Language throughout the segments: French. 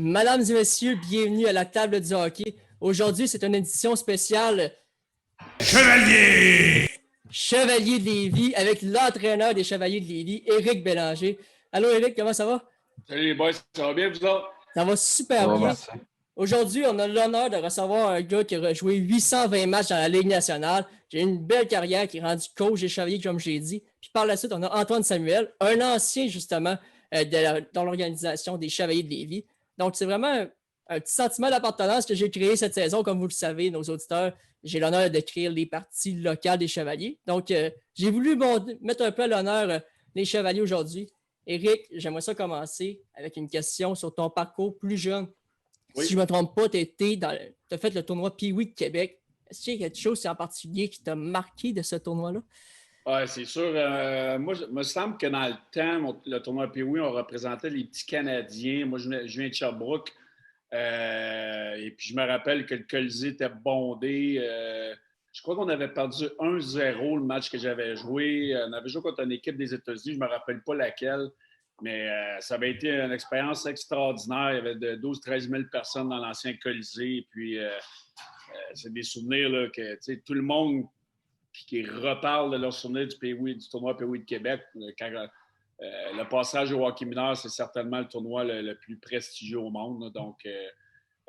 Mesdames et messieurs, bienvenue à la table du hockey. Aujourd'hui, c'est une édition spéciale Chevalier de Lévis avec l'entraîneur des Chevaliers de Lévis, Éric Bélanger. Allô Éric, comment ça va? Salut les boys, ça va bien vous autres? Ça va super bien. Merci. Aujourd'hui, on a l'honneur de recevoir un gars qui a joué 820 matchs dans la Ligue nationale. J'ai une belle carrière qui est rendu coach des Chevaliers, comme je l'ai dit. Puis par la suite, on a Antoine Samuel, un ancien justement dans l'organisation des Chevaliers de Lévis. Donc, c'est vraiment un petit sentiment d'appartenance que j'ai créé cette saison. Comme vous le savez, nos auditeurs, j'ai l'honneur de créer les parties locales des Chevaliers. Donc, j'ai voulu mettre un peu à l'honneur les Chevaliers aujourd'hui. Éric, j'aimerais ça commencer avec une question sur ton parcours plus jeune. Oui. Si je ne me trompe pas, tu as fait le tournoi Pee-Wee de Québec. Est-ce qu'il y a quelque chose en particulier qui t'a marqué de ce tournoi-là? Oui, c'est sûr. Moi, il me semble que dans le temps, le tournoi Pee-Wee, on représentait les petits Canadiens. Moi, je viens de Sherbrooke. Et puis, je me rappelle que le Colisée était bondé. Je crois qu'on avait perdu 1-0 le match que j'avais joué. On avait joué contre une équipe des États-Unis. Je ne me rappelle pas laquelle. Mais ça avait été une expérience extraordinaire. Il y avait 12-13 000 personnes dans l'ancien Colisée. Et puis, c'est des souvenirs là, que tout le monde qui reparle de leurs souvenirs du tournoi Pee-Wee de Québec. Quand, le passage au hockey mineur, c'est certainement le tournoi le plus prestigieux au monde. Là. Donc,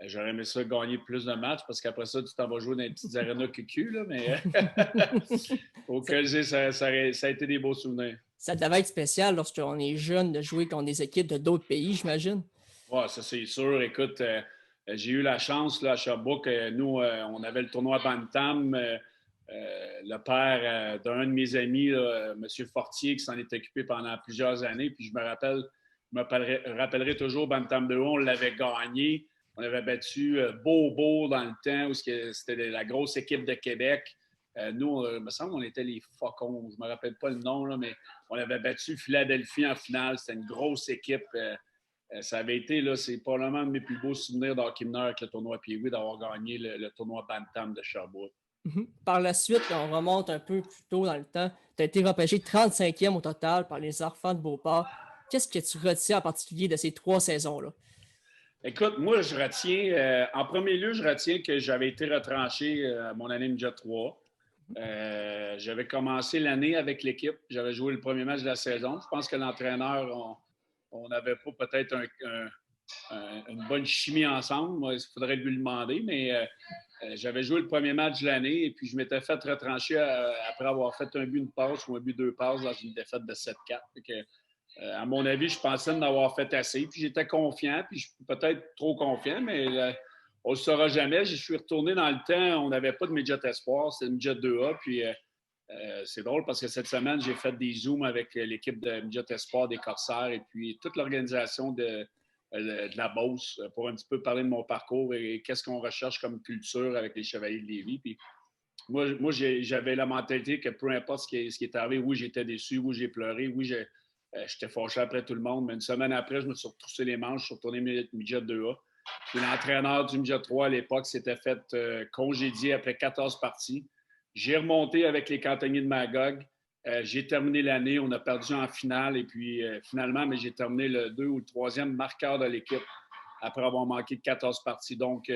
j'aurais aimé ça gagner plus de matchs parce qu'après ça, tu t'en vas jouer dans les petites arénas QQ. Là, mais au Colisée, ça a été des beaux souvenirs. Ça devait être spécial lorsqu'on est jeune de jouer contre des équipes de d'autres pays, j'imagine. Oui, ça c'est sûr. Écoute, j'ai eu la chance là, à Sherbrooke. Nous, on avait le tournoi Bantam. Le père d'un de mes amis, là, M. Fortier, qui s'en est occupé pendant plusieurs années. Puis je me rappellerai toujours Bantam 2, on l'avait gagné. On avait battu Beaubourg dans le temps où c'était la grosse équipe de Québec. Nous, il me semble qu'on était les Faucons. Je ne me rappelle pas le nom, là, mais on avait battu Philadelphie en finale. C'était une grosse équipe. Ça avait été, là, c'est probablement un de mes plus beaux souvenirs d'hockey mineur avec le tournoi Pee-Wee, d'avoir gagné le tournoi Bantam de Sherbrooke. Par la suite, on remonte un peu plus tôt dans le temps. Tu as été repêché 35e au total par les Enfants de Beauport. Qu'est-ce que tu retiens en particulier de ces 3 saisons-là? Écoute, moi, je retiens, en premier lieu, je retiens que j'avais été retranché à mon année Midget 3. J'avais commencé l'année avec l'équipe. J'avais joué le premier match de la saison. Je pense que l'entraîneur, on n'avait pas peut-être une bonne chimie ensemble. Moi, il faudrait lui demander, mais j'avais joué le premier match de l'année et puis je m'étais fait retrancher après avoir fait un but, une passe ou un but, deux passes dans une défaite de 7-4. À mon avis, je pensais en avoir fait assez. Puis j'étais confiant, puis je suis peut-être trop confiant, mais on ne le saura jamais. Je suis retourné dans le temps, on n'avait pas de Midget Espoir, c'était Midget 2A. Puis c'est drôle parce que cette semaine, j'ai fait des Zooms avec l'équipe de Midget Espoir des Corsaires et puis toute l'organisation de la Beauce pour un petit peu parler de mon parcours et qu'est-ce qu'on recherche comme culture avec les Chevaliers de Lévis. Puis moi j'avais la mentalité que peu importe ce qui est arrivé, oui, j'étais déçu, oui, j'ai pleuré, oui, j'étais fâché après tout le monde, mais une semaine après, je me suis retroussé les manches, je suis retourné Midget 2A. Puis l'entraîneur du Midget 3 à l'époque s'était fait congédier après 14 parties. J'ai remonté avec les cantonniers de Magog. J'ai terminé l'année, on a perdu en finale et puis finalement, mais j'ai terminé le 2 ou le 3e marqueur de l'équipe après avoir manqué de 14 parties. Donc,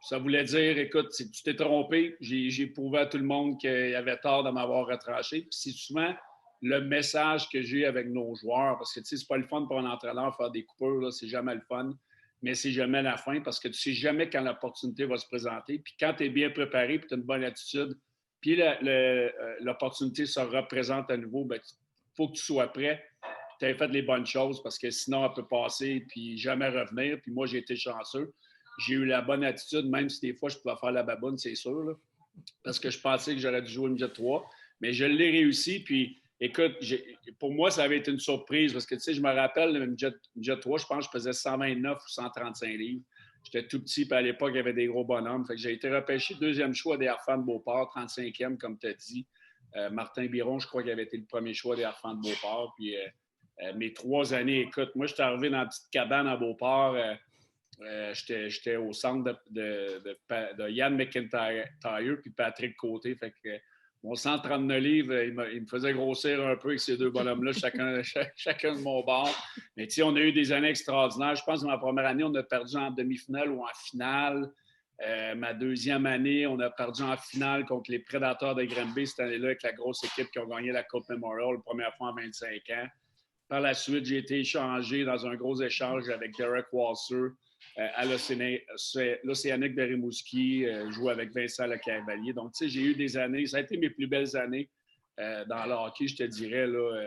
ça voulait dire, écoute, tu t'es trompé. J'ai prouvé à tout le monde qu'il y avait tort de m'avoir retranché. Puis c'est souvent le message que j'ai avec nos joueurs, parce que tu sais, c'est pas le fun pour un entraîneur de faire des coupures, là, c'est jamais le fun, mais c'est jamais la fin parce que tu sais jamais quand l'opportunité va se présenter. Puis quand tu es bien préparé, puis tu as une bonne attitude, puis l'opportunité se représente à nouveau, il faut que tu sois prêt. Tu as fait les bonnes choses parce que sinon, elle peut passer puis jamais revenir. Puis moi, j'ai été chanceux. J'ai eu la bonne attitude, même si des fois, je pouvais faire la baboune, c'est sûr, là, parce que je pensais que j'aurais dû jouer Midget 3. Mais je l'ai réussi. Puis, écoute, pour moi, ça avait été une surprise parce que, tu sais, je me rappelle, le Midget 3, je pense que je faisais 129 ou 135 livres. J'étais tout petit, puis à l'époque, il y avait des gros bonhommes. Fait que j'ai été repêché deuxième choix des Harfans de Beauport, 35e, comme tu as dit. Martin Biron, je crois qu'il avait été le premier choix des Harfans de Beauport. Puis mes 3 années, écoute, moi, je suis arrivé dans la petite cabane à Beauport. J'étais au centre de Yann McIntyre puis Patrick Côté. Fait que mon 139 livres, il me faisait grossir un peu avec ces deux bonhommes-là, chacun de mon bord. Mais tu sais, on a eu des années extraordinaires. Je pense que ma première année, on a perdu en demi-finale ou en finale. Ma deuxième année, on a perdu en finale contre les Prédateurs de Granby cette année-là avec la grosse équipe qui ont gagné la Coupe Memorial, la première fois en 25 ans. Par la suite, j'ai été échangé dans un gros échange avec Derek Walser à l'Océanique de Rimouski, joué avec Vincent Lecavalier. Donc, tu sais, j'ai eu des années, ça a été mes plus belles années dans le hockey, je te dirais, là,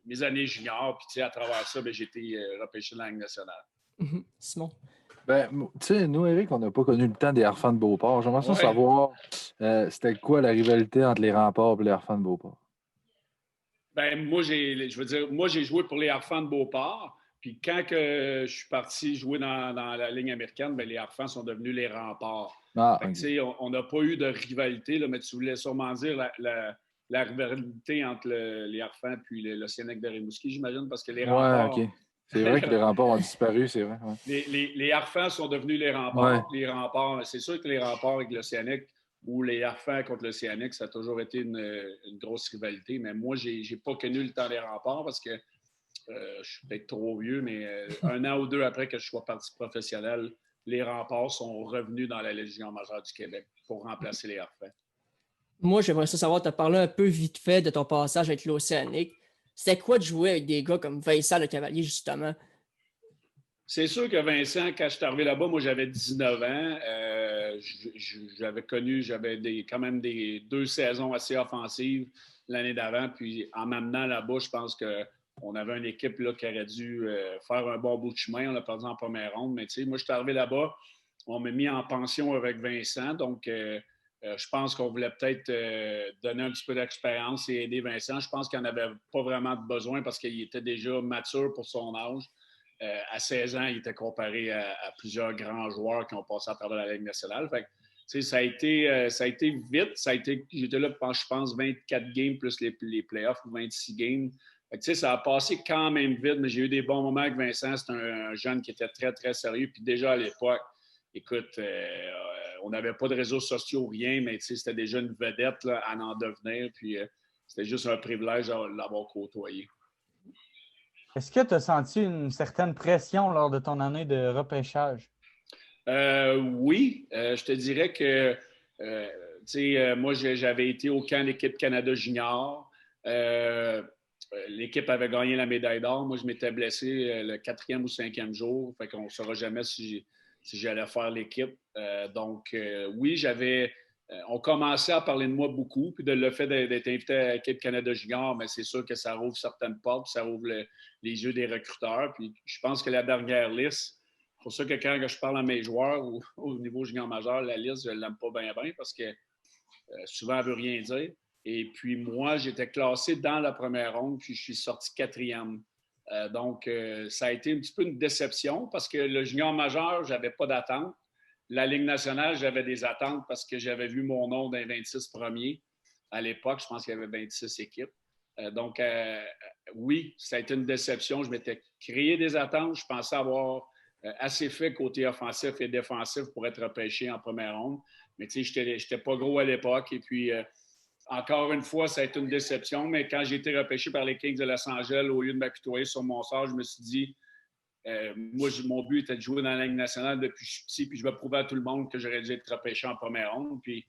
mes années juniors. Puis, tu sais, à travers ça, j'ai été repêché dans la Ligue nationale. Simon. Ben, tu sais, nous, Éric, on n'a pas connu le temps des Harfans de Beauport. J'aimerais ça savoir, c'était quoi la rivalité entre les Remparts et les Harfans de Beauport? Ben, moi, j'ai joué pour les Harfans de Beauport. Puis quand que je suis parti jouer dans la ligne américaine, ben, les Harfans sont devenus les Remparts. Fait que, on n'a pas eu de rivalité, là, mais tu voulais sûrement dire la rivalité entre les Harfans et l'Océanique de Rimouski, j'imagine, parce que les Remparts... OK. C'est vrai que les Remparts ont disparu, c'est vrai. Ouais. Les Harfans sont devenus les Remparts. Ouais. Les Remparts, c'est sûr que les Remparts avec l'Océanique ou les Harfans contre l'Océanique, ça a toujours été une grosse rivalité. Mais moi, je n'ai pas connu le temps des Remparts parce que je suis peut-être trop vieux, mais un an ou deux après que je sois parti professionnel, les Remparts sont revenus dans la Légion majeure du Québec pour remplacer les Harfans. Moi, j'aimerais savoir, tu as parlé un peu vite fait de ton passage avec l'Océanique. C'était quoi de jouer avec des gars comme Vincent Lecavalier, justement? C'est sûr que Vincent, quand je suis arrivé là-bas, moi, j'avais 19 ans. J'avais quand même des 2 saisons assez offensives l'année d'avant. Puis en m'amenant là-bas, je pense qu'on avait une équipe là, qui aurait dû faire un bon bout de chemin. On l'a perdu en première ronde. Mais tu sais, moi, je suis arrivé là-bas. On m'a mis en pension avec Vincent. Donc, je pense qu'on voulait peut-être donner un petit peu d'expérience et aider Vincent. Je pense qu'il n'en avait pas vraiment de besoin parce qu'il était déjà mature pour son âge. À 16 ans, il était comparé à plusieurs grands joueurs qui ont passé à travers la Ligue nationale. Fait que, ça a été vite. J'étais là, je pense, 24 games plus les playoffs, 26 games. Fait que, ça a passé quand même vite, mais j'ai eu des bons moments avec Vincent. C'est un jeune qui était très, très sérieux. Puis déjà à l'époque, écoute, on n'avait pas de réseaux sociaux, rien, mais c'était déjà une vedette là, à en devenir. Puis c'était juste un privilège de l'avoir côtoyé. Est-ce que tu as senti une certaine pression lors de ton année de repêchage? Oui, je te dirais que moi, j'avais été au camp de l'équipe Canada Junior. L'équipe avait gagné la médaille d'or. Moi, je m'étais blessé le 4e ou 5e jour. Fait qu'on ne saura jamais si j'allais faire l'équipe. Donc, oui, on commençait à parler de moi beaucoup, puis de le fait d'être invité à l'équipe Canada Junior, mais c'est sûr que ça rouvre certaines portes, puis ça rouvre les yeux des recruteurs. Puis je pense que la dernière liste, c'est pour ça que quand je parle à mes joueurs au niveau junior majeur, la liste, je ne l'aime pas bien parce que souvent, elle ne veut rien dire. Et puis moi, j'étais classé dans la première ronde, puis je suis sorti 4e. Donc, ça a été un petit peu une déception parce que le junior majeur, je n'avais pas d'attente. La Ligue nationale, j'avais des attentes parce que j'avais vu mon nom dans les 26 premiers. À l'époque, je pense qu'il y avait 26 équipes. Donc, oui, ça a été une déception. Je m'étais créé des attentes. Je pensais avoir assez fait côté offensif et défensif pour être repêché en première ronde. Mais tu sais, je n'étais pas gros à l'époque. Et puis, encore une fois, ça a été une déception. Mais quand j'ai été repêché par les Kings de Los Angeles, au lieu de m'apitoyer sur mon sort, je me suis dit... moi, mon but était de jouer dans la Ligue nationale depuis que je suis petit, puis je vais prouver à tout le monde que j'aurais dû être repêché en première ronde. Puis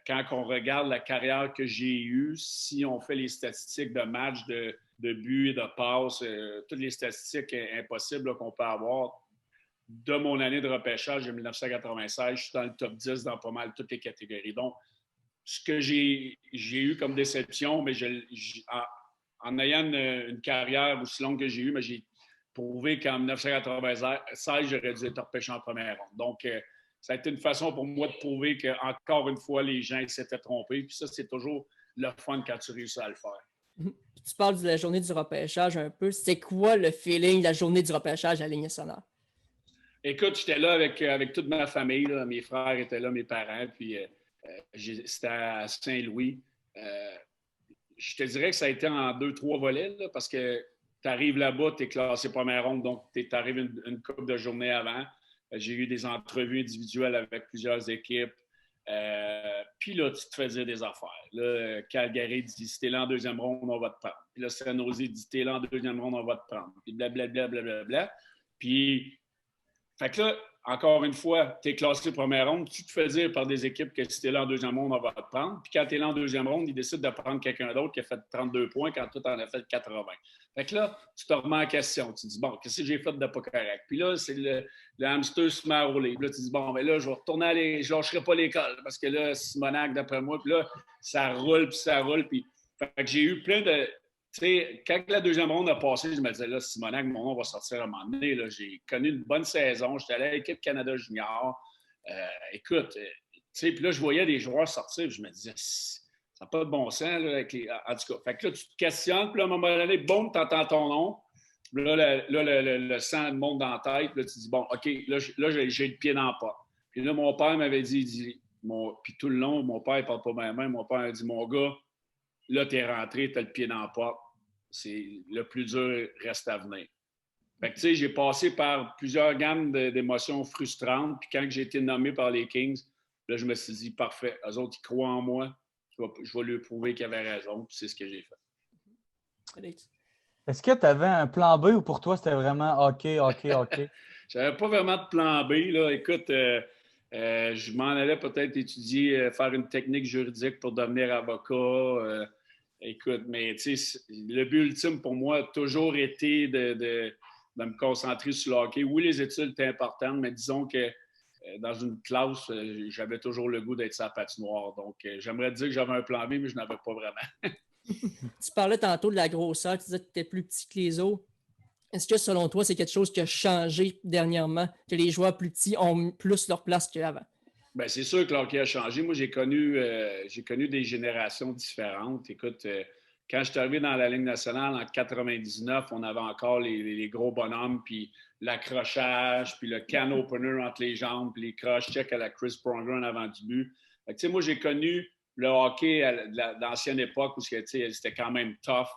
quand on regarde la carrière que j'ai eue, si on fait les statistiques de matchs, de buts et de passes, toutes les statistiques impossibles là, qu'on peut avoir, de mon année de repêchage de 1996, je suis dans le top 10 dans pas mal toutes les catégories. Donc, ce que j'ai eu comme déception, mais en ayant une carrière aussi longue que j'ai eue, mais j'ai prouvé qu'en 1996, j'aurais dû être repêché en première ronde. Donc, ça a été une façon pour moi de prouver qu'encore une fois, les gens s'étaient trompés. Puis ça, c'est toujours le fun quand tu réussis à le faire. Tu parles de la journée du repêchage un peu. C'est quoi le feeling de la journée du repêchage à la Ligue nationale? Écoute, j'étais là avec toute ma famille. Là. Mes frères étaient là, mes parents. Puis c'était à Saint-Louis. Je te dirais que ça a été en 2-3 volets là, parce que tu arrives là-bas, tu es classé première ronde, donc tu arrives une couple de journées avant. J'ai eu des entrevues individuelles avec plusieurs équipes. Puis là, tu te fais dire des affaires. Là, Calgary dit, si t'es là en deuxième ronde, on va te prendre. Puis là, San Jose dit, si t'es là en deuxième ronde, on va te prendre. Puis blablabla, blablabla. Puis, fait que là, encore une fois, tu es classé première ronde, tu te fais dire par des équipes que si tu es là en deuxième ronde, on va te prendre. Puis quand tu es là en deuxième ronde, ils décident de prendre quelqu'un d'autre qui a fait 32 points quand toi, tu en as fait 80. Fait que là, tu te remets en question. Tu te dis, bon, qu'est-ce que j'ai fait de pas correct? Puis là, c'est le hamster se met à rouler. Puis là, tu te dis, bon, ben là, je vais retourner je lâcherai pas l'école parce que là, Simonac, d'après moi, puis là, ça roule, puis ça roule. Puis, fait que j'ai eu plein de. Tu sais, quand la deuxième ronde a passé, je me disais, là, Simonac, mon nom va sortir à un moment donné. Là, j'ai connu une bonne saison. J'étais allé à l'équipe Canada Junior. Écoute, tu sais, puis là, je voyais des joueurs sortir. Puis je me disais, ça n'a pas de bon sens. Là, avec en tout cas, fait que là, tu te questionnes. Puis là, à un moment donné, boum, tu entends ton nom. Puis là, le sang monte dans la tête. Puis là, tu te dis, bon, OK, là, j'ai le pied dans le pas. Puis là, mon père m'avait dit, puis tout le long, mon père ne parle pas bien. Mon père m'a dit, mon gars, là, tu es rentré, tu as le pied dans la porte. C'est le plus dur reste à venir. Fait que, tu sais, j'ai passé par plusieurs gammes d'émotions frustrantes. Puis quand j'ai été nommé par les Kings, là, je me suis dit, parfait, eux autres, ils croient en moi. Je vais lui prouver qu'ils avaient raison. Puis c'est ce que j'ai fait. Est-ce que tu avais un plan B ou pour toi, c'était vraiment OK? J'avais pas vraiment de plan B. Là. Écoute, je m'en allais peut-être étudier, faire une technique juridique pour devenir avocat. Écoute, mais tu sais, le but ultime pour moi a toujours été de me concentrer sur le hockey. Oui, les études étaient importantes, mais disons que dans une classe, j'avais toujours le goût d'être sur la patinoire. Donc, j'aimerais dire que j'avais un plan B, mais je n'avais pas vraiment. Tu parlais tantôt de la grosseur, tu disais que tu étais plus petit que les autres. Est-ce que selon toi, c'est quelque chose qui a changé dernièrement, que les joueurs plus petits ont plus leur place qu'avant? Bien, c'est sûr que le hockey a changé. Moi, j'ai connu des générations différentes. Écoute, quand je suis arrivé dans la Ligue nationale en 99, on avait encore les gros bonhommes, puis l'accrochage, puis le can opener entre les jambes, puis les cross-checks à la Chris Pronger en avant du but. Fait que, moi, j'ai connu le hockey d'ancienne époque où c'était quand même tough.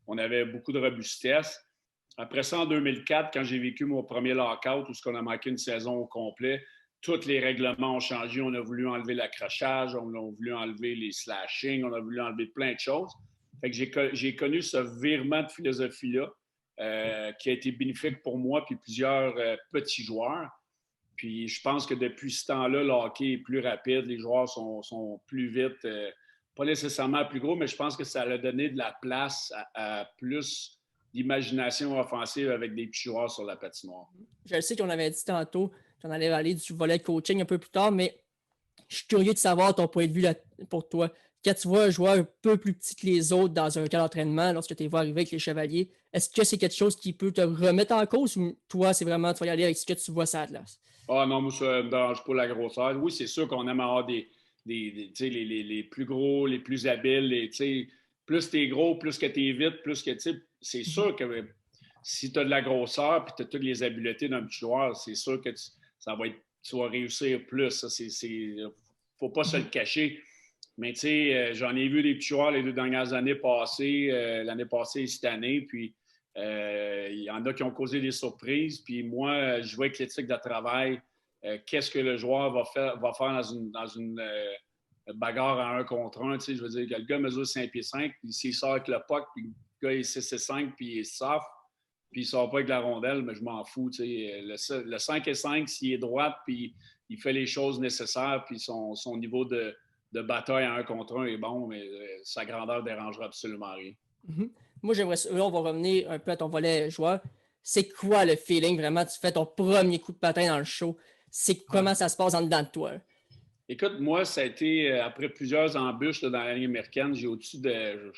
On avait beaucoup de robustesse. Après ça, en 2004, quand j'ai vécu mon premier lockout, où on a manqué une saison au complet, tous les règlements ont changé. On a voulu enlever l'accrochage, on a voulu enlever les slashings, on a voulu enlever plein de choses. Fait que j'ai connu ce virement de philosophie-là qui a été bénéfique pour moi puis plusieurs petits joueurs. Puis je pense que depuis ce temps-là, le hockey est plus rapide, les joueurs sont plus vite, pas nécessairement plus gros, mais je pense que ça a donné de la place à plus d'imagination offensive avec des petits joueurs sur la patinoire. Je sais qu'on avait dit tantôt qu'on allait aller du volet de coaching un peu plus tard, mais je suis curieux de savoir ton point de vue là, pour toi. Quand tu vois un joueur un peu plus petit que les autres dans un cas d'entraînement, lorsque tu les vois arriver avec les Chevaliers, est-ce que c'est quelque chose qui peut te remettre en cause ou toi, c'est vraiment, tu vas y aller avec ce que tu vois ça à glace? Ah non, moi, ça ne me dérange pas la grosseur. Oui, c'est sûr qu'on aime avoir les plus gros, les plus habiles. Plus tu es gros, plus que tu es vite, plus que c'est sûr que si tu as de la grosseur et tu as toutes les habiletés d'un petit joueur, c'est sûr que tu vas réussir plus. Il ne faut pas se le cacher. Mais j'en ai vu des petits joueurs les 2 dernières années passées, l'année passée et cette année. Puis il y en a qui ont causé des surprises. Puis moi, je vois avec l'éthique de travail, qu'est-ce que le joueur va faire dans une bagarre à 1 contre 1. Je veux dire que le gars mesure 5 pieds 5, puis s'il sort avec le puck, puis le gars est 6 et 5, puis il est soft, puis il sort pas avec la rondelle, mais je m'en fous. Le 5 et 5, s'il est droit, puis il fait les choses nécessaires, puis son niveau de bataille à 1 contre 1 est bon, mais sa grandeur ne dérangera absolument rien. Mm-hmm. Moi, j'aimerais. Là, on va revenir un peu à ton volet joueur. C'est quoi le feeling vraiment? Tu fais ton premier coup de patin dans le show. Comment ça se passe en dedans de toi? Écoute, moi, ça a été après plusieurs embûches là, dans la Ligue américaine. J'ai au-dessus de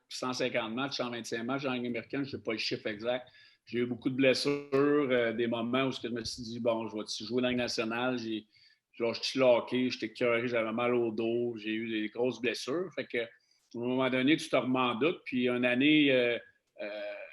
150 matchs, 125 matchs dans la Ligue américaine. Je ne sais pas le chiffre exact. J'ai eu beaucoup de blessures, des moments où je me suis dit, bon, je vais jouer dans la Ligue nationale. Je suis locké, j'étais écœuré, j'avais mal au dos, j'ai eu des grosses blessures. Fait que, à un moment donné, tu te remets en doute. Puis, une année,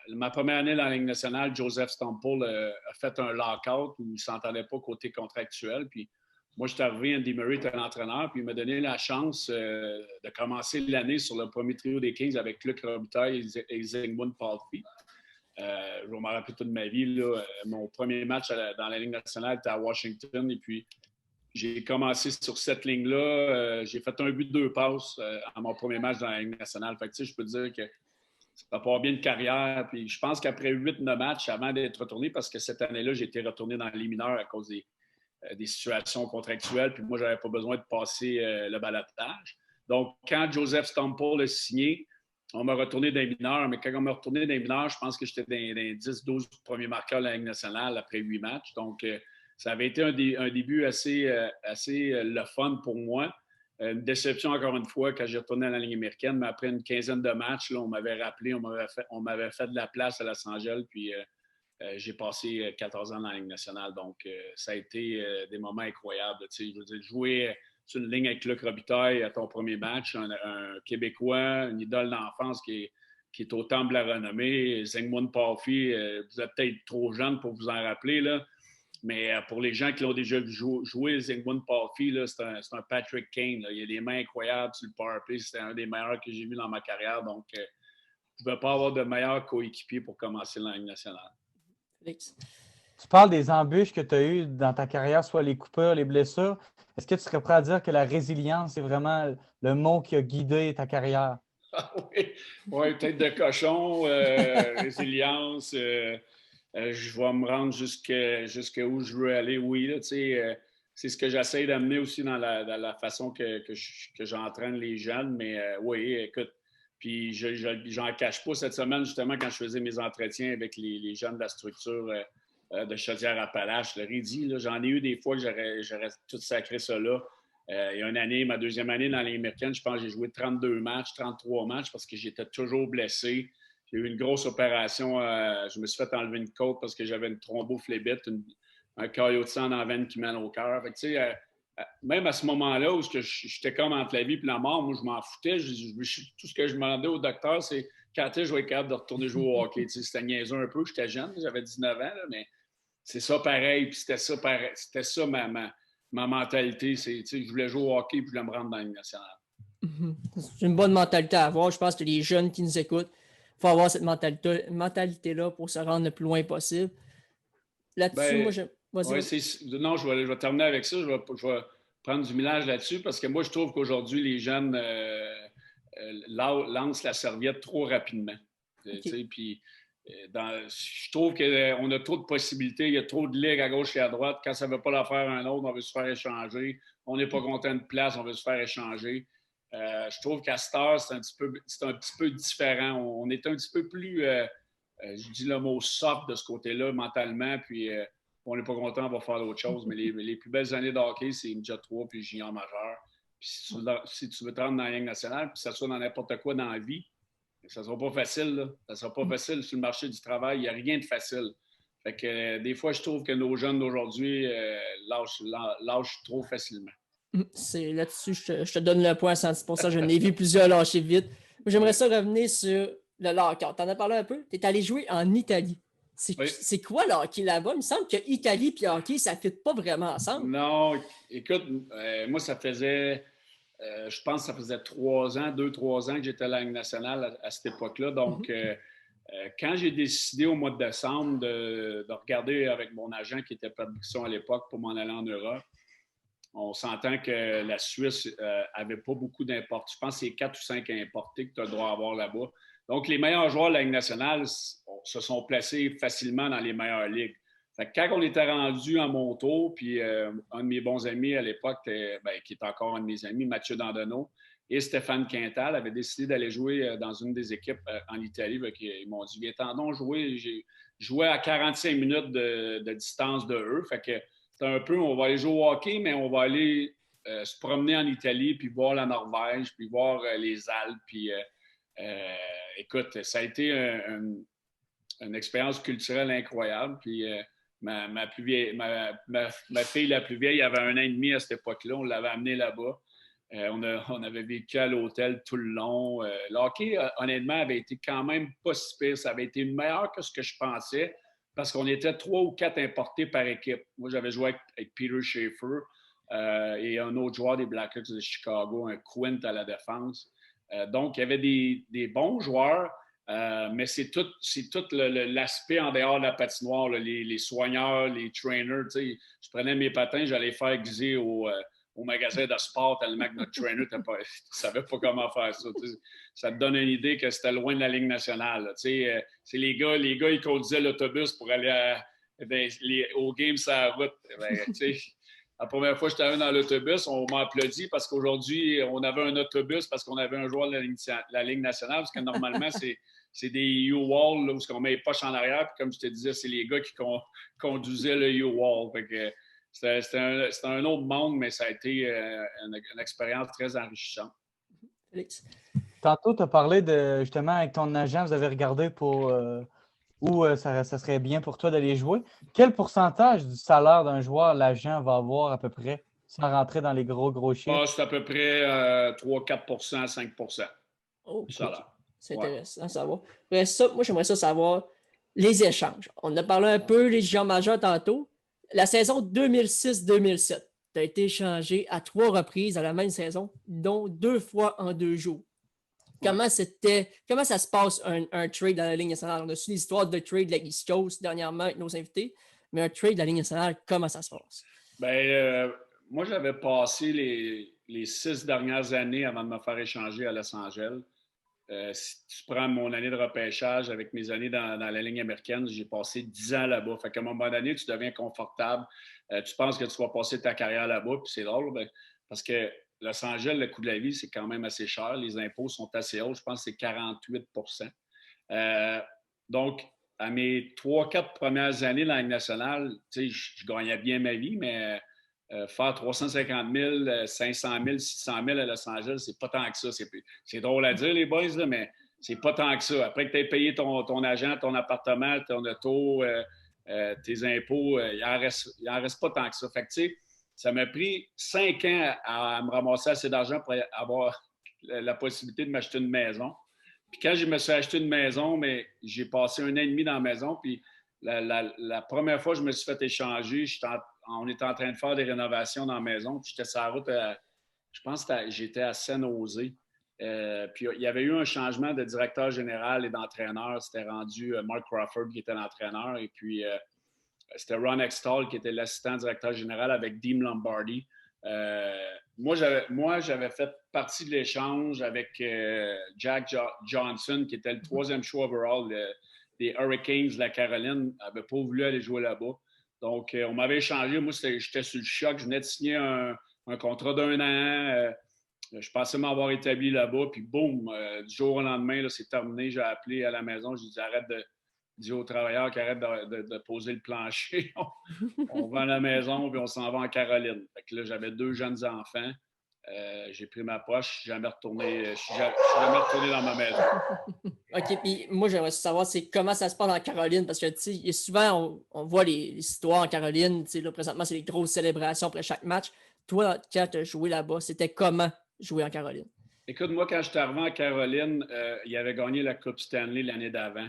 ma première année dans la Ligue nationale, Joseph Stample a fait un lockout où il ne s'entendait pas côté contractuel. Puis, moi, je suis arrivé, Andy Murray était l'entraîneur, puis il m'a donné la chance de commencer l'année sur le premier trio des Kings avec Luc Robitaille et Zygmunt Palffy. Je vais m'en rappeler toute ma vie. Là, mon premier match dans la Ligue nationale était à Washington, et puis j'ai commencé sur cette ligne-là. J'ai fait un but, 2 passes à mon premier match dans la Ligue nationale. Fait que, tu sais, je peux te dire que ça va pas bien de carrière. Puis je pense qu'après 8-9 matchs, avant d'être retourné, parce que cette année-là, j'ai été retourné dans les mineurs à cause des situations contractuelles. Puis moi, je n'avais pas besoin de passer le balotage. Donc, quand Joseph Stample a signé, on m'a retourné dans les mineurs. Mais quand on m'a retourné dans les mineurs, je pense que j'étais dans les 10-12 premiers marqueurs de la Ligue nationale après 8 matchs. Donc, ça avait été un début assez le fun pour moi. Une déception, encore une fois, quand j'ai retourné à la Ligue américaine. Mais après une quinzaine de matchs, là, on m'avait rappelé, on m'avait fait de la place à Los Angeles. Puis j'ai passé 14 ans dans la Ligue nationale. Donc, ça a été des moments incroyables. Je veux dire, jouer sur une ligne avec Luc Robitaille à ton premier match, un Québécois, une idole d'enfance qui est au temple de la renommée. Zygmunt Paafi, vous êtes peut-être trop jeune pour vous en rappeler, là. Mais pour les gens qui l'ont déjà vu jouer, Zygmunt Paafi, c'est un Patrick Kane. Là. Il a des mains incroyables sur le power play. C'était un des meilleurs que j'ai vu dans ma carrière. Donc, je ne pouvais pas avoir de meilleur coéquipier pour commencer la Ligue nationale. Félix. Tu parles des embûches que tu as eues dans ta carrière, soit les coupures, les blessures. Est-ce que tu serais prêt à dire que la résilience est vraiment le mot qui a guidé ta carrière? Ah oui, ouais, tête de cochon, résilience. Je vais me rendre jusqu'à où je veux aller. Oui, là, c'est ce que j'essaie d'amener aussi dans la façon que j'entraîne les jeunes. Mais oui, écoute, puis j'en cache pas cette semaine, justement, quand je faisais mes entretiens avec les jeunes de la structure de Chaudière-Appalaches. Je leur ai dit, là, j'en ai eu des fois que j'aurais tout sacré ça là. Il y a une année, ma deuxième année dans la Ligue américaine, je pense que j'ai joué 32 matchs, 33 matchs parce que j'étais toujours blessé. J'ai eu une grosse opération. Je me suis fait enlever une côte parce que j'avais une thrombophlébite, un caillot de sang dans la veine qui mène au cœur. Même à ce moment-là où j'étais comme entre la vie et la mort, moi, je m'en foutais. Tout ce que je demandais au docteur, c'est quand je vais être capable de retourner jouer au hockey. C'était niaiseux un peu. J'étais jeune, j'avais 19 ans, là, mais c'est ça pareil. Puis c'était ça ma mentalité. Je voulais jouer au hockey et je voulais me rendre dans la Ligue nationale. C'est une bonne mentalité à avoir. Je pense que les jeunes qui nous écoutent, il faut avoir cette mentalité-là pour se rendre le plus loin possible. Là-dessus, moi, non, je vais terminer avec ça. Je vais prendre du millage là-dessus parce que moi, je trouve qu'aujourd'hui, les jeunes lancent la serviette trop rapidement. Okay. Puis, je trouve qu'on a trop de possibilités. Il y a trop de ligues à gauche et à droite. Quand ça ne veut pas la faire un autre, on veut se faire échanger. On n'est pas content de place, on veut se faire échanger. Je trouve qu'à cette heure, c'est un petit peu différent. On est un petit peu plus, je dis le mot soft de ce côté-là, mentalement, puis on n'est pas content, on va faire d'autres choses. Mais les plus belles années de hockey, c'est Midget 3 puis junior majeur. Puis si tu veux te rendre dans la Ligue nationale, puis que ça soit dans n'importe quoi dans la vie, ça ne sera pas facile. Là. Ça ne sera pas facile sur le marché du travail. Il n'y a rien de facile. Fait que des fois, je trouve que nos jeunes d'aujourd'hui lâchent trop facilement. C'est là-dessus, je te donne le point à 110%. Je n'ai vu plusieurs lâcher vite. J'aimerais ça revenir sur le lockout. Tu en as parlé un peu. Tu es allé jouer en Italie. C'est quoi le hockey là-bas? Il me semble que Italie et hockey, ça ne fit pas vraiment ensemble. Non, écoute, moi, ça faisait, je pense que ça faisait 2-3 ans que j'étais à la Ligue nationale à cette époque-là. Donc, quand j'ai décidé au mois de décembre de regarder avec mon agent qui était Patrickson à l'époque pour m'en aller en Europe, on s'entend que la Suisse n'avait pas beaucoup d'importés. Je pense que c'est 4 ou 5 importés que tu as le droit d'avoir là-bas. Donc, les meilleurs joueurs de la Ligue nationale se sont placés facilement dans les meilleures ligues. Fait que quand on était rendu à mon tour, puis un de mes bons amis à l'époque, qui est encore un de mes amis, Mathieu Dandonneau, et Stéphane Quintal avaient décidé d'aller jouer dans une des équipes en Italie. Ils m'ont dit, viens-t'en donc jouer. J'ai joué à 45 minutes de distance de eux. Fait que c'est un peu, on va aller jouer au hockey, mais on va aller se promener en Italie, puis voir la Norvège, puis voir les Alpes. Puis, écoute, ça a été une expérience culturelle incroyable. Puis, ma fille la plus vieille avait 1 an et demi à cette époque-là. On l'avait amenée là-bas. On avait vécu à l'hôtel tout le long. Le hockey, honnêtement, avait été quand même pas si pire. Ça avait été meilleur que ce que je pensais parce qu'on était 3 ou 4 importés par équipe. Moi, j'avais joué avec Peter Schaefer et un autre joueur des Blackhawks de Chicago, un Quint à la défense. Donc, il y avait des bons joueurs. Mais c'est tout l'aspect en dehors de la patinoire, là, les soigneurs, les trainers. Je prenais mes patins, j'allais faire aiguiser au magasin de sport tellement que notre trainer ne savait pas comment faire ça. Ça te donne une idée que c'était loin de la Ligue nationale. C'est les gars, ils conduisaient l'autobus pour aller aux games sur la route. La première fois que j'étais allé dans l'autobus, on m'a applaudi parce qu'aujourd'hui, on avait un autobus parce qu'on avait un joueur de la Ligue nationale, parce que normalement, c'est des U-Wall où on met les poches en arrière. Puis comme je te disais, c'est les gars qui conduisaient le U-Wall. C'était un autre monde, mais ça a été une expérience très enrichissante. Félix? Tantôt, tu as parlé de, justement, avec ton agent, vous avez regardé pour où ça serait bien pour toi d'aller jouer. Quel pourcentage du salaire d'un joueur l'agent va avoir à peu près, sans rentrer dans les gros chiffres? C'est à peu près 3-4 5 Oh, du salaire. c'est intéressant à savoir. Après ça, moi, j'aimerais ça savoir les échanges. On a parlé un peu des géants majeurs tantôt. La saison 2006-2007, tu as été échangé à 3 reprises dans la même saison, dont 2 fois en 2 jours. Comment ça se passe un trade dans la Ligue nationale? On a su l'histoire de trade de la East Coast dernièrement avec nos invités, mais un trade de la Ligue nationale, comment ça se passe? Moi, j'avais passé les 6 dernières années avant de me faire échanger à Los Angeles. Si tu prends mon année de repêchage avec mes années dans la ligne américaine, j'ai passé 10 ans là-bas. Fait qu'à un moment donné, tu deviens confortable. Tu penses que tu vas passer ta carrière là-bas, puis c'est drôle, parce que Los Angeles, le coût de la vie, c'est quand même assez cher. Les impôts sont assez hauts. Je pense que c'est 48 Donc, à mes 3-4 premières années dans la Ligue nationale, je gagnais bien ma vie, mais faire 350 000, 500 000, 600 000 à Los Angeles, c'est pas tant que ça. C'est drôle à dire, les boys, là, mais c'est pas tant que ça. Après que tu aies payé ton agent, ton appartement, ton auto, tes impôts, il en reste pas tant que ça. Fait que, tu sais, ça m'a pris 5 ans à me ramasser assez d'argent pour avoir la possibilité de m'acheter une maison. Puis quand je me suis acheté une maison, mais j'ai passé 1 an et demi dans la maison. Puis la première fois que je me suis fait échanger, on était en train de faire des rénovations dans la maison. Puis j'étais sur la route, je pense que j'étais à San Jose. Puis il y avait eu un changement de directeur général et d'entraîneur. C'était rendu Mark Crawford qui était l'entraîneur. Et puis c'était Ron Extall qui était l'assistant directeur général avec Dean Lombardi. Moi, j'avais fait partie de l'échange avec Jack Johnson, qui était le 3e choix overall des Hurricanes de la Caroline. Il n'avait pas voulu aller jouer là-bas. Donc, on m'avait échangé. Moi, j'étais sur le choc. Je venais de signer un contrat d'1 an. Je pensais m'avoir établi là-bas. Puis, boum, du jour au lendemain, là, c'est terminé. J'ai appelé à la maison. J'ai dit, arrête de dire aux travailleurs qu'ils arrêtent de poser le plancher. On vend la maison, puis on s'en va en Caroline. Fait que là, j'avais 2 jeunes enfants. J'ai pris ma poche. Je suis jamais retourné dans ma maison. OK, puis moi, j'aimerais savoir comment ça se passe en Caroline, parce que, tu sais, souvent, on voit les histoires en Caroline. Tu sais, là, présentement, c'est les grosses célébrations après chaque match. Toi, quand tu as joué là-bas, c'était comment jouer en Caroline? Écoute, moi, quand je suis arrivé en Caroline, il avait gagné la Coupe Stanley l'année d'avant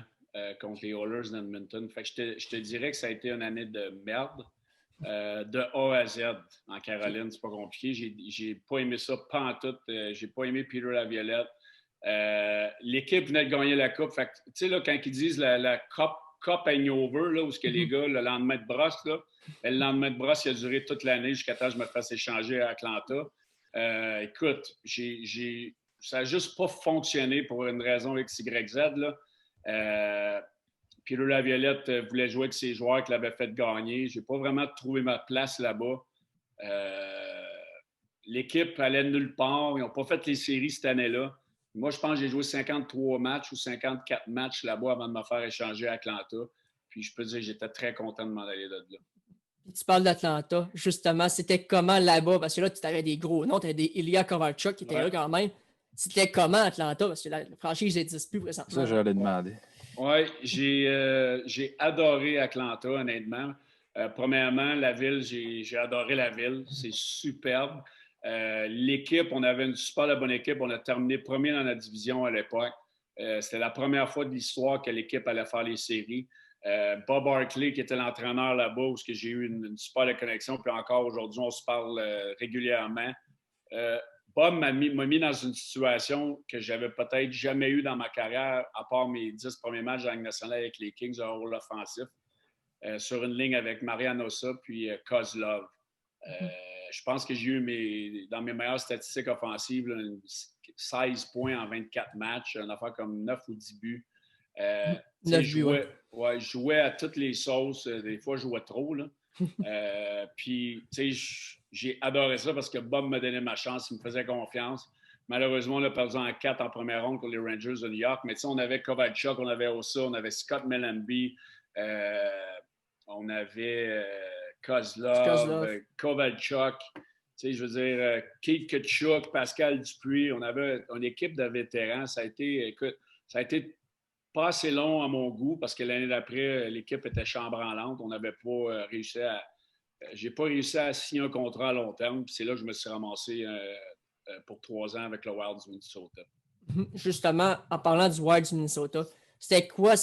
contre les Oilers d'Edmonton. Fait que je te dirais que ça a été une année de merde. De A à Z en Caroline, c'est pas compliqué. J'ai pas aimé ça pantoute. J'ai pas aimé Peter Laviolette. L'équipe venait de gagner la Coupe. Fait que, tu sais, là, quand ils disent la Cup hangover, là, où ce que les gars, le lendemain de brosse, là, le lendemain de brosse, il a duré toute l'année jusqu'à temps que je me fasse échanger à Atlanta. Écoute, ça n'a juste pas fonctionné pour une raison X, Y, Z. Là. Peter Laviolette voulait jouer avec ses joueurs qui l'avaient fait gagner. Je n'ai pas vraiment trouvé ma place là-bas. L'équipe allait nulle part. Ils n'ont pas fait les séries cette année-là. Moi, je pense que j'ai joué 53 matchs ou 54 matchs là-bas avant de me faire échanger à Atlanta. Puis je peux dire que j'étais très content de m'en aller de là. Puis tu parles d'Atlanta, justement, c'était comment là-bas? Parce que là, tu avais des gros noms, tu avais des Ilya Kovalchuk qui était là quand même. C'était comment Atlanta? Parce que la franchise n'existe plus présentement. Ça, j'allais demander. Oui, j'ai adoré Atlanta, honnêtement. Premièrement, la ville, j'ai adoré la ville. C'est superbe. L'équipe, on avait une super bonne équipe. On a terminé premier dans la division à l'époque. C'était la première fois de l'histoire que l'équipe allait faire les séries. Bob Hartley, qui était l'entraîneur là-bas, où j'ai eu une super connexion. Puis encore aujourd'hui, on se parle régulièrement. Bob m'a mis dans une situation que j'avais peut-être jamais eue dans ma carrière, à part mes 10 premiers matchs de la Ligue nationale avec les Kings, un rôle offensif, sur une ligne avec Marian Ossa puis Kozlov. Je pense que j'ai eu dans mes meilleures statistiques offensives, là, 16 points en 24 matchs, une affaire comme 9 ou 10 buts. Je jouais à toutes les sauces. Des fois, je jouais trop. Là. Puis, j'ai adoré ça parce que Bob me donnait ma chance, il me faisait confiance. Malheureusement, on a perdu en 4 en première ronde contre les Rangers de New York. Mais on avait Kovalchuk, on avait Ossa, on avait Scott Mellanby, on avait Kozlov, Kovalchuk. Je veux dire, Keith Tkachuk, Pascal Dupuis. On avait une équipe de vétérans. Ça a été pas assez long à mon goût parce que l'année d'après, l'équipe était chambranlante. On n'avait pas réussi à... J'ai pas réussi à signer un contrat à long terme. Puis c'est là que je me suis ramassé pour 3 ans avec le Wild du Minnesota. Justement, en parlant du Wild du Minnesota, c'était quoi?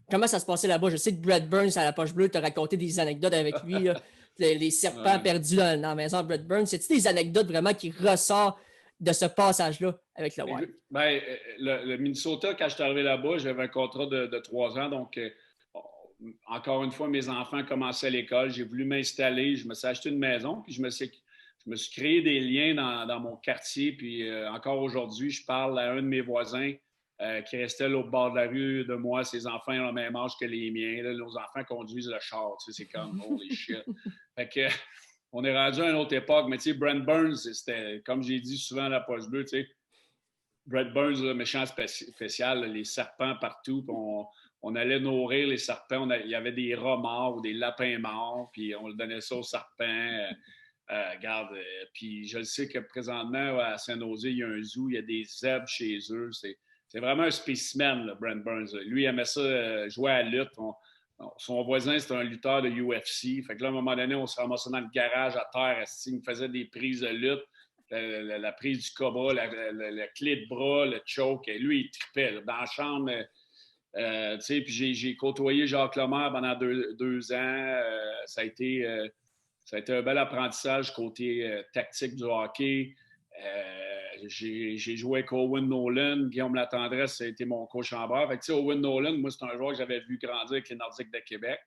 Comment ça se passait là-bas? Je sais que Brad Burns, à la poche bleue, t'a raconté des anecdotes avec lui. Là, les serpents perdus dans la maison de Brad Burns. C'est-tu des anecdotes vraiment qui ressortent de ce passage-là avec le Wild? Ben, le Minnesota, quand je suis arrivé là-bas, j'avais un contrat de 3 ans. Donc, encore une fois, mes enfants commençaient l'école. J'ai voulu m'installer. Je me suis acheté une maison. Puis je me suis créé des liens dans mon quartier. Puis encore aujourd'hui, je parle à un de mes voisins qui restait à l'autre bord de la rue de moi. Ses enfants ont le même âge que les miens. Là, nos enfants conduisent le char. C'est comme « holy shit ». Fait que... On est rendu à une autre époque, mais tu sais, Brent Burns, c'était, comme j'ai dit souvent à la poche bleue, tu sais, Brent Burns, le méchant spécial, là, les serpents partout, on allait nourrir les serpents, il y avait des rats morts ou des lapins morts, puis on le donnait ça aux serpents. Regarde, puis je le sais que présentement, à Saint-Nosé, il y a un zoo, il y a des zèbres chez eux, c'est vraiment un spécimen, là, Brent Burns. Lui, il aimait ça, jouer à la lutte. Son voisin, c'était un lutteur de UFC. Fait que là, à un moment donné, on se ramassait dans le garage à terre. Il me faisait des prises de lutte, la prise du cobra, la clé de bras, le choke. Et lui, il tripait là, dans la chambre. Puis j'ai côtoyé Jacques Lemaire pendant 2 ans. Ça a été un bel apprentissage côté tactique du hockey. J'ai joué avec Owen Nolan. Guillaume Latendresse, ça a été mon coach en bord. Owen Nolan, moi, c'est un joueur que j'avais vu grandir avec les Nordiques de Québec.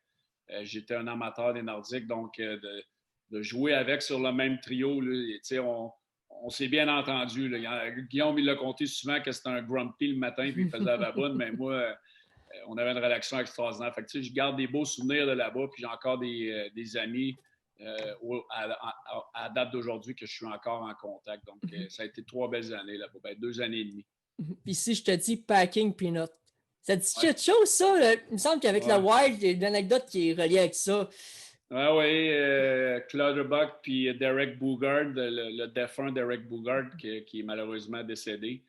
J'étais un amateur des Nordiques, donc de jouer avec sur le même trio, là, on s'est bien entendu. Là. Guillaume, il l'a compté souvent que c'était un grumpy le matin puis il faisait la baboune, mais moi, on avait une relation extraordinaire. Fait que, je garde des beaux souvenirs de là-bas, puis j'ai encore des amis à date d'aujourd'hui que je suis encore en contact. Donc, ça a été 3 belles années là-bas, 2 années et demie. Puis si je te dis Packing Peanut, ça dit quelque chose, ça? Là? Il me semble qu'avec la Wild, il y a une anecdote qui est reliée avec ça. Oui, Clutterbuck puis Derek Boogaard, le défunt Derek Boogaard qui est malheureusement décédé.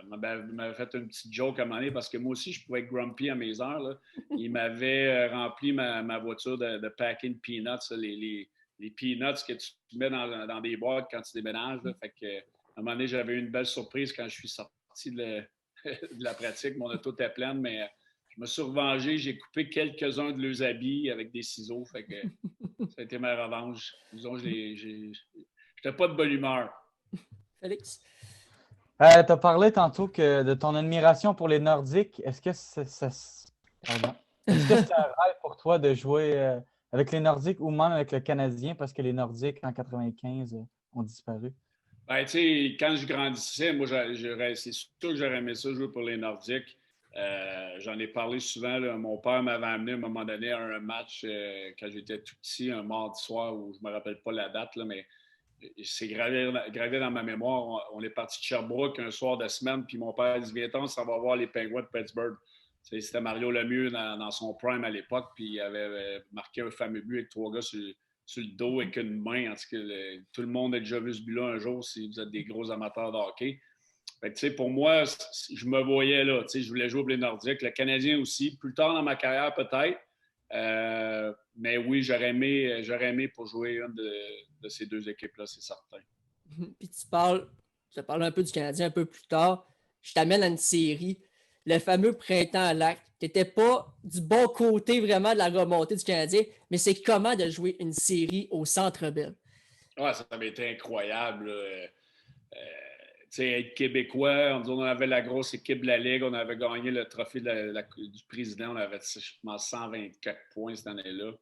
M'avait fait une petite joke à un moment donné parce que moi aussi, je pouvais être grumpy à mes heures. Là. Il m'avait rempli ma voiture de packing peanuts, les peanuts que tu mets dans des boîtes quand tu déménages. Là. Fait que, à un moment donné, j'avais eu une belle surprise quand je suis sorti de la pratique. Mon auto était pleine, mais je me suis revengé. J'ai coupé quelques-uns de leurs habits avec des ciseaux. Fait que ça a été ma revanche. Disons, j'étais pas de bonne humeur. Félix? Tu as parlé tantôt de ton admiration pour les Nordiques. Est-ce que c'est un rêve pour toi de jouer avec les Nordiques ou même avec le Canadien parce que les Nordiques en 95 ont disparu? Ben, tu sais, quand je grandissais, moi, c'est sûr que j'aurais aimé ça jouer pour les Nordiques. J'en ai parlé souvent. Là, mon père m'avait amené à un moment donné à un match quand j'étais tout petit, un mardi soir où je ne me rappelle pas la date, là, mais c'est gravé dans ma mémoire. On est parti de Sherbrooke un soir de semaine, puis mon père dit « Viens-t'en, ça va voir les Penguins de Pittsburgh ». C'était Mario Lemieux dans son prime à l'époque, puis il avait marqué un fameux but avec 3 gars sur le dos avec une main. En tout cas, tout le monde a déjà vu ce but-là un jour si vous êtes des gros amateurs de hockey. Fait que, pour moi, je me voyais là. Je voulais jouer pour les Nordiques. Le Canadien aussi. Plus tard dans ma carrière, peut-être. Mais oui, j'aurais aimé pour jouer une de ces 2 équipes-là, c'est certain. Puis tu parles un peu du Canadien un peu plus tard. Je t'amène à une série. Le fameux Printemps à Lac. Tu n'étais pas du bon côté vraiment de la remontée du Canadien, mais c'est comment de jouer une série au Centre Bell? Ouais, ça avait été incroyable. être québécois, on avait la grosse équipe de la Ligue, on avait gagné le trophée du président, on avait, je pense, 124 points cette année-là.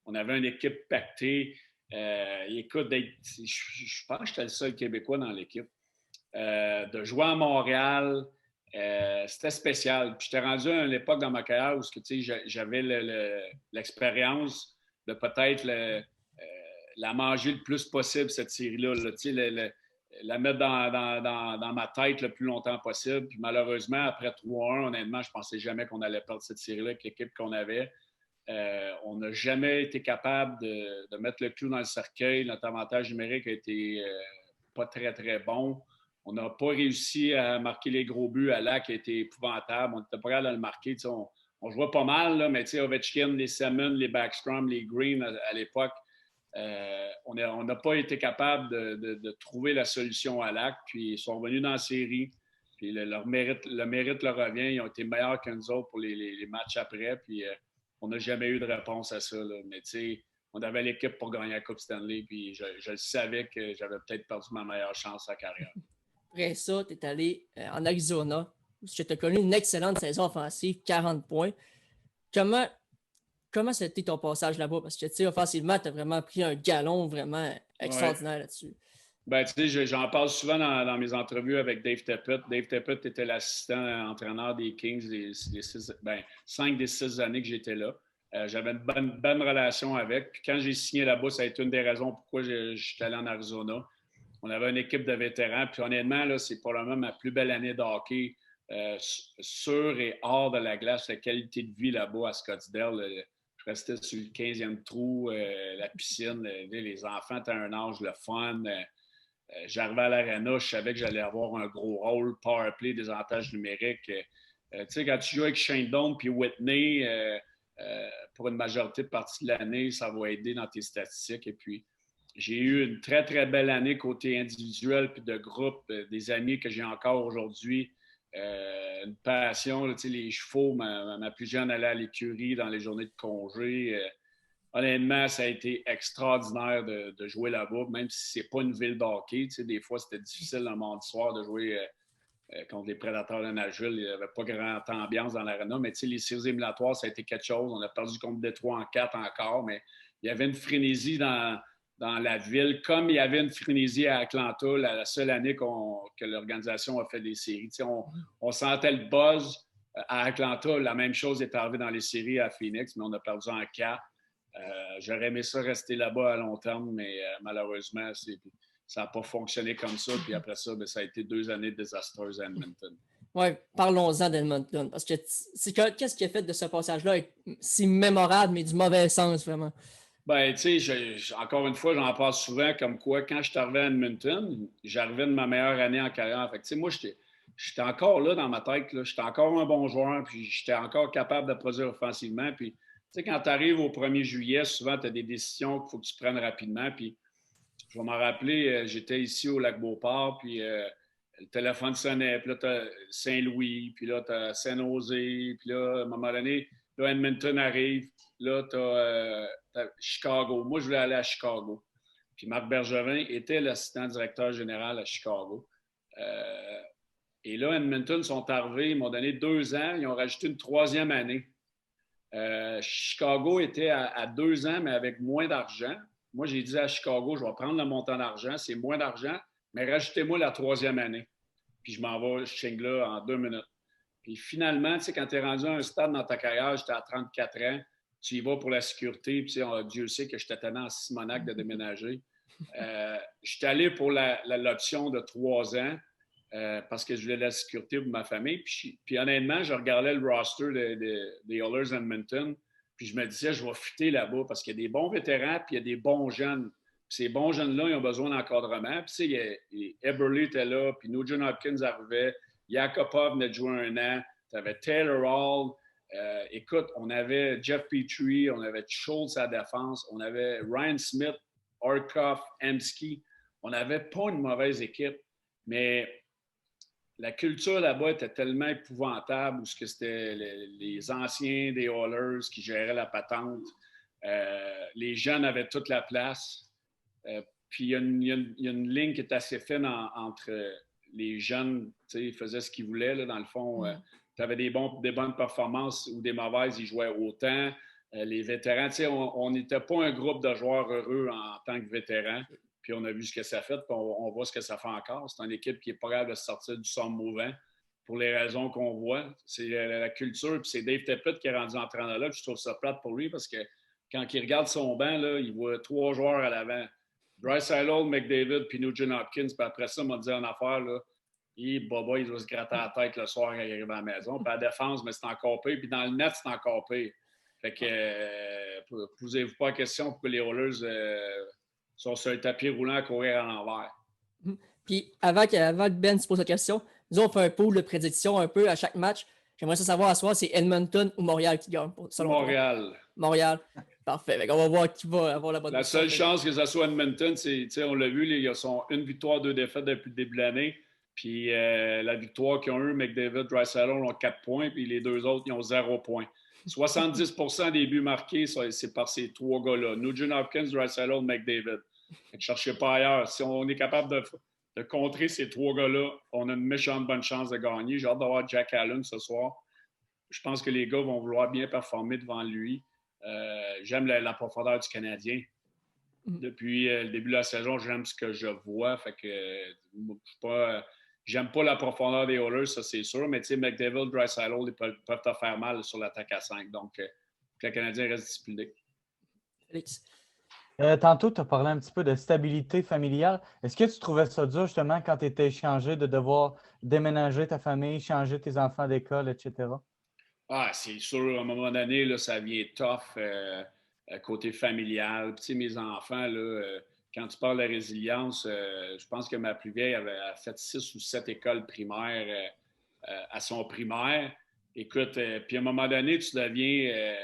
On avait une équipe pactée. Écoute, je pense que j'étais le seul Québécois dans l'équipe. De jouer à Montréal, c'était spécial. Puis j'étais rendu à l'époque dans ma carrière où j'avais l'expérience de peut-être la manger le plus possible, cette série-là. La mettre dans ma tête le plus longtemps possible. Puis malheureusement, après 3-1, honnêtement, je ne pensais jamais qu'on allait perdre cette série-là avec l'équipe qu'on avait. On n'a jamais été capable de mettre le clou dans le cercueil. Notre avantage numérique a été pas très, très bon. On n'a pas réussi à marquer les gros buts à Lac, qui a été épouvantable. On n'était pas capable de le marquer. On jouait pas mal, là, mais Ovechkin, les Salmon, les Backstrom, les Green à l'époque, on n'a pas été capable de trouver la solution à Lac. Puis ils sont revenus dans la série. Puis le mérite leur revient. Ils ont été meilleurs que nous autres pour les matchs après. Puis on n'a jamais eu de réponse à ça. Là. Mais on avait l'équipe pour gagner la Coupe Stanley. Puis je savais que j'avais peut-être perdu ma meilleure chance à la carrière. Après ça, tu es allé en Arizona, où tu as connu une excellente saison offensive, 40 points. Comment c'était ton passage là-bas? Parce que, offensivement, tu as vraiment pris un galon vraiment extraordinaire là-dessus. Ben, j'en parle souvent dans mes entrevues avec Dave Tippett. Dave Tippett était l'assistant entraîneur des Kings les 5 des 6 années que j'étais là. J'avais une bonne relation avec. Puis quand j'ai signé là-bas, ça a été une des raisons pourquoi j'étais allé en Arizona. On avait une équipe de vétérans. Puis honnêtement, là, c'est probablement ma plus belle année de hockey sur et hors de la glace. La qualité de vie là-bas à Scottsdale, je restais sur le 15e trou, la piscine. Les enfants étaient à un âge le fun. J'arrivais à l'aréna, je savais que j'allais avoir un gros rôle, power play, des avantages numériques. Quand tu joues avec Shane Doan puis Whitney, pour une majorité de partie de l'année, ça va aider dans tes statistiques. Et puis, j'ai eu une très, très belle année côté individuel puis de groupe, des amis que j'ai encore aujourd'hui. Une passion, les chevaux, ma plus jeune allait à l'écurie dans les journées de congé. Honnêtement, ça a été extraordinaire de jouer là-bas, même si c'est pas une ville de hockey. Des fois, c'était difficile le mardi soir de jouer contre les Prédateurs de Nashville. Il n'y avait pas grande ambiance dans l'aréna, mais les séries éliminatoires, ça a été quelque chose. On a perdu contre Détroit en 4 encore, mais il y avait une frénésie dans la ville, comme il y avait une frénésie à Atlanta, la seule année que l'organisation a fait des séries. On sentait le buzz à Atlanta. La même chose est arrivée dans les séries à Phoenix, mais on a perdu en 4. J'aurais aimé ça rester là-bas à long terme, mais malheureusement, ça n'a pas fonctionné comme ça. Puis après ça, ça a été 2 années désastreuses à Edmonton. Oui, parlons-en d'Edmonton. Parce que qu'est-ce qui a fait de ce passage-là si mémorable, mais du mauvais sens, vraiment? Ben, encore une fois, j'en parle souvent comme quoi, quand je suis arrivé à Edmonton, j'arrivais de ma meilleure année en carrière. Fait que, moi, j'étais encore là dans ma tête. J'étais encore un bon joueur, puis j'étais encore capable de produire offensivement. Puis, quand tu arrives au 1er juillet, souvent, tu as des décisions qu'il faut que tu prennes rapidement. Puis, je vais m'en rappeler, j'étais ici au Lac-Beauport, puis le téléphone sonnait, puis là, tu as Saint-Louis, puis là, tu as Saint-Nosé, puis là, à un moment donné, là, Edmonton arrive, là, tu as Chicago. Moi, je voulais aller à Chicago. Puis Marc Bergevin était l'assistant directeur général à Chicago. Et là, Edmonton sont arrivés, ils m'ont donné 2 ans, ils ont rajouté une 3e année. Chicago était à 2 ans, mais avec moins d'argent. Moi, j'ai dit à Chicago, je vais prendre le montant d'argent, c'est moins d'argent, mais rajoutez-moi la 3e année. Puis je m'en vais chez là en 2 minutes. Puis finalement, quand tu es rendu à un stade dans ta carrière, j'étais à 34 ans, tu y vas pour la sécurité, puis Dieu sait que j'étais tellement en Simonac de déménager. J'étais allé pour l'option de 3 ans parce que je voulais la sécurité pour ma famille. Puis honnêtement, je regardais le roster des Oilers Edmonton, puis je me disais, je vais fitter là-bas parce qu'il y a des bons vétérans, puis il y a des bons jeunes. Puis ces bons jeunes-là, ils ont besoin d'encadrement. Puis Eberle était là, puis Nugent Hopkins arrivait, Yakupov venait de jouer 1 an, tu avais Taylor Hall. Écoute, on avait Jeff Petrie, on avait Schultz à la défense, on avait Ryan Smith, Orkoff, Emsky. On n'avait pas une mauvaise équipe, mais la culture là-bas était tellement épouvantable où c'était les anciens des Oilers qui géraient la patente. Les jeunes avaient toute la place. Puis il y a une ligne qui est assez fine entre les jeunes, ils faisaient ce qu'ils voulaient. Là, dans le fond, tu avais des bonnes performances ou des mauvaises, ils jouaient autant. Les vétérans, on n'était pas un groupe de joueurs heureux en tant que vétérans. Puis on a vu ce que ça fait, puis on voit ce que ça fait encore. C'est une équipe qui est pas capable de sortir du somme mouvant pour les raisons qu'on voit. C'est la culture, puis c'est Dave Tippett qui est rendu entraîneur là. Puis je trouve ça plate pour lui parce que quand il regarde son banc, là, il voit 3 joueurs à l'avant. Draisaitl, McDavid, puis Nugent Hopkins. Puis après ça, il m'a dit en affaire, là, Boba, il doit se gratter la tête le soir quand il arrive à la maison. Puis à la défense, mais c'est encore pire. Puis dans le net, c'est encore pire. Fait que, posez-vous pas la question pourquoi les Oilers sont sur le tapis roulant à courir à l'envers. Puis avant que Ben se pose la question, nous on fait un pool de prédiction un peu à chaque match. J'aimerais savoir à ce soir, c'est Edmonton ou Montréal qui gagne, selon Montréal. Toi. Montréal. Parfait. On va voir qui va avoir la bonne La seule chance que ça soit Edmonton, c'est, on l'a vu, ils ont 1 victoire, 2 défaites depuis le début de l'année. Puis la victoire qu'ils ont eue, McDavid, Draisaitl ont 4 points, puis les 2 autres, ils ont 0 points. 70% des buts marqués, c'est par ces 3 gars-là. Nugent Hopkins, Draisaitl, McDavid. Ne cherchez pas ailleurs. Si on est capable de contrer ces 3 gars-là, on a une méchante bonne chance de gagner. J'ai hâte d'avoir Jack Allen ce soir. Je pense que les gars vont vouloir bien performer devant lui. J'aime la profondeur du Canadien. Depuis le début de la saison, j'aime ce que je vois. Fait que j'aime pas la profondeur des Oilers, ça c'est sûr. Mais tu sais, McDavid, Draisaitl, ils peuvent te faire mal sur l'attaque à 5. Donc, le Canadien reste discipliné. Félix. Tantôt, tu as parlé un petit peu de stabilité familiale. Est-ce que tu trouvais ça dur, justement, quand tu étais échangé, de devoir déménager ta famille, changer tes enfants d'école, etc.? Ah, c'est sûr, à un moment donné, là, ça vient tough côté familial. Puis, tu sais, mes enfants, là, quand tu parles de résilience, je pense que ma plus vieille a fait 6 ou 7 écoles primaires à son primaire. Écoute, puis à un moment donné, tu deviens...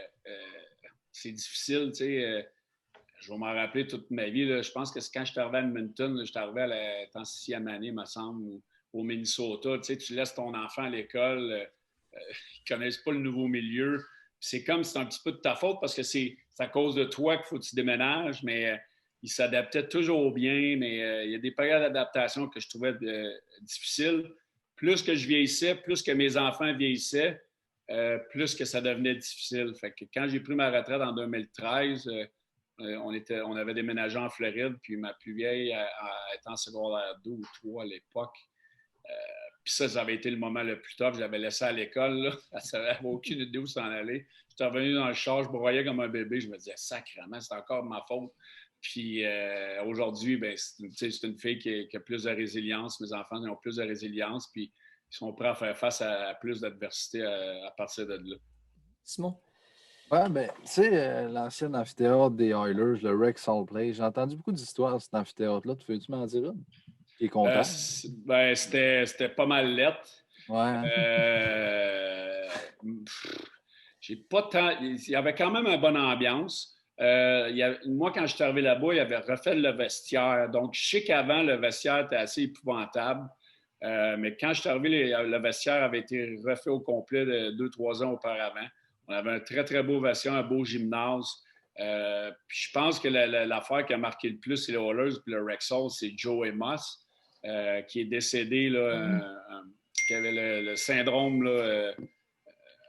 c'est difficile, tu sais... je vais m'en rappeler toute ma vie. Là. Je pense que c'est quand je suis arrivé à Edmonton, je suis arrivé à la 6e année, me semble, au Minnesota. Tu sais, tu laisses ton enfant à l'école, ils ne connaissent pas le nouveau milieu. C'est comme si c'est un petit peu de ta faute parce que c'est à cause de toi qu'il faut que tu déménages, mais ils s'adaptaient toujours bien. Mais il y a des périodes d'adaptation que je trouvais difficiles. Plus que je vieillissais, plus que mes enfants vieillissaient, plus que ça devenait difficile. Fait que quand j'ai pris ma retraite en 2013, on avait déménagé en Floride, puis ma plus vieille était en secondaire 2 ou 3 à l'époque. Puis ça avait été le moment le plus tough. Je l'avais laissé à l'école. Là. Elle n'avait aucune idée où s'en aller. J'étais revenu dans le char, je broyais comme un bébé. Je me disais, sacrément, c'est encore ma faute. Puis aujourd'hui, ben, c'est une fille qui a plus de résilience. Mes enfants ont plus de résilience. Puis ils sont prêts à faire face à plus d'adversité à partir de là. Simon? Ouais, ben, tu sais, l'ancien amphithéâtre des Oilers, le Rexall Place, j'ai entendu beaucoup d'histoires de cet amphithéâtre-là. Peux-tu m'en dire une? Qui est content? C'était pas mal lettre. Ouais. J'ai pas tant. Il y avait quand même une bonne ambiance. Moi, quand je suis arrivé là-bas, il avait refait le vestiaire. Donc, je sais qu'avant, le vestiaire était assez épouvantable. Mais quand je suis arrivé, le vestiaire avait été refait au complet 2-3 ans auparavant. On avait un très, très beau vestiaire, un beau gymnase. Puis je pense que l'affaire qui a marqué le plus, c'est les Oilers puis le Rexall, c'est Joey Moss, qui est décédé, là, qui avait le syndrome, là,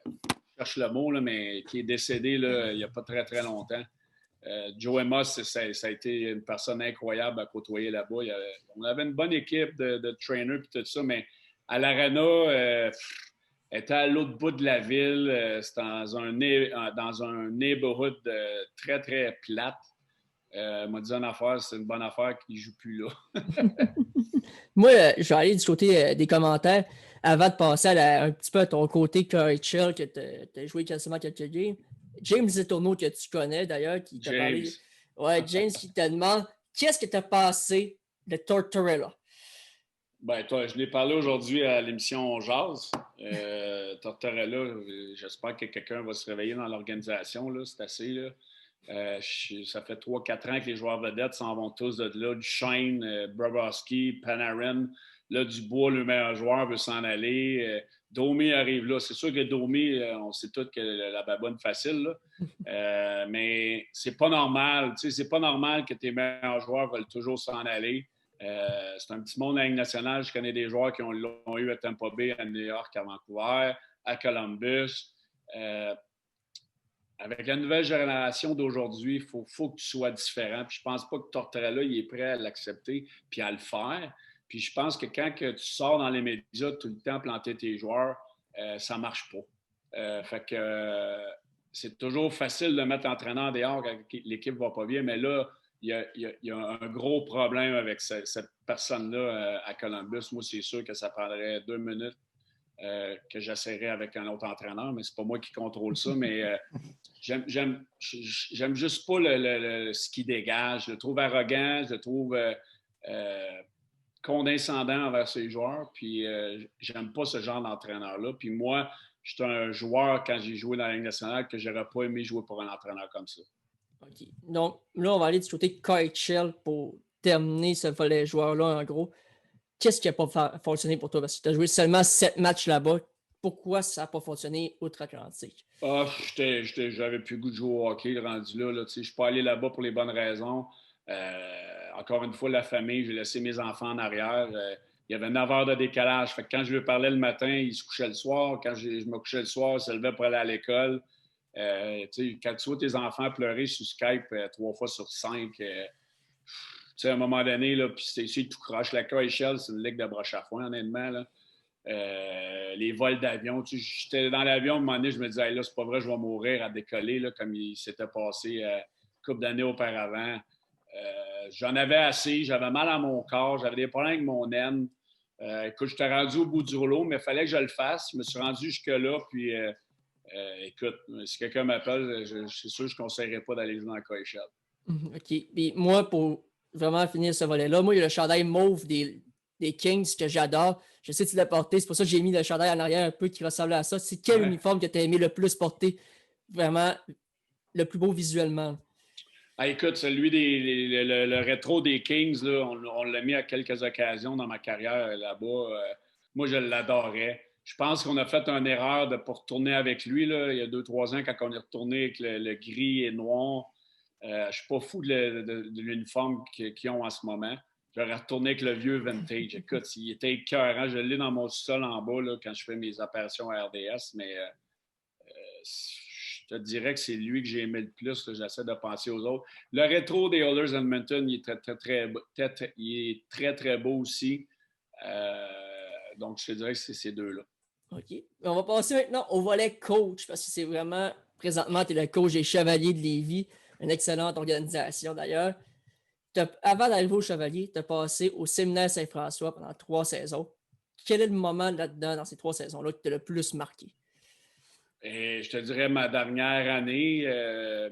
je cherche le mot, là, mais qui est décédé là, il n'y a pas très, très longtemps. Joey Moss, ça a été une personne incroyable à côtoyer là-bas. On avait une bonne équipe de trainers et tout ça, mais à l'Arena, était à l'autre bout de la ville. C'était dans un neighborhood très, très plate. M'a dit une affaire, c'est une bonne affaire qu'il ne joue plus là. Moi, je vais aller du côté des commentaires avant de passer un petit peu à ton côté KHL, que tu as joué quasiment quelques games. James Zetourneau, que tu connais d'ailleurs, qui t'a parlé. Ouais, James qui te demande qu'est-ce que tu as passé de Tortorella? Ben, toi, je l'ai parlé aujourd'hui à l'émission Jazz. Tortorella, j'espère que quelqu'un va se réveiller dans l'organisation. Là, c'est assez. Là. Ça fait 3-4 ans que les joueurs vedettes s'en vont tous de là. Duchesne, Bobrovsky, Panarin. Là, Dubois, le meilleur joueur, veut s'en aller. Domi arrive là. C'est sûr que Domi, on sait tous que la baboune facile. Mais c'est pas normal. C'est pas normal que tes meilleurs joueurs veulent toujours s'en aller. C'est un petit monde à la Ligue nationale. Je connais des joueurs qui l'ont eu à Tampa Bay, à New York, à Vancouver, à Columbus. Avec la nouvelle génération d'aujourd'hui, il faut que tu sois différent. Puis je pense pas que Tortorella il est prêt à l'accepter puis à le faire. Puis je pense que quand que tu sors dans les médias tout le temps planter tes joueurs, ça marche pas. Fait que c'est toujours facile de mettre l'entraîneur dehors quand l'équipe va pas bien, mais là, il y a un gros problème avec cette personne-là à Columbus. Moi, c'est sûr que ça prendrait 2 minutes que j'essaierais avec un autre entraîneur, mais c'est pas moi qui contrôle ça. Mais j'aime juste pas ce qu'il dégage. Je le trouve arrogant, je le trouve condescendant envers ses joueurs. Puis j'aime pas ce genre d'entraîneur-là. Puis moi, j'étais un joueur quand j'ai joué dans la Ligue nationale que j'aurais pas aimé jouer pour un entraîneur comme ça. OK. Donc là, on va aller du côté de KHL pour terminer ce volet joueur-là, en gros. Qu'est-ce qui n'a pas fonctionné pour toi? Parce que tu as joué seulement 7 matchs là-bas. Pourquoi ça n'a pas fonctionné outre-Atlantique? J'avais plus le goût de jouer au hockey rendu là. Je ne suis pas allé là-bas pour les bonnes raisons. Encore une fois, la famille, j'ai laissé mes enfants en arrière. Il y avait 9 heures de décalage. Fait que quand je lui parlais le matin, il se couchait le soir. Quand je me couchais le soir, il se levait pour aller à l'école. Quand tu vois tes enfants pleurer sur Skype 3 fois sur 5, à un moment donné, là, puis c'est tout croche. La KHL, c'est une ligue de broche à foin, honnêtement. Là. Les vols d'avion. J'étais dans l'avion, à un moment donné, je me disais, hey, là, c'est pas vrai, je vais mourir à décoller, là, comme il s'était passé une couple d'années auparavant. J'en avais assez, j'avais mal à mon corps, j'avais des problèmes avec mon aine. Écoute, j'étais rendu au bout du rouleau, mais il fallait que je le fasse. Je me suis rendu jusque-là, puis écoute, si quelqu'un m'appelle, c'est sûr que je ne conseillerais pas d'aller jouer dans la KHL. OK. Puis moi, pour vraiment finir ce volet-là, moi, il y a le chandail mauve des Kings que j'adore. Je sais que tu l'as porté, c'est pour ça que j'ai mis le chandail en arrière un peu qui ressemblait à ça. C'est quel uniforme que tu as aimé le plus porter? Vraiment, le plus beau visuellement. Écoute, celui le rétro des Kings, là, on l'a mis à quelques occasions dans ma carrière là-bas. Moi, je l'adorais. Je pense qu'on a fait une erreur de ne pas retourner avec lui là, il y a 2-3 ans quand on est retourné avec le gris et noir. Je ne suis pas fou de l'uniforme qu'ils ont en ce moment. J'aurais retourné avec le vieux vintage. Écoute, il était écœurant. Je l'ai dans mon sol en bas là, quand je fais mes apparitions à RDS, mais je te dirais que c'est lui que j'ai aimé le plus. J'essaie de penser aux autres. Le rétro des Oilers Edmonton, il est très, très beau aussi. Donc, je te dirais que c'est ces deux-là. OK. On va passer maintenant au volet coach, parce que c'est vraiment, présentement, tu es le coach des Chevaliers de Lévis, une excellente organisation d'ailleurs. Avant d'arriver au Chevalier, tu as passé au Séminaire Saint-François pendant 3 saisons. Quel est le moment là-dedans, dans ces 3 saisons-là, qui t'a le plus marqué? Et je te dirais ma dernière année,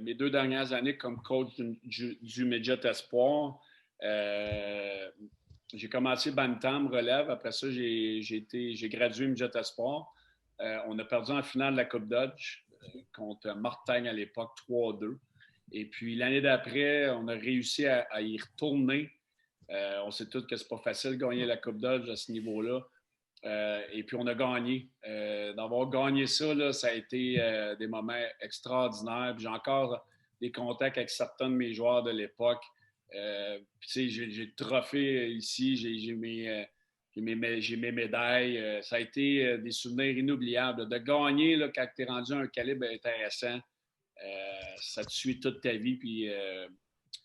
mes 2 dernières années comme coach du Midget Espoir. J'ai commencé Bantam relève. Après ça, j'ai gradué Midget Espoir. On a perdu en finale de la Coupe Dodge contre Mortagne à l'époque 3-2. Et puis l'année d'après, on a réussi à y retourner. On sait tous que c'est pas facile de gagner la Coupe Dodge à ce niveau-là. Et puis on a gagné. D'avoir gagné ça, là, ça a été des moments extraordinaires. Puis j'ai encore des contacts avec certains de mes joueurs de l'époque. Puis j'ai le trophée ici, j'ai mes médailles. Ça a été des souvenirs inoubliables. De gagner là, quand tu es rendu à un calibre intéressant, ça te suit toute ta vie. Puis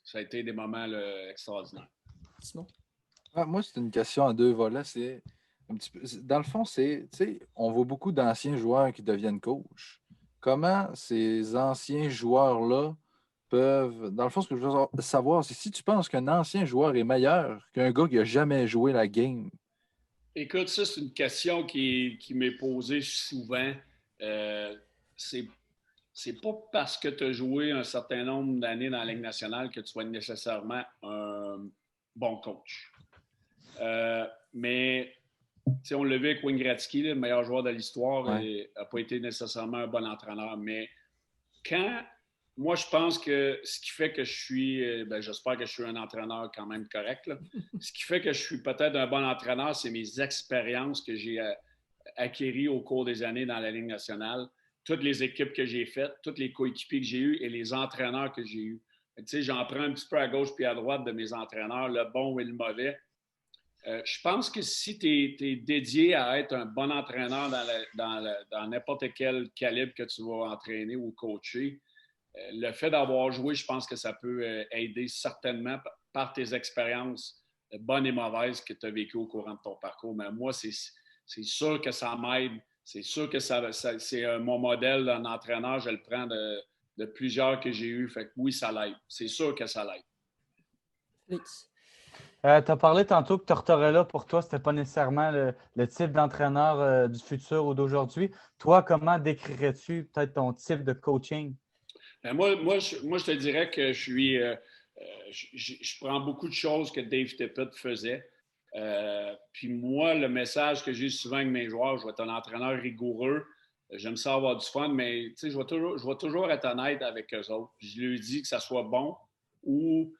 ça a été des moments là, extraordinaires. Simon? Moi, c'est une question à 2 volets. C'est un petit peu, dans le fond, on voit beaucoup d'anciens joueurs qui deviennent coach. Comment ces anciens joueurs-là peuvent. Dans le fond, ce que je veux savoir, c'est si tu penses qu'un ancien joueur est meilleur qu'un gars qui n'a jamais joué la game. Écoute, ça, c'est une question qui m'est posée souvent. C'est pas parce que tu as joué un certain nombre d'années dans la Ligue nationale que tu vas être nécessairement un bon coach. Mais on l'a vu avec Wayne Gretzky, le meilleur joueur de l'histoire, n'a pas été nécessairement un bon entraîneur. Mais quand moi, je pense que ce qui fait que je suis, j'espère que je suis un entraîneur quand même correct, là. Ce qui fait que je suis peut-être un bon entraîneur, c'est mes expériences que j'ai acquéries au cours des années dans la Ligue nationale, toutes les équipes que j'ai faites, tous les coéquipiers que j'ai eus et les entraîneurs que j'ai eus. Tu sais, j'en prends un petit peu à gauche puis à droite de mes entraîneurs, le bon et le mauvais. Je pense que si tu es dédié à être un bon entraîneur dans n'importe quel calibre que tu vas entraîner ou coacher, le fait d'avoir joué, je pense que ça peut aider certainement par tes expériences bonnes et mauvaises que tu as vécues au courant de ton parcours. Mais moi, c'est sûr que ça m'aide. C'est sûr que c'est mon modèle d'un entraîneur. Je le prends de plusieurs que j'ai eus. Fait que oui, ça l'aide. C'est sûr que ça l'aide. Félix. Tu as parlé tantôt que Tortorella, pour toi, c'était pas nécessairement le type d'entraîneur du futur ou d'aujourd'hui. Toi, comment décrirais-tu peut-être ton type de coaching? Moi, je te dirais que je prends beaucoup de choses que Dave Tippett faisait. Puis moi, le message que j'ai souvent avec mes joueurs, je vais être un entraîneur rigoureux. J'aime ça avoir du fun, mais je vais toujours être honnête avec eux autres. Je lui dis que ça soit bon ou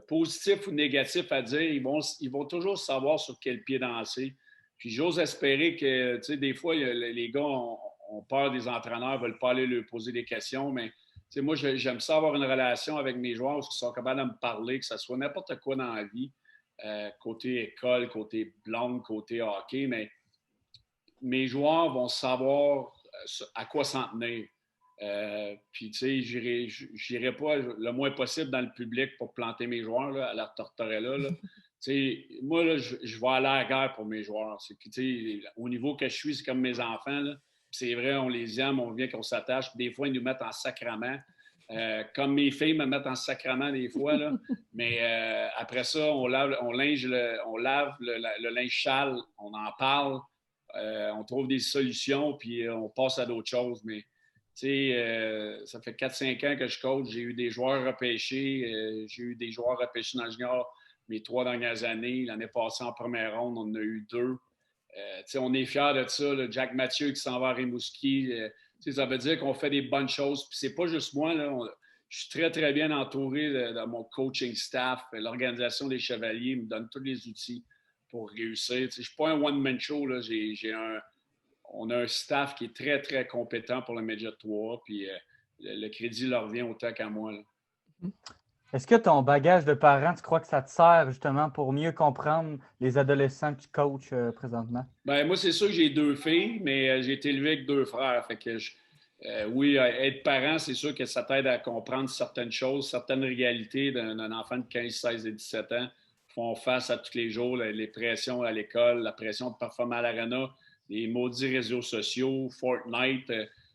positif ou négatif à dire, ils vont toujours savoir sur quel pied danser. Puis j'ose espérer que, des fois, les gars ont peur des entraîneurs, ne veulent pas aller leur poser des questions, mais moi, j'aime ça avoir une relation avec mes joueurs qui sont capables de me parler, que ce soit n'importe quoi dans la vie, côté école, côté blonde, côté hockey, mais mes joueurs vont savoir à quoi s'en tenir. Puis, tu sais, j'irai pas le moins possible dans le public pour planter mes joueurs là, à la Tortorella. Là. Moi, là, je vais aller à la guerre pour mes joueurs. C'est que, au niveau que je suis, c'est comme mes enfants. Là. C'est vrai, on les aime, on vient qu'on s'attache. Des fois, ils nous mettent en sacrament. Comme mes filles me mettent en sacrament des fois. Là. Mais après ça, on lave le linge sale, on en parle, on trouve des solutions, puis on passe à d'autres choses. Mais ça fait 4-5 ans que je coach. J'ai eu des joueurs repêchés. J'ai eu des joueurs repêchés dans le junior mes 3 dernières années. L'année passée, en première ronde, on en a eu 2. On est fiers de ça. Là. Jack Mathieu qui s'en va à Rimouski. Ça veut dire qu'on fait des bonnes choses. Puis c'est pas juste moi. Là. Je suis très, très bien entouré de mon coaching staff. L'organisation des Chevaliers me donne tous les outils pour réussir. Je ne suis pas un one-man show. Là. On a un staff qui est très, très compétent pour le Midget 3, puis le crédit leur vient autant qu'à moi. Là. Est-ce que ton bagage de parent, tu crois que ça te sert justement pour mieux comprendre les adolescents que tu coaches présentement? Moi, c'est sûr que j'ai 2 filles, mais j'ai été élevé avec 2 frères. Fait que oui, être parent, c'est sûr que ça t'aide à comprendre certaines choses, certaines réalités d'un enfant de 15, 16 et 17 ans font face à tous les jours, les pressions à l'école, la pression de performer à l'arena, les maudits réseaux sociaux, Fortnite.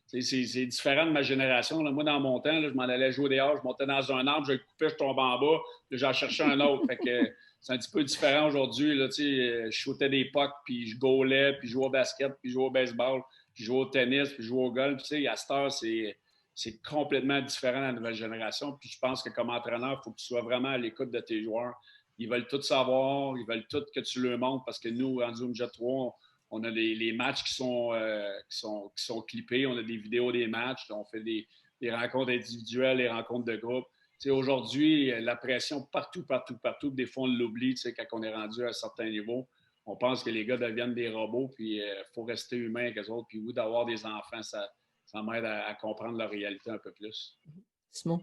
C'est différent de ma génération. Là. Moi, dans mon temps, là, je m'en allais jouer dehors, je montais dans un arbre, je le coupais, je tombais en bas, puis j'en cherchais un autre. Fait que c'est un petit peu différent aujourd'hui. Là, je shootais des pucks, puis je gaulais, puis je jouais au basket, puis je jouais au baseball, puis je jouais au tennis, puis je jouais au golf. À cette heure, c'est complètement différent de la nouvelle génération. Puis je pense que comme entraîneur, il faut que tu sois vraiment à l'écoute de tes joueurs. Ils veulent tout savoir, ils veulent tout que tu leur montres parce que nous, en Zoom Jet 3, on a les matchs qui sont clippés, on a des vidéos des matchs, on fait des rencontres individuelles, des rencontres de groupe. Aujourd'hui, la pression partout. Des fois, on l'oublie quand on est rendu à un certain niveau. On pense que les gars deviennent des robots, puis il faut rester humain avec eux autres. Puis oui, d'avoir des enfants, ça m'aide à comprendre leur réalité un peu plus. Simon?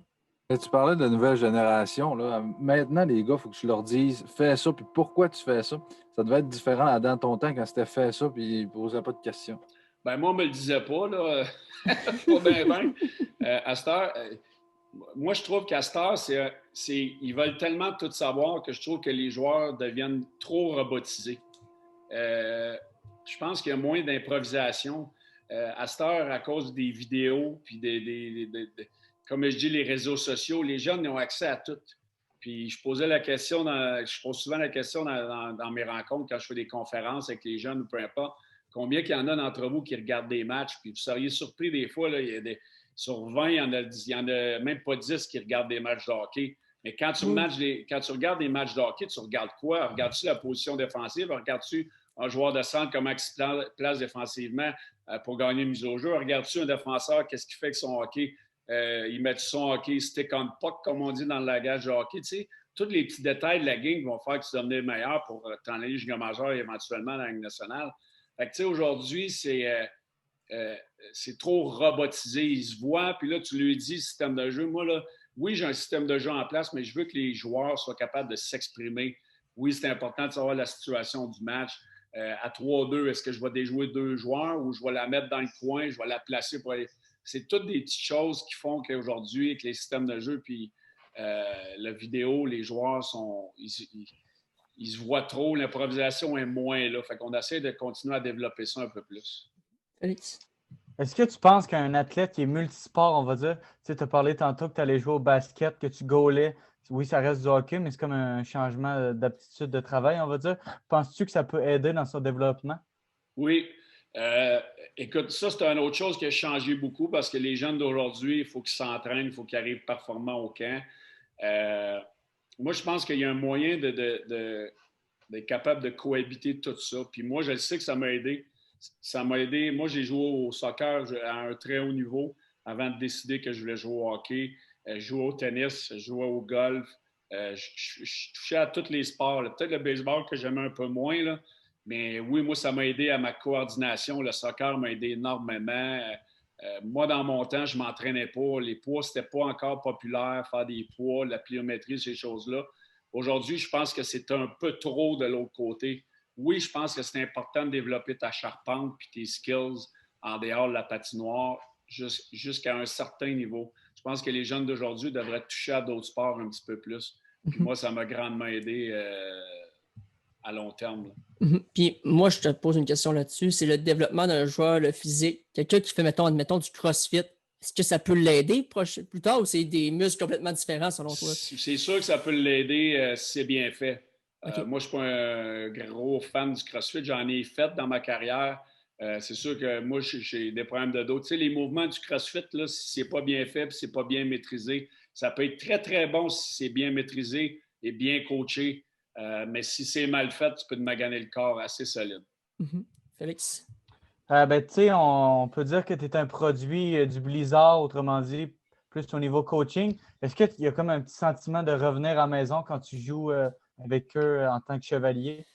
Tu parlais de la nouvelle génération. Là. Maintenant, les gars, il faut que tu leur dises fais ça, puis pourquoi tu fais ça. Ça devait être différent dans ton temps quand c'était fait ça, puis ils ne posaient pas de questions. Moi, on ne me le disait pas, là. Pas bien. À cette heure, moi, je trouve qu'à cette heure, ils veulent tellement tout savoir que je trouve que les joueurs deviennent trop robotisés. Je pense qu'il y a moins d'improvisation. À cette heure, à cause des vidéos, puis comme je dis, les réseaux sociaux, les jeunes ont accès à tout. Puis je pose souvent la question dans mes rencontres quand je fais des conférences avec les jeunes ou peu importe, combien qu'il y en a d'entre vous qui regardent des matchs, puis vous seriez surpris des fois, là, sur 20, il y en a même pas 10 qui regardent des matchs de hockey. Mais quand tu regardes des matchs de hockey, tu regardes quoi? Regardes-tu la position défensive? Regardes-tu un joueur de centre, comment il se place défensivement pour gagner une mise au jeu? Regardes-tu un défenseur, qu'est-ce qu'il fait avec son hockey? ils mettent son hockey stick on puck, comme on dit dans le langage de hockey. Tu sais, tous les petits détails de la game vont faire que tu vas devenir meilleur pour t'en aller jusqu'à majeur et éventuellement dans la Ligue nationale. Fait que, tu sais, aujourd'hui, c'est trop robotisé. Ils se voient, puis là, tu lui dis le système de jeu. Moi, là, oui, j'ai un système de jeu en place, mais je veux que les joueurs soient capables de s'exprimer. Oui, c'est important de savoir la situation du match. À 3-2, est-ce que je vais déjouer 2 joueurs ou je vais la mettre dans le coin, je vais la placer pour aller. C'est toutes des petites choses qui font qu'aujourd'hui, avec les systèmes de jeu, puis la vidéo, les joueurs ils se voient trop, l'improvisation est moins là. Fait qu'on essaie de continuer à développer ça un peu plus. Félix? Est-ce que tu penses qu'un athlète qui est multisport, on va dire, tu as parlé tantôt que tu allais jouer au basket, que tu goalais, oui, ça reste du hockey, mais c'est comme un changement d'aptitude de travail, on va dire. Penses-tu que ça peut aider dans son développement? Oui. Écoute, ça, c'est une autre chose qui a changé beaucoup parce que les jeunes d'aujourd'hui, il faut qu'ils s'entraînent, il faut qu'ils arrivent performants au camp. Moi, je pense qu'il y a un moyen d'être capable de cohabiter tout ça. Puis moi, je sais que ça m'a aidé. Ça m'a aidé. Moi, j'ai joué au soccer à un très haut niveau avant de décider que je voulais jouer au hockey. Je jouais au tennis, je jouais au golf. Je touchais à tous les sports. Peut-être le baseball que j'aimais un peu moins, là. Mais oui, moi, ça m'a aidé à ma coordination. Le soccer m'a aidé énormément. Moi, dans mon temps, je ne m'entraînais pas. Les poids, ce n'était pas encore populaire, faire des poids, la pliométrie, ces choses-là. Aujourd'hui, je pense que c'est un peu trop de l'autre côté. Oui, je pense que c'est important de développer ta charpente et tes skills en dehors de la patinoire jusqu'à un certain niveau. Je pense que les jeunes d'aujourd'hui devraient toucher à d'autres sports un petit peu plus. Puis moi, ça m'a grandement aidé à long terme. Puis moi, je te pose une question là-dessus. C'est le développement d'un joueur, le physique. Quelqu'un qui fait, admettons, du CrossFit. Est-ce que ça peut l'aider plus tard ou c'est des muscles complètement différents selon toi? C'est sûr que ça peut l'aider si c'est bien fait. Okay. Moi, je ne suis pas un gros fan du CrossFit. J'en ai fait dans ma carrière. C'est sûr que moi, j'ai des problèmes de dos. Tu sais, les mouvements du CrossFit, là, si ce n'est pas bien fait et si ce n'est pas bien maîtrisé, ça peut être très, très bon si c'est bien maîtrisé et bien coaché. Mais si c'est mal fait, tu peux te maganer le corps assez solide. Félix? Tu sais, on peut dire que tu es un produit du Blizzard, autrement dit, plus au niveau coaching. Est-ce qu'il y a comme un petit sentiment de revenir à la maison quand tu joues avec eux en tant que chevalier?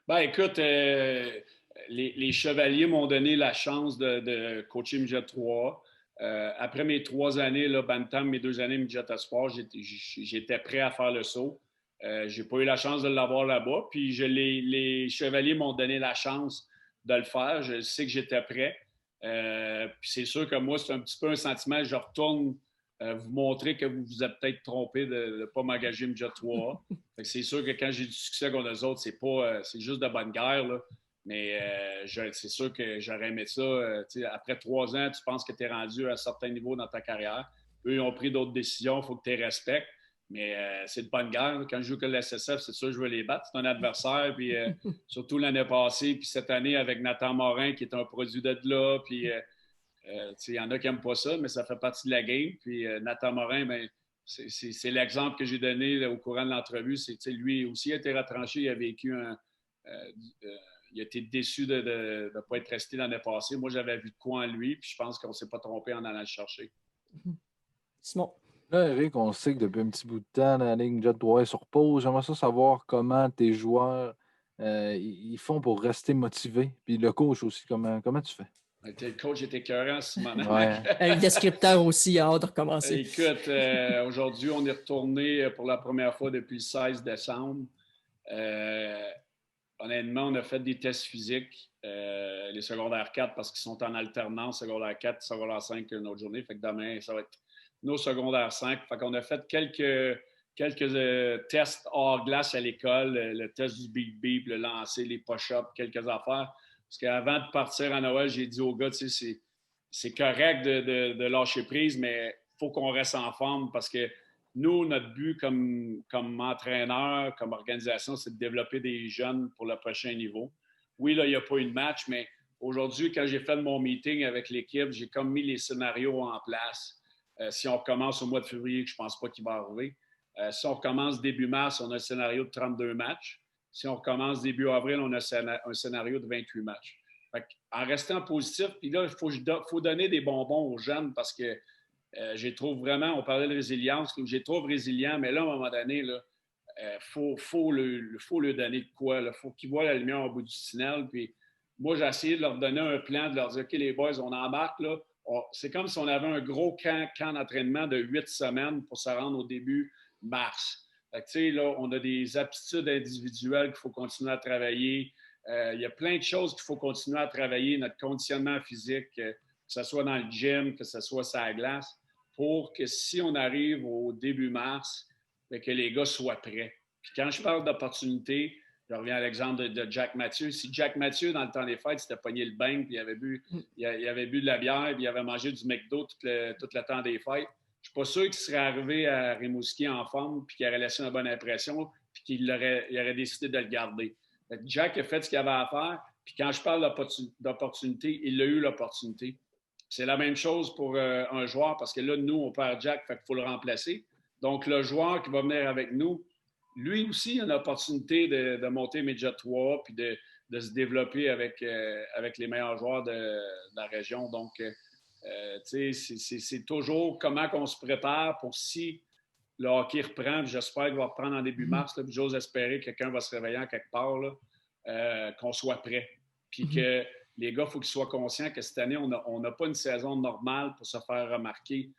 Ben, écoute, les chevaliers m'ont donné la chance de coacher Midget 3. Après mes 3 années, là, Bantam, mes 2 années Midget Espoir, j'étais prêt à faire le saut. Je n'ai pas eu la chance de l'avoir là-bas. Puis les chevaliers m'ont donné la chance de le faire. Je sais que j'étais prêt. Puis c'est sûr que moi, c'est un petit peu un sentiment. Je retourne vous montrer que vous vous êtes peut-être trompé de ne pas m'engager Midget 3. C'est sûr que quand j'ai du succès contre eux autres, c'est juste de bonne guerre. Là. Mais c'est sûr que j'aurais aimé ça. Après 3 ans, tu penses que tu es rendu à un certain niveau dans ta carrière. Eux, ils ont pris d'autres décisions. Il faut que tu les respectes. Mais c'est de bonne guerre. Quand je joue que le SSF, c'est sûr que je veux les battre. C'est un adversaire. Puis surtout l'année passée, puis cette année avec Nathan Morin, qui est un produit de là. Puis il y en a qui n'aiment pas ça, mais ça fait partie de la game. Puis Nathan Morin, ben, c'est l'exemple que j'ai donné là, au courant de l'entrevue. Lui aussi a été retranché. Il a vécu il a été déçu de ne pas être resté l'année passée. Moi, j'avais vu de quoi en lui, puis je pense qu'on ne s'est pas trompé en allant le chercher. Simon? Là, Eric, on sait que depuis un petit bout de temps, la Ligue Jet 3 est sur pause. J'aimerais ça savoir comment tes joueurs ils font pour rester motivés. Puis le coach aussi, comment tu fais? Le coach était écœurant, Simon. Ouais. Le descripteur aussi a hâte de recommencer. Écoute, aujourd'hui, on est retourné pour la première fois depuis le 16 décembre. Honnêtement, on a fait des tests physiques, les secondaires 4, parce qu'ils sont en alternance, secondaire 4, secondaire 5 une autre journée. Fait que demain, ça va être nos secondaires 5. Fait qu'on a fait quelques tests hors glace à l'école, le test du beep beep, le lancer, les push-ups, quelques affaires. Parce qu'avant de partir à Noël, j'ai dit aux gars, tu sais, c'est correct de lâcher prise, mais il faut qu'on reste en forme parce que nous, notre but comme entraîneur, comme organisation, c'est de développer des jeunes pour le prochain niveau. Oui, là, il n'y a pas eu de match, mais aujourd'hui, quand j'ai fait mon meeting avec l'équipe, j'ai comme mis les scénarios en place. Si on recommence au mois de février, que je ne pense pas qu'il va arriver. Si on recommence début mars, on a un scénario de 32 matchs. Si on recommence début avril, on a un scénario de 28 matchs. En restant positif, puis là, il faut donner des bonbons aux jeunes parce que j'ai trouvé vraiment, on parlait de résilience, j'ai trouvé résilient, mais là, à un moment donné, là, faut le donner de quoi. Il faut qu'ils voient la lumière au bout du tunnel. Puis moi, j'ai essayé de leur donner un plan, de leur dire, OK, les boys, on embarque. Là. C'est comme si on avait un gros camp d'entraînement de 8 semaines pour se rendre au début mars. Fait que, tu sais, là, on a des aptitudes individuelles qu'il faut continuer à travailler. Il y a plein de choses qu'il faut continuer à travailler, notre conditionnement physique, que ce soit dans le gym, que ce soit sur la glace, pour que si on arrive au début mars, que les gars soient prêts. Puis quand je parle d'opportunité, je reviens à l'exemple de Jack Mathieu. Si Jack Mathieu, dans le temps des fêtes, s'était pogné le bain, puis il avait bu de la bière, puis il avait mangé du McDo tout le temps des fêtes, je ne suis pas sûr qu'il serait arrivé à Rimouski en forme, puis qu'il aurait laissé une bonne impression, puis qu'il aurait décidé de le garder. Jack a fait ce qu'il avait à faire, puis quand je parle d'opportunité, il a eu l'opportunité. C'est la même chose pour un joueur, parce que là, nous, on perd Jack, fait qu'il faut le remplacer. Donc, le joueur qui va venir avec nous, lui aussi, il a l'opportunité de monter Midget 3 puis de se développer avec les meilleurs joueurs de la région. Donc, c'est toujours comment on se prépare pour si le hockey reprend. J'espère qu'il va reprendre en début mars. Là, puis j'ose espérer que quelqu'un va se réveiller en quelque part, là, qu'on soit prêt. Puis que les gars, il faut qu'ils soient conscients que cette année, on n'a pas une saison normale pour se faire remarquer.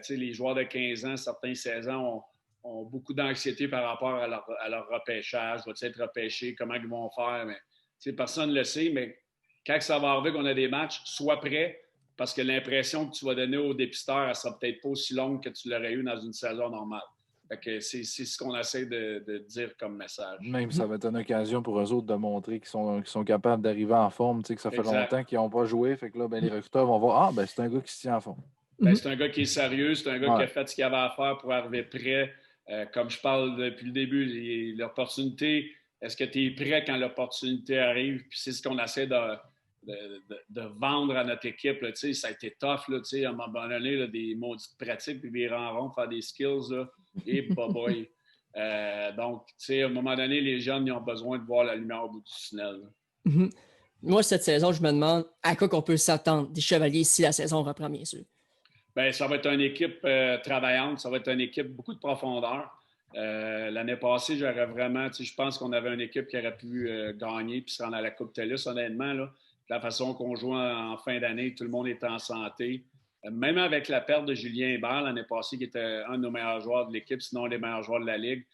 Les joueurs de 15 ans, certains 16 ans ont beaucoup d'anxiété par rapport à leur repêchage. Va-t-il être repêché? Comment ils vont faire? Mais, personne ne le sait, mais quand ça va arriver qu'on a des matchs, sois prêt parce que l'impression que tu vas donner au dépisteur, elle ne sera peut-être pas aussi longue que tu l'aurais eu dans une saison normale. Fait que c'est ce qu'on essaie de dire comme message. Même ça va être une occasion pour eux autres de montrer qu'ils sont capables d'arriver en forme, que ça fait longtemps qu'ils n'ont pas joué. Fait que là, les recruteurs vont voir, c'est un gars qui se tient en forme. C'est un gars qui est sérieux, c'est un gars qui a fait ce qu'il avait à faire pour arriver prêt. Comme je parle depuis le début, l'opportunité, est-ce que tu es prêt quand l'opportunité arrive? Puis c'est ce qu'on essaie de vendre à notre équipe. Là, ça a été tough, là, à un moment donné, là, des maudites pratiques, puis des rencontres, faire des skills, là, et boy. Donc, à un moment donné, les jeunes ils ont besoin de voir la lumière au bout du tunnel. Moi, cette saison, je me demande à quoi qu'on peut s'attendre des Chevaliers si la saison reprend, bien sûr. Bien, ça va être une équipe travaillante, ça va être une équipe beaucoup de profondeur. L'année passée, j'aurais vraiment, je pense qu'on avait une équipe qui aurait pu gagner puis se rendre à la Coupe TELUS, honnêtement. Là, la façon qu'on joue en fin d'année, tout le monde est en santé. Même avec la perte de Julien Hébert l'année passée, qui était un de nos meilleurs joueurs de l'équipe, sinon les meilleurs joueurs de la Ligue,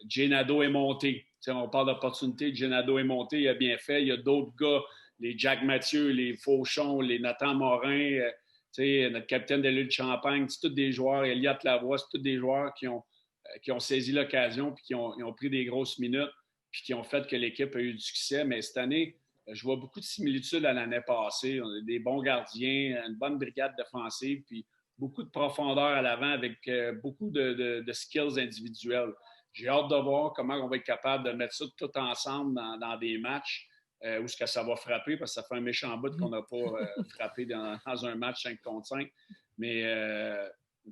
Gennado est monté. On parle d'opportunité, Gennado est monté, il a bien fait. Il y a d'autres gars, les Jack Mathieu, les Fauchon, les Nathan Morin, notre capitaine de l'île de Champagne, c'est tous des joueurs, Elliott Lavoie, c'est tous des joueurs qui ont saisi l'occasion puis qui ont pris des grosses minutes puis qui ont fait que l'équipe a eu du succès. Mais cette année, je vois beaucoup de similitudes à l'année passée. On a des bons gardiens, une bonne brigade défensive, puis beaucoup de profondeur à l'avant avec beaucoup de skills individuels. J'ai hâte de voir comment on va être capable de mettre ça tout ensemble dans des matchs où est-ce que ça va frapper, parce que ça fait un méchant bout qu'on n'a pas frappé dans un match 5 contre 5. Mais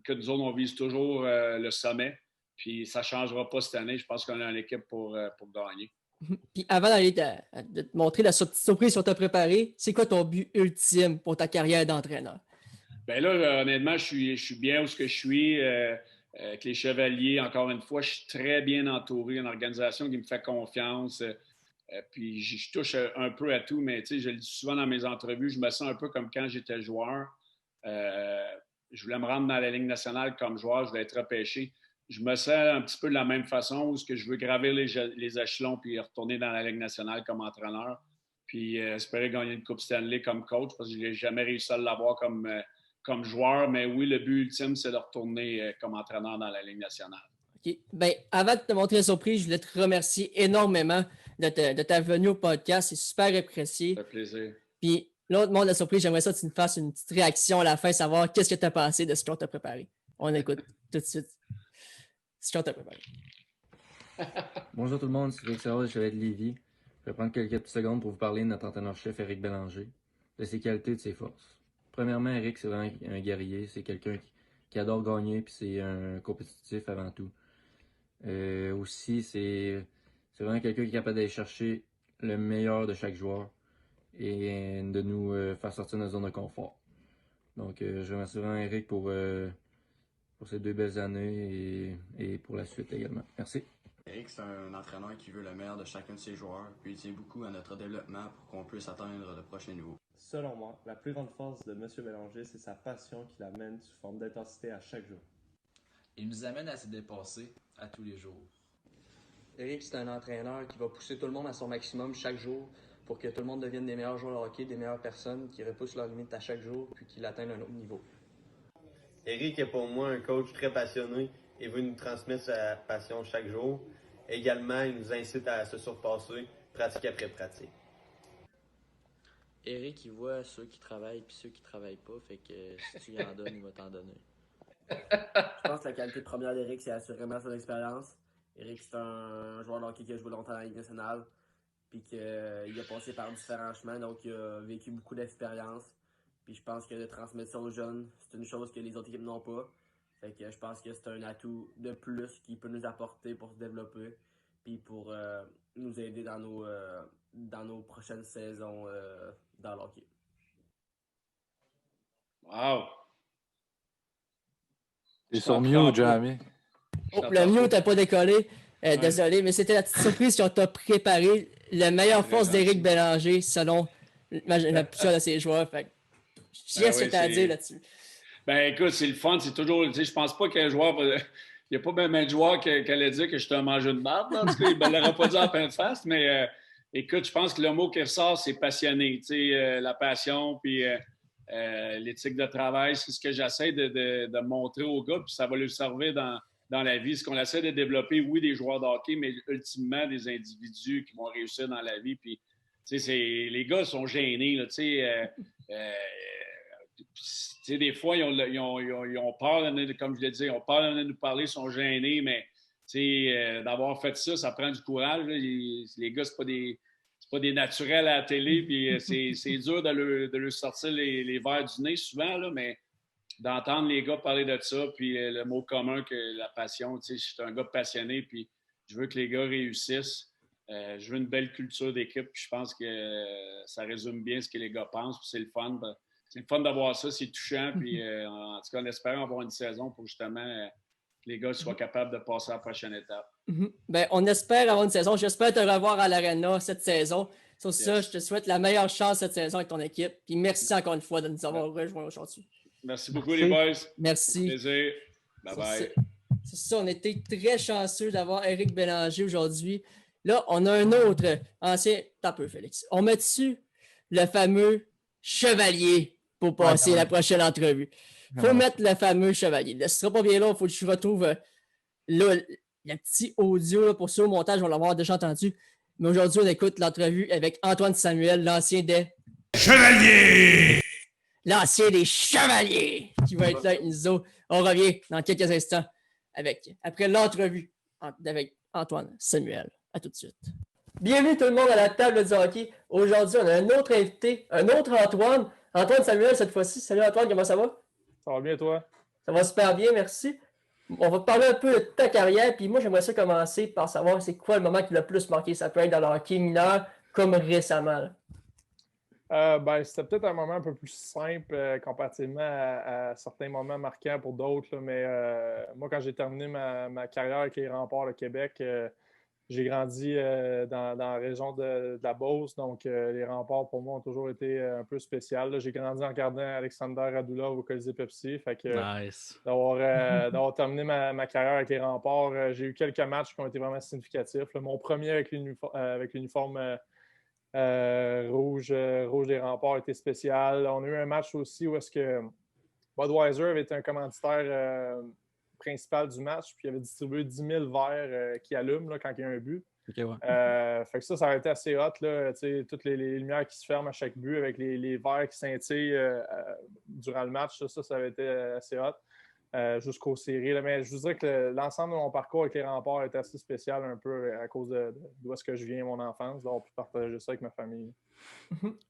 que nous autres, on vise toujours le sommet. Puis ça ne changera pas cette année. Je pense qu'on a une équipe pour gagner. Puis avant d'aller de te montrer la petite surprise qu'on t'a préparée, c'est quoi ton but ultime pour ta carrière d'entraîneur? Bien là, honnêtement, je suis bien où ce que je suis. Avec les Chevaliers, encore une fois, je suis très bien entouré. Une organisation qui me fait confiance. Puis je touche un peu à tout, mais je le dis souvent dans mes entrevues, je me sens un peu comme quand j'étais joueur. Je voulais me rendre dans la Ligue nationale comme joueur, je voulais être repêché. Je me sens un petit peu de la même façon où je veux gravir les échelons puis retourner dans la Ligue nationale comme entraîneur. Puis espérer gagner une Coupe Stanley comme coach, parce que je n'ai jamais réussi à l'avoir comme joueur. Mais oui, le but ultime, c'est de retourner comme entraîneur dans la Ligue nationale. OK. Ben, avant de te montrer la surprise, je voulais te remercier énormément de ta venue au podcast. C'est super apprécié. Ça fait plaisir. Puis, l'autre monde de la surprise, j'aimerais ça que tu nous fasses une petite réaction à la fin, savoir qu'est-ce que tu as pensé de ce qu'on t'a préparé. On écoute tout de suite ce qu'on t'a préparé. Bonjour tout le monde, c'est Rick Serra de Chevalier de Lévis. Je vais prendre quelques petites secondes pour vous parler de notre entraîneur-chef Éric Bélanger, de ses qualités et de ses forces. Premièrement, Éric, c'est vraiment un guerrier, c'est quelqu'un qui adore gagner, puis c'est un compétitif avant tout. Aussi, c'est vraiment quelqu'un qui est capable d'aller chercher le meilleur de chaque joueur et de nous faire sortir de notre zone de confort. Donc, je remercie vraiment Eric pour ces 2 belles années et pour la suite également. Merci. Eric, c'est un entraîneur qui veut le meilleur de chacun de ses joueurs, puis il tient beaucoup à notre développement pour qu'on puisse atteindre le prochain niveau. Selon moi, la plus grande force de M. Bélanger, c'est sa passion qui l'amène sous forme d'intensité à chaque jour. Il nous amène à se dépasser à tous les jours. Eric, c'est un entraîneur qui va pousser tout le monde à son maximum chaque jour pour que tout le monde devienne des meilleurs joueurs de hockey, des meilleures personnes qui repoussent leurs limites à chaque jour puis qui atteignent un autre niveau. Eric est pour moi un coach très passionné et veut nous transmettre sa passion chaque jour. Également, il nous incite à se surpasser, pratique après pratique. Eric, il voit ceux qui travaillent puis ceux qui travaillent pas, fait que si tu lui en donnes, il va t'en donner. Je pense que la qualité première d'Eric, c'est assurément son expérience. Eric, c'est un joueur de hockey qui a joué longtemps dans la Ligue nationale, puis qu'il a passé par différents chemins, donc il a vécu beaucoup d'expérience. Puis je pense que de transmettre ça aux jeunes, c'est une chose que les autres équipes n'ont pas. Fait que je pense que c'est un atout de plus qu'il peut nous apporter pour se développer, puis pour nous aider dans nos prochaines saisons dans le hockey. Wow! Ils sont mieux, Jamie. Oh, le mute n'a pas décollé. Désolé, mais c'était la petite surprise qu'on t'a préparé. La meilleure force d'Éric Bélanger, selon la plupart de ses joueurs. Fait je sais ce que tu as à dire là-dessus. Ben écoute, c'est le fun. C'est toujours. Tu sais, je pense pas qu'un joueur. Il n'y a pas même de joueur qui allait dire que je suis un mangeur de marde. En tout cas, il ne l'aurait pas dit en pleine face. Mais écoute, je pense que le mot qui ressort, c'est passionné. Tu sais, la passion, puis l'éthique de travail, c'est ce que j'essaie de montrer aux gars. Puis ça va leur servir dans la vie. Ce qu'on essaie de développer, oui, des joueurs de hockey, mais ultimement des individus qui vont réussir dans la vie. Puis, tu sais, les gars sont gênés, là, tu sais, des fois, ils ont peur, comme je l'ai dit, ils ont peur de nous parler, ils sont gênés, mais d'avoir fait ça, ça prend du courage. Là. Les gars, c'est pas des naturels à la télé, puis c'est dur de leur sortir les verres du nez souvent, là, mais d'entendre les gars parler de ça, puis le mot commun que la passion, tu sais, je suis un gars passionné, puis je veux que les gars réussissent. Je veux une belle culture d'équipe, puis je pense que ça résume bien ce que les gars pensent, puis c'est le fun. C'est le fun d'avoir ça, c'est touchant, puis en tout cas, en espérant avoir une saison pour justement que les gars soient capables de passer à la prochaine étape. Ben, on espère avoir une saison. J'espère te revoir à l'Arena cette saison. Sur ça, je te souhaite la meilleure chance cette saison avec ton équipe, puis merci encore une fois de nous avoir rejoints aujourd'hui. Merci beaucoup, les boys. Merci. Plaisir. Bye-bye. C'est ça, on était très chanceux d'avoir Éric Bélanger aujourd'hui. Là, on a un autre ancien... T'as peu, Félix. On met dessus le fameux chevalier pour passer la prochaine entrevue. Il faut mettre le fameux chevalier. Ce ne sera pas bien long, il faut que je retrouve là, le petit audio là, pour ça au montage, on va l'avoir déjà entendu. Mais aujourd'hui, on écoute l'entrevue avec Antoine Samuel, l'ancien des Chevaliers! L'ancien des Chevaliers qui va être là avec nous autres. On revient dans quelques instants après l'entrevue avec Antoine Samuel. À tout de suite. Bienvenue tout le monde à la table du hockey. Aujourd'hui, on a un autre invité, un autre Antoine. Antoine Samuel cette fois-ci. Salut Antoine, comment ça va? Ça va bien toi? Ça va super bien, merci. On va te parler un peu de ta carrière, puis moi j'aimerais ça commencer par savoir c'est quoi le moment qui l'a le plus marqué. Ça peut être dans le hockey mineur comme récemment. C'était peut-être un moment un peu plus simple comparativement à certains moments marquants pour d'autres. Mais moi, quand j'ai terminé ma carrière avec les Remparts de Québec, j'ai grandi dans la région de la Beauce. Donc, les Remparts, pour moi, ont toujours été un peu spécial. Là, j'ai grandi en regardant Alexander Radulov au Colisée Pepsi. Fait que, nice. D'avoir terminé ma carrière avec les Remparts, j'ai eu quelques matchs qui ont été vraiment significatifs. Là, mon premier avec l'uniforme rouge des Remparts était spécial. On a eu un match aussi où est-ce que Budweiser avait été un commanditaire principal du match, puis il avait distribué 10 000 verres qui allument là, quand il y a un but. Okay, ouais. Fait que ça a été assez hot. Là, toutes les lumières qui se ferment à chaque but avec les verres qui scintillent durant le match, ça avait été assez hot. Jusqu'aux séries. Là. Mais je vous dirais que l'ensemble de mon parcours avec les Remparts était assez spécial un peu à cause d'où est-ce que je viens, mon enfance. Donc, pu partager ça avec ma famille.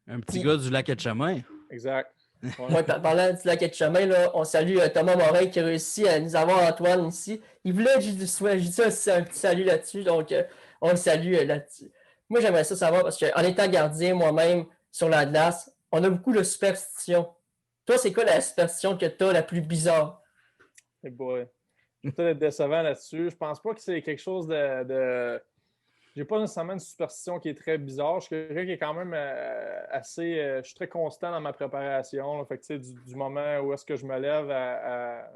Un petit gars du lac Etchemin. Exact. Ouais, parlant du lac Etchemin, là, on salue Thomas Morin qui a réussi à nous avoir Antoine ici. Il voulait que je dise un petit salut là-dessus, donc on le salue là-dessus. Moi, j'aimerais ça savoir parce qu'en étant gardien moi-même sur la glace, on a beaucoup de superstitions. Toi, c'est quoi la superstition que tu as la plus bizarre? Eh boy. Je vais peut-être être décevant là-dessus. Je pense pas que c'est quelque chose de... J'ai pas nécessairement une superstition qui est très bizarre. Je suis quelqu'un qui est quand même assez... je suis très constant dans ma préparation. Là. Fait que, du moment où est-ce que je me lève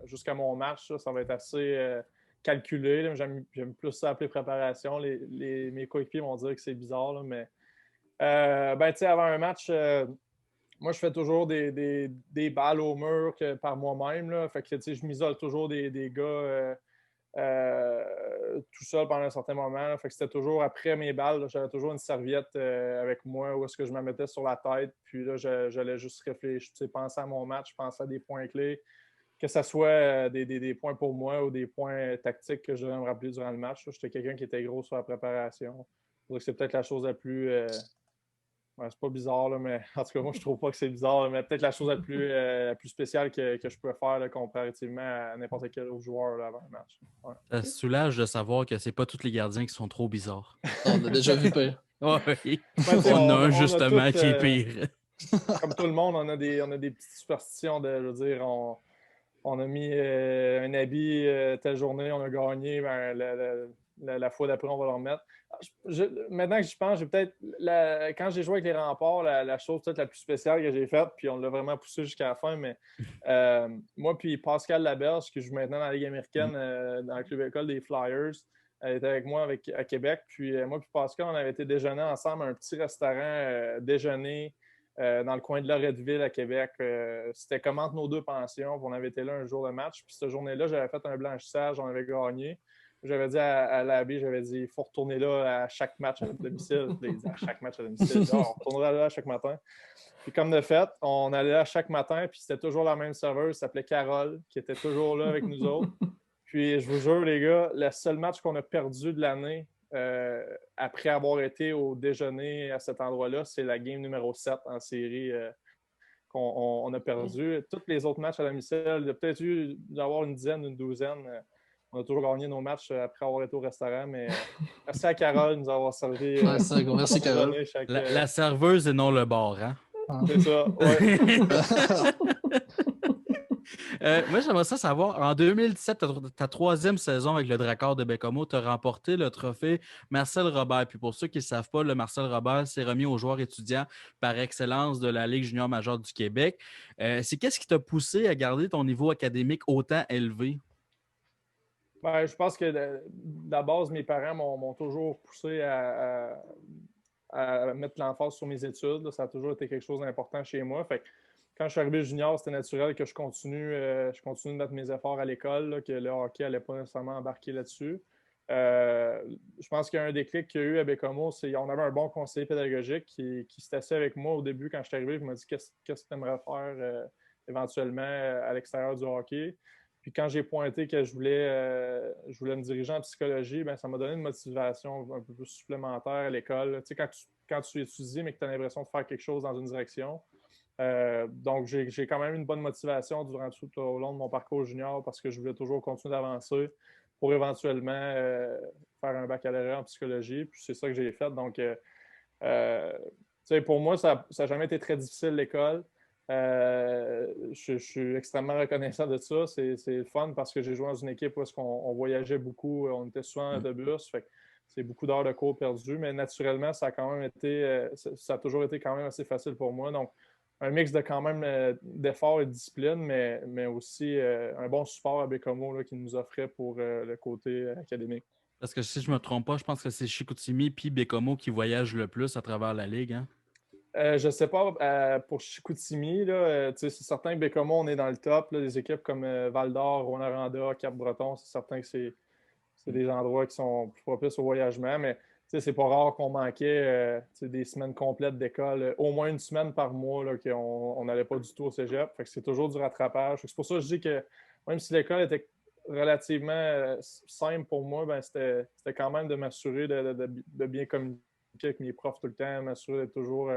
jusqu'à mon match, ça va être assez calculé. Là. J'aime plus ça appeler préparation. Mes coéquipiers vont dire que c'est bizarre, là, mais avant un match... moi, je fais toujours des balles au mur par moi-même. Là. Fait que, je m'isole toujours des gars tout seul pendant un certain moment. Là. Fait que c'était toujours après mes balles. Là, j'avais toujours une serviette avec moi où est-ce que je me mettais sur la tête. Puis là, j'allais juste réfléchir, penser à mon match, penser à des points clés. Que ce soit des points pour moi ou des points tactiques que je devais me rappeler durant le match. J'étais quelqu'un qui était gros sur la préparation. Donc, c'est peut-être la chose la plus... ouais, c'est pas bizarre, là, mais en tout cas, moi, je trouve pas que c'est bizarre, là, mais peut-être la chose la plus spéciale que je peux faire là, comparativement à n'importe quel autre joueur là, avant un match. Ouais. Ça soulage de savoir que c'est pas tous les gardiens qui sont trop bizarres. On a déjà vu pire. Oui. Ben, On a un a justement tout, qui est pire. Comme tout le monde, on a des petites superstitions de, je veux dire, on a mis un habit telle journée, on a gagné, la fois d'après, on va le remettre. Maintenant que j'y pense, j'ai peut-être quand j'ai joué avec les Remparts, la chose peut-être la plus spéciale que j'ai faite, puis on l'a vraiment poussé jusqu'à la fin, mais moi puis Pascal Laberge, qui joue maintenant dans la Ligue américaine dans le club école des Flyers, elle était avec moi à Québec, puis moi puis Pascal, on avait été déjeuner ensemble à un petit restaurant déjeuner dans le coin de Loretteville à Québec. C'était comme entre nos deux pensions, puis on avait été là un jour de match, puis cette journée-là, j'avais fait un blanchissage, on avait gagné. J'avais dit à l'Abbé, j'avais dit, il faut retourner là à chaque match à domicile. Il dit, à chaque match à domicile. On retournera là à chaque matin. Puis comme de fait, on allait là chaque matin, puis c'était toujours la même serveuse, elle s'appelait Carole, qui était toujours là avec nous autres. Puis je vous jure, les gars, le seul match qu'on a perdu de l'année, après avoir été au déjeuner à cet endroit-là, c'est la game numéro 7 en série qu'on a perdu. Tous les autres matchs à domicile, il y a peut-être eu d'avoir une dizaine, une douzaine. On a toujours gagné nos matchs après avoir été au restaurant, mais merci à Carole de nous avoir servi. Merci, Carole. La serveuse et non le bar, hein? C'est ça, ouais. Moi, j'aimerais ça savoir, en 2017, ta troisième saison avec le Dracard de Baie-Comeau, tu as remporté le trophée Marcel Robert. Puis pour ceux qui ne savent pas, le Marcel Robert, c'est remis aux joueurs étudiants par excellence de la Ligue junior majeure du Québec. Qu'est-ce qui t'a poussé à garder ton niveau académique autant élevé? Ben, je pense que de la base, mes parents m'ont toujours poussé à mettre l'emphase sur mes études. Là. Ça a toujours été quelque chose d'important chez moi. Fait que quand je suis arrivé junior, c'était naturel que je continue de mettre mes efforts à l'école, là, que le hockey n'allait pas nécessairement embarquer là-dessus. Je pense qu'il y a un déclic qu'il y a eu à Baie-Comeau, c'est qu'on avait un bon conseiller pédagogique qui s'est assis avec moi au début quand je suis arrivé. Il m'a dit qu'est-ce que tu aimerais faire éventuellement à l'extérieur du hockey. Puis quand j'ai pointé que je voulais me diriger en psychologie, ben ça m'a donné une motivation un peu plus supplémentaire à l'école. Tu sais, quand tu étudies, mais que tu as l'impression de faire quelque chose dans une direction. Donc, j'ai quand même une bonne motivation tout au long de mon parcours junior parce que je voulais toujours continuer d'avancer pour éventuellement faire un baccalauréat en psychologie. Puis c'est ça que j'ai fait. Donc, tu sais, pour moi, ça n'a jamais été très difficile l'école. Je suis extrêmement reconnaissant de ça. C'est le fun parce que j'ai joué dans une équipe où on voyageait beaucoup. On était souvent en autobus. Fait que c'est beaucoup d'heures de cours perdues. Mais naturellement, ça a quand même été... ça a toujours été quand même assez facile pour moi. Donc, un mix de quand même d'efforts et de discipline, mais aussi un bon support à Baie-Comeau qui nous offrait pour le côté académique. Parce que si je ne me trompe pas, je pense que c'est Chicoutimi puis Baie-Comeau qui voyagent le plus à travers la Ligue. Hein? Je ne sais pas, pour Chicoutimi, c'est certain que Baie-Comeau, on est dans le top. Là, des équipes comme Val-d'Or, Rwanda, Cap-Breton, c'est certain que c'est des endroits qui sont plus propices au voyagement, mais c'est pas rare qu'on manquait des semaines complètes d'école, au moins une semaine par mois, là, qu'on n'allait pas du tout au cégep. Fait que c'est toujours du rattrapage. C'est pour ça que je dis que même si l'école était relativement simple pour moi, ben, c'était quand même de m'assurer de bien communiquer avec mes profs tout le temps, m'assurer d'être toujours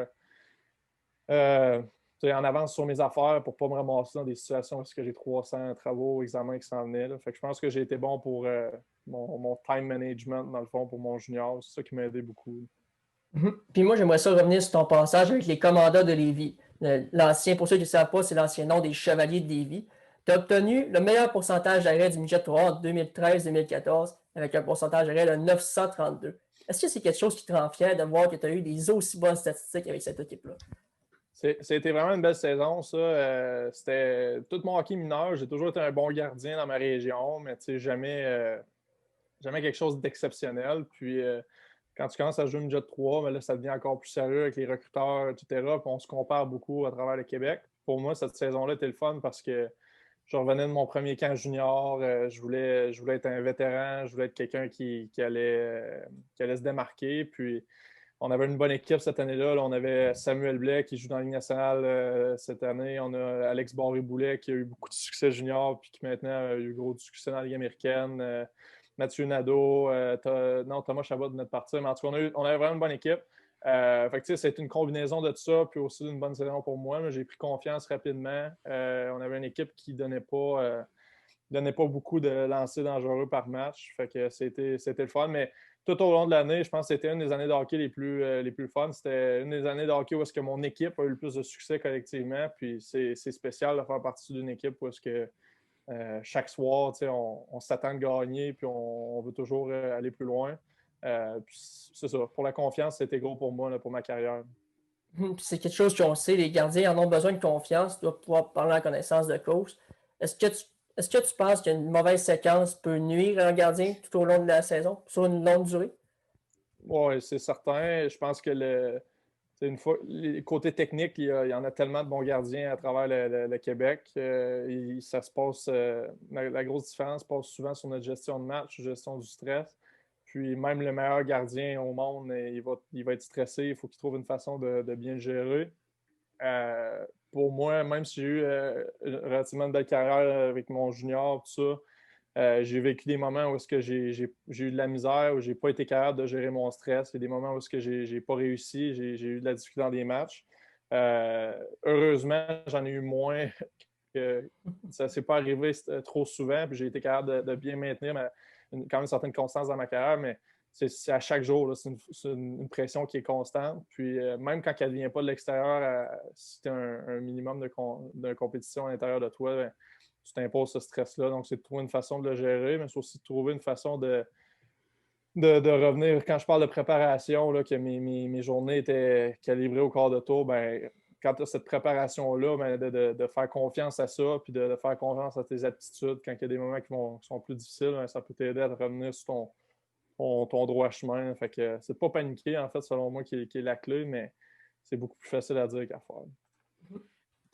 en avance sur mes affaires pour ne pas me ramasser dans des situations où j'ai 300 travaux, examens qui s'en venaient. Là. Fait que je pense que j'ai été bon pour mon time management, dans le fond, pour mon junior. C'est ça qui m'a aidé beaucoup. Puis moi, j'aimerais ça revenir sur ton passage avec les Commandants de Lévis. L'ancien, pour ceux qui ne savent pas, c'est l'ancien nom des Chevaliers de Lévis. Tu as obtenu le meilleur pourcentage d'arrêt du midget 3 en 2013-2014 avec un pourcentage d'arrêt de 932. Est-ce que c'est quelque chose qui te rend fier de voir que tu as eu des aussi bonnes statistiques avec cette équipe-là? C'était vraiment une belle saison, ça. C'était tout mon hockey mineur. J'ai toujours été un bon gardien dans ma région, mais jamais quelque chose d'exceptionnel. Puis quand tu commences à jouer midget 3, mais là, ça devient encore plus sérieux avec les recruteurs, etc. Puis on se compare beaucoup à travers le Québec. Pour moi, cette saison-là était le fun parce que je revenais de mon premier camp junior. Je voulais être un vétéran. Je voulais être quelqu'un qui allait se démarquer. Puis on avait une bonne équipe cette année-là. Là, on avait Samuel Blais qui joue dans la Ligue nationale cette année. On a Alex Barré-Boulet qui a eu beaucoup de succès junior puis qui maintenant a eu gros succès dans la Ligue américaine. Mathieu Nadeau, Thomas Chabot de notre partie. Mais en tout cas, on avait vraiment une bonne équipe. C'est une combinaison de tout ça, puis aussi une bonne saison pour moi. Mais j'ai pris confiance rapidement. On avait une équipe qui ne donnait pas beaucoup de lancers dangereux par match. Fait que c'était le fun. Mais tout au long de l'année, je pense que c'était une des années de hockey les plus fun. C'était une des années de hockey où est-ce que mon équipe a eu le plus de succès collectivement. Puis c'est spécial de faire partie d'une équipe où est-ce que chaque soir, on s'attend de gagner, puis on veut toujours aller plus loin. C'est ça. Pour la confiance, c'était gros pour moi, là, pour ma carrière. C'est quelque chose qu'on sait, les gardiens en ont besoin de confiance, doivent pouvoir parler en connaissance de cause. Est-ce que tu penses qu'une mauvaise séquence peut nuire à un gardien tout au long de la saison, sur une longue durée? Oui, c'est certain. Je pense que une fois, les côtés techniques, il y en a tellement de bons gardiens à travers le Québec. Ça se passe, la grosse différence passe souvent sur notre gestion de match, gestion du stress. Puis même le meilleur gardien au monde, il va être stressé. Il faut qu'il trouve une façon de bien le gérer. Pour moi, même si j'ai eu une relativement belle carrière avec mon junior, tout ça, j'ai vécu des moments où est-ce que j'ai eu de la misère, où j'ai pas été capable de gérer mon stress. Il y a des moments où est-ce que j'ai pas réussi, j'ai eu de la difficulté dans des matchs. Heureusement, j'en ai eu moins. Ça ne s'est pas arrivé trop souvent, puis j'ai été capable de bien maintenir quand même une certaine constance dans ma carrière, mais c'est à chaque jour. C'est une pression qui est constante. Puis même quand elle ne vient pas de l'extérieur, si tu as un minimum de compétition à l'intérieur de toi, ben, tu t'imposes ce stress-là. Donc, c'est de trouver une façon de le gérer, mais c'est aussi de trouver une façon de revenir. Quand je parle de préparation, là, que mes journées étaient calibrées au quart de tour, ben, quand tu as cette préparation-là, ben, de faire confiance à ça, puis de faire confiance à tes aptitudes, quand il y a des moments qui sont plus difficiles, ben, ça peut t'aider à revenir sur ton droit chemin. Fait que c'est de pas paniquer, en fait, selon moi, qui est la clé, mais c'est beaucoup plus facile à dire qu'à faire.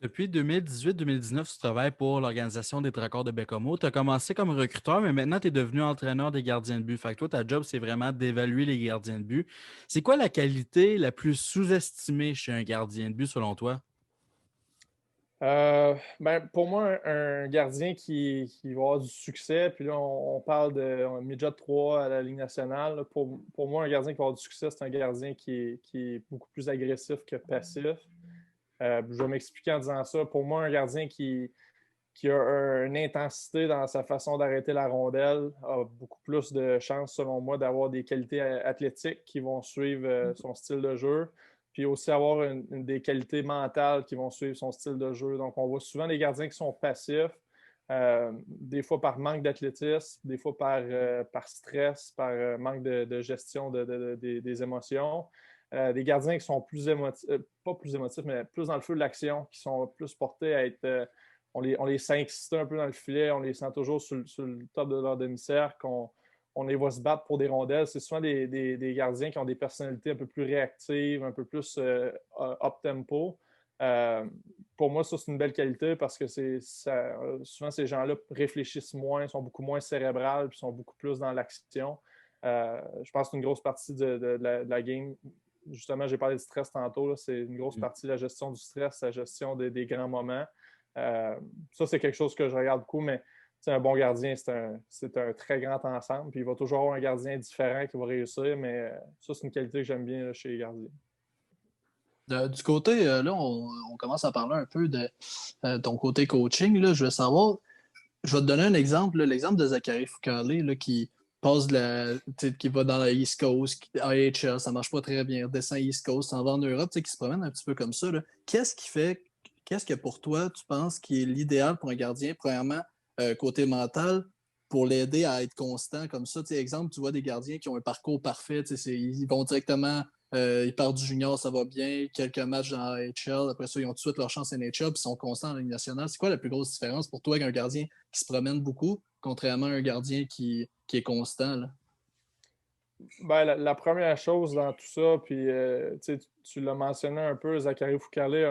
Depuis 2018-2019, tu travailles pour l'organisation des Dracors de Baie-Comeau. Tu as commencé comme recruteur, mais maintenant, tu es devenu entraîneur des gardiens de but. Fait que toi, ta job, c'est vraiment d'évaluer les gardiens de but. C'est quoi la qualité la plus sous-estimée chez un gardien de but, selon toi? Pour moi, un gardien qui va avoir du succès, puis là, on parle de midget 3 à la Ligue nationale. Là, pour moi, un gardien qui va avoir du succès, c'est un gardien qui est beaucoup plus agressif que passif. Je vais m'expliquer en disant ça. Pour moi, un gardien qui a une intensité dans sa façon d'arrêter la rondelle a beaucoup plus de chances, selon moi, d'avoir des qualités athlétiques qui vont suivre son style de jeu, puis aussi avoir des qualités mentales qui vont suivre son style de jeu. Donc, on voit souvent des gardiens qui sont passifs, des fois par manque d'athlétisme, des fois par stress, par manque de gestion des émotions. Des gardiens qui sont plus émotifs, pas plus émotifs, mais plus dans le feu de l'action, qui sont plus portés à être... on les sent exciter un peu dans le filet, on les sent toujours sur le top de leur demi-cercle, on les voit se battre pour des rondelles. C'est souvent des gardiens qui ont des personnalités un peu plus réactives, un peu plus up-tempo. Pour moi, ça, c'est une belle qualité parce que souvent, ces gens-là réfléchissent moins, sont beaucoup moins cérébrales, puis sont beaucoup plus dans l'action. Je pense que c'est une grosse partie de la game. Justement, j'ai parlé de stress tantôt. Là, c'est une grosse partie de la gestion du stress, la gestion des grands moments. Ça, c'est quelque chose que je regarde beaucoup, mais un bon gardien, c'est un très grand ensemble. Puis il va toujours avoir un gardien différent qui va réussir, mais ça, c'est une qualité que j'aime bien là, chez les gardiens. Du côté, là, on commence à parler un peu de ton côté coaching. Là, je veux savoir, je vais te donner un exemple, là, l'exemple de Zachary Foucalé, là, qui passe qui va dans la East Coast, AHL, ça marche pas très bien, descend East Coast, s'en va en Europe, qui se promène un petit peu comme ça. Là. Qu'est-ce que pour toi, tu penses qui est l'idéal pour un gardien, premièrement, côté mental, pour l'aider à être constant comme ça? Exemple, tu vois des gardiens qui ont un parcours parfait, ils vont directement, ils partent du junior, ça va bien, quelques matchs dans AHL, après ça, ils ont tout de suite leur chance NHL, puis ils sont constants en Ligue nationale. C'est quoi la plus grosse différence pour toi avec un gardien qui se promène beaucoup, contrairement à un gardien qui est constant? Là? Ben, la première chose dans tout ça, puis tu l'as mentionné un peu, Zachary Foucalé,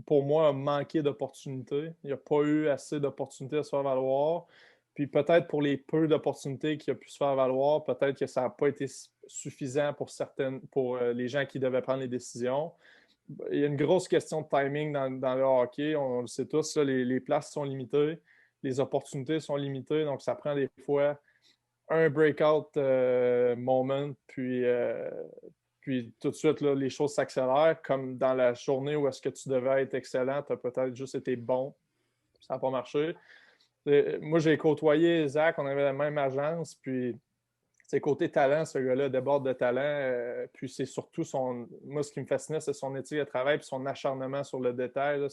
pour moi, a manqué d'opportunités. Il n'a pas eu assez d'opportunités à se faire valoir. Puis peut-être pour les peu d'opportunités qu'il a pu se faire valoir, peut-être que ça n'a pas été suffisant pour les gens qui devaient prendre les décisions. Il y a une grosse question de timing dans le hockey. On le sait tous, là, les places sont limitées, les opportunités sont limitées, donc ça prend des fois un breakout moment, puis tout de suite, là, les choses s'accélèrent, comme dans la journée où est-ce que tu devais être excellent, tu as peut-être juste été bon, ça n'a pas marché. Moi, j'ai côtoyé Zach, on avait la même agence, puis côté talent, ce gars-là déborde de talent, puis c'est surtout moi, ce qui me fascinait, c'est son éthique de travail puis son acharnement sur le détail. Là,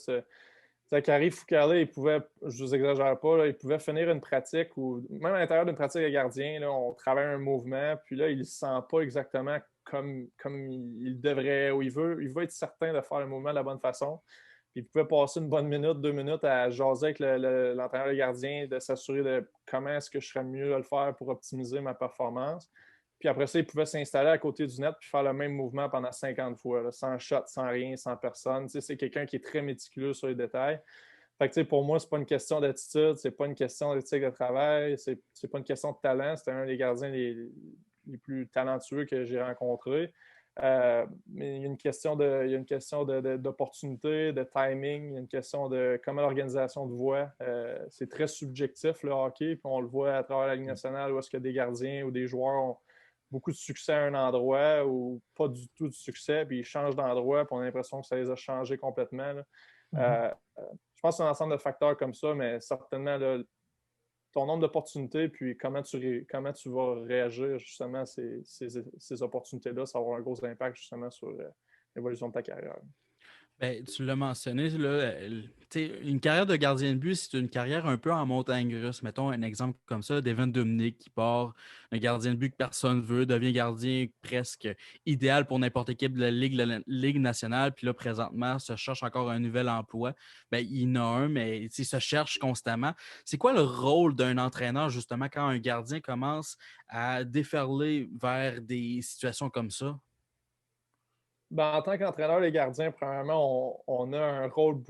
Zachary Foucalé, il pouvait, je ne vous exagère pas, là, il pouvait finir une pratique ou même à l'intérieur d'une pratique de gardien, là, on travaille un mouvement, puis là, il ne se sent pas exactement comme il devrait ou il veut être certain de faire le mouvement de la bonne façon. Puis il pouvait passer une bonne minute, 2 minutes à jaser avec l'entraîneur de gardien, de s'assurer de comment est-ce que je serais mieux à le faire pour optimiser ma performance. Puis après ça, il pouvait s'installer à côté du net puis faire le même mouvement pendant 50 fois, là, sans shot, sans rien, sans personne. C'est quelqu'un qui est très méticuleux sur les détails. Fait que, pour moi, c'est pas une question d'attitude, c'est pas une question d'éthique de travail, c'est pas une question de talent. C'était un des gardiens les plus talentueux que j'ai rencontrés. Mais il y a une question d'opportunité, de timing, il y a une question de comment l'organisation de voix. C'est très subjectif, le hockey, puis on le voit à travers la Ligue nationale où est-ce que des gardiens ou des joueurs ont beaucoup de succès à un endroit ou pas du tout de succès, puis ils changent d'endroit, puis on a l'impression que ça les a changés complètement. Là. Je pense que c'est un ensemble de facteurs comme ça, mais certainement, là, ton nombre d'opportunités, puis comment tu vas réagir justement à ces opportunités-là, ça va avoir un gros impact justement sur l'évolution de ta carrière. Ben, tu l'as mentionné, là, une carrière de gardien de but, c'est une carrière un peu en montagne russe. Mettons un exemple comme ça, Devin Dominic qui part, un gardien de but que personne ne veut, devient gardien presque idéal pour n'importe quelle équipe de la Ligue nationale, puis là, présentement, se cherche encore un nouvel emploi. Ben, il y en a un, mais il se cherche constamment. C'est quoi le rôle d'un entraîneur, justement, quand un gardien commence à déferler vers des situations comme ça? Ben, en tant qu'entraîneur des gardiens, premièrement, on a un rôle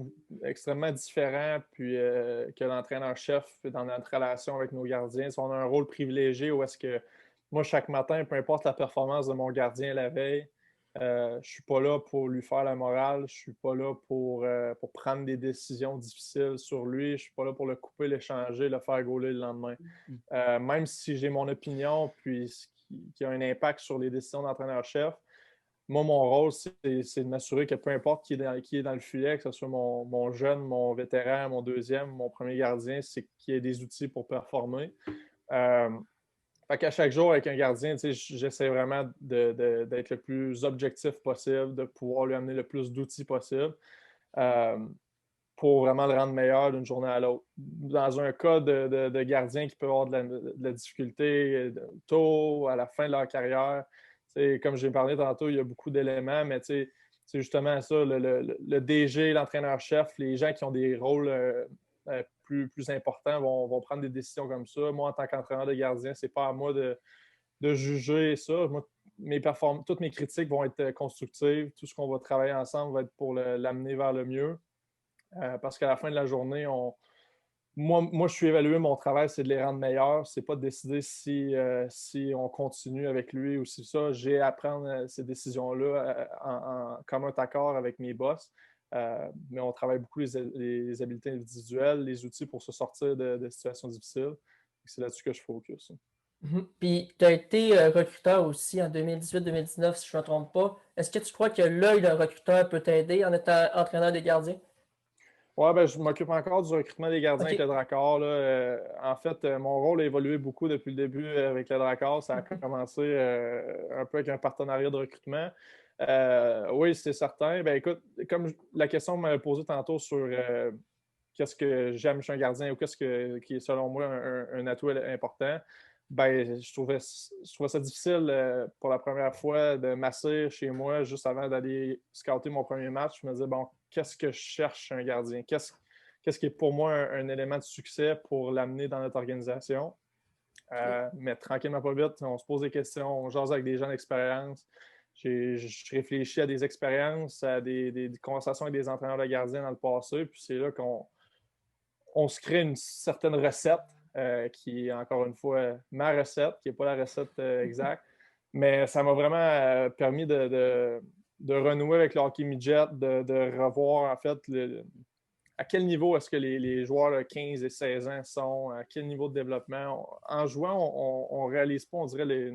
extrêmement différent puis, que l'entraîneur-chef dans notre relation avec nos gardiens. On a un rôle privilégié où est-ce que moi, chaque matin, peu importe la performance de mon gardien la veille, je ne suis pas là pour lui faire la morale, je ne suis pas là pour prendre des décisions difficiles sur lui, je ne suis pas là pour le couper, l'échanger, le faire gauler le lendemain. Même si j'ai mon opinion puis qui a un impact sur les décisions d'entraîneur-chef, moi, mon rôle, c'est de m'assurer que peu importe qui est dans le filet, que ce soit mon jeune, mon vétéran, mon deuxième, mon premier gardien, c'est qu'il y ait des outils pour performer. Fait qu'à chaque jour, avec un gardien, j'essaie vraiment d'être le plus objectif possible, de pouvoir lui amener le plus d'outils possible pour vraiment le rendre meilleur d'une journée à l'autre. Dans un cas de gardien qui peut avoir de la difficulté tôt, à la fin de leur carrière, comme j'ai parlé tantôt, il y a beaucoup d'éléments, mais c'est justement ça, le DG, l'entraîneur-chef, les gens qui ont des rôles plus importants vont prendre des décisions comme ça. Moi, en tant qu'entraîneur de gardien, c'est pas à moi de juger ça. Moi, toutes mes critiques vont être constructives. Tout ce qu'on va travailler ensemble va être pour l'amener vers le mieux. Parce qu'à la fin de la journée, moi, je suis évalué, mon travail, c'est de les rendre meilleurs. C'est pas de décider si on continue avec lui ou si ça. J'ai à prendre ces décisions-là en commun accord avec mes boss. Mais on travaille beaucoup les habiletés individuelles, les outils pour se sortir de situations difficiles. C'est là-dessus que je focus. Puis, tu as été recruteur aussi en 2018-2019, si je ne me trompe pas. Est-ce que tu crois que l'œil d'un recruteur peut t'aider en étant entraîneur des gardiens? Ouais, ben, je m'occupe encore du recrutement des gardiens OK. avec le Drakkar, là. En fait, mon rôle a évolué beaucoup depuis le début avec le Drakkar. Ça a commencé un peu avec un partenariat de recrutement. Oui, c'est certain. Ben, écoute, comme la question m'avait posée tantôt sur qu'est-ce que j'aime chez un gardien ou qui est selon moi un atout important, ben, je trouvais ça difficile pour la première fois de m'asseoir chez moi juste avant d'aller scouter mon premier match. Je me disais, bon, qu'est-ce que je cherche chez un gardien? Qu'est-ce qui est pour moi un élément de succès pour l'amener dans notre organisation? Mais tranquillement, pas vite, on se pose des questions, on jase avec des gens d'expérience. Je réfléchis à des expériences, à des conversations avec des entraîneurs de gardiens dans le passé, puis c'est là qu'on se crée une certaine recette qui est encore une fois ma recette, qui n'est pas la recette exacte. Mais ça m'a vraiment permis de renouer avec le hockey midget, de revoir en fait à quel niveau est-ce que les joueurs de 15 et 16 ans sont, à quel niveau de développement. En jouant, on ne réalise pas, on dirait,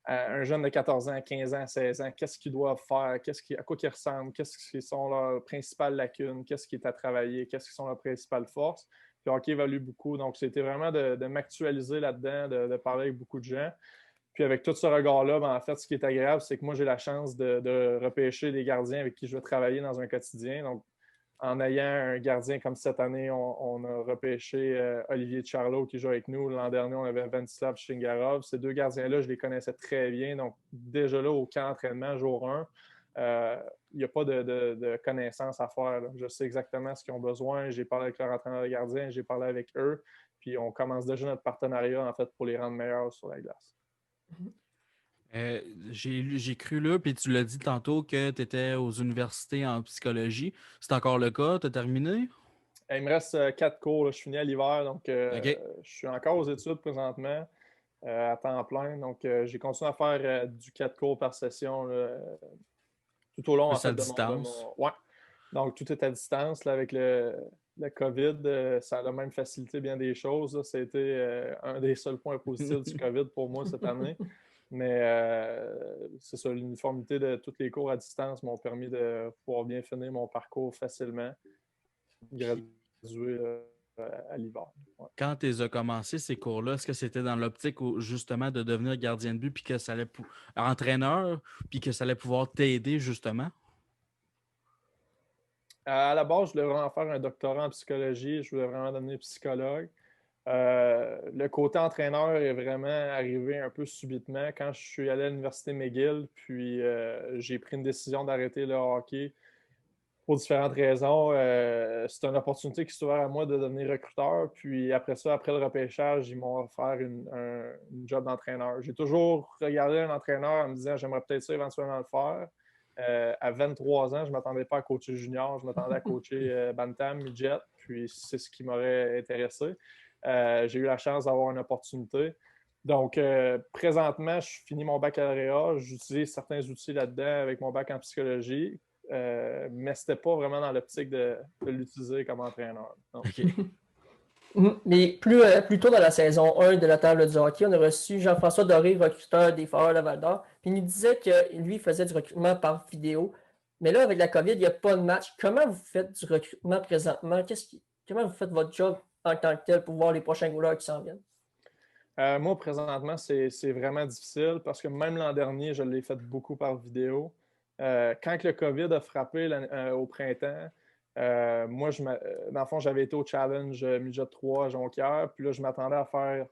un jeune de 14 ans, 15 ans, 16 ans, qu'est-ce qu'ils doivent faire, à quoi ils ressemblent, qu'est-ce qui sont leurs principales lacunes, qu'est-ce qui est à travailler, qu'est-ce qui sont leurs principales forces. Puis le hockey évolue beaucoup. Donc, c'était vraiment de m'actualiser là-dedans, de parler avec beaucoup de gens. Puis avec tout ce regard-là, ben, en fait, ce qui est agréable, c'est que moi, j'ai la chance de repêcher des gardiens avec qui je vais travailler dans un quotidien. Donc, en ayant un gardien comme cette année, on a repêché Olivier Charlot qui joue avec nous. L'an dernier, on avait Venslav Shingarov. Ces deux gardiens-là, je les connaissais très bien. Donc, déjà là, au camp d'entraînement, jour 1, il n'y a pas de connaissances à faire, là. Je sais exactement ce qu'ils ont besoin. J'ai parlé avec leur entraîneur de gardien, j'ai parlé avec eux. Puis, on commence déjà notre partenariat, en fait, pour les rendre meilleurs sur la glace. J'ai cru là, puis tu l'as dit tantôt que tu étais aux universités en psychologie. C'est encore le cas? Tu as terminé? Il me reste 4 cours, là. Je finis à l'hiver, donc OK. je suis encore aux études présentement à temps plein. Donc, j'ai continué à faire du 4 cours par session là, tout au long en Plus à fait, distance. Ouais. Donc, tout est à distance. Là, avec le COVID, ça a même facilité bien des choses, là. Ça a été un des seuls points positifs du COVID pour moi cette année. Mais c'est ça, l'uniformité de tous les cours à distance m'ont permis de pouvoir bien finir mon parcours facilement, graduer à l'hiver. Ouais. Quand tu as commencé ces cours-là, est-ce que c'était dans l'optique justement de devenir gardien de but puis que ça allait entraîneur, puis que ça allait pouvoir t'aider justement? À la base, je voulais vraiment faire un doctorat en psychologie. Je voulais vraiment devenir psychologue. Le côté entraîneur est vraiment arrivé un peu subitement quand je suis allé à l'université McGill, puis j'ai pris une décision d'arrêter le hockey pour différentes raisons. C'est une opportunité qui s'est ouverte à moi de devenir recruteur, puis après ça, après le repêchage, ils m'ont offert une job d'entraîneur. J'ai toujours regardé un entraîneur en me disant j'aimerais peut-être ça éventuellement le faire. À 23 ans, je ne m'attendais pas à coacher junior, je m'attendais à coacher Bantam, Midget, puis c'est ce qui m'aurait intéressé. J'ai eu la chance d'avoir une opportunité. Donc, présentement, je finis mon baccalauréat. J'utilise certains outils là-dedans avec mon bac en psychologie, mais ce n'était pas vraiment dans l'optique de l'utiliser comme entraîneur. OK. Mais plus tôt dans la saison 1 de la table du hockey, on a reçu Jean-François Doré, recruteur des Foreurs de Val-d'Or. Puis il nous disait que lui faisait du recrutement par vidéo. Mais là, avec la COVID, il n'y a pas de match. Comment vous faites du recrutement présentement? Comment vous faites votre job en tant que tel pour voir les prochains goalers qui s'en viennent? Moi, présentement, c'est vraiment difficile parce que même l'an dernier, je l'ai fait beaucoup par vidéo. Quand le COVID a frappé au printemps, moi, dans le fond, j'avais été au Challenge Midget 3 à Jonquière. Puis là, je m'attendais à faire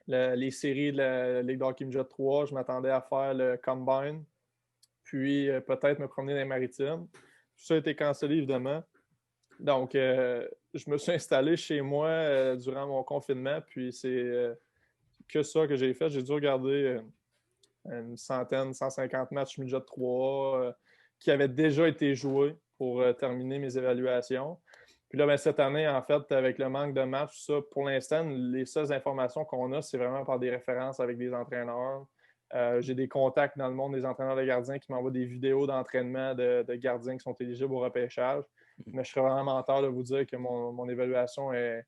les séries de la Ligue de hockey Midget 3. Je m'attendais à faire le Combine. Puis peut-être me promener dans les Maritimes. Tout ça a été cancellé, évidemment. Donc, je me suis installé chez moi durant mon confinement. Puis c'est que ça que j'ai fait. J'ai dû regarder une 150 matchs Midget 3 qui avaient déjà été joués pour terminer mes évaluations. Puis là, ben, cette année, en fait, avec le manque de matchs, ça, pour l'instant, les seules informations qu'on a, c'est vraiment par des références avec des entraîneurs. J'ai des contacts dans le monde des entraîneurs de gardiens qui m'envoient des vidéos d'entraînement de gardiens qui sont éligibles au repêchage. Mais je serais vraiment menteur de vous dire que mon évaluation est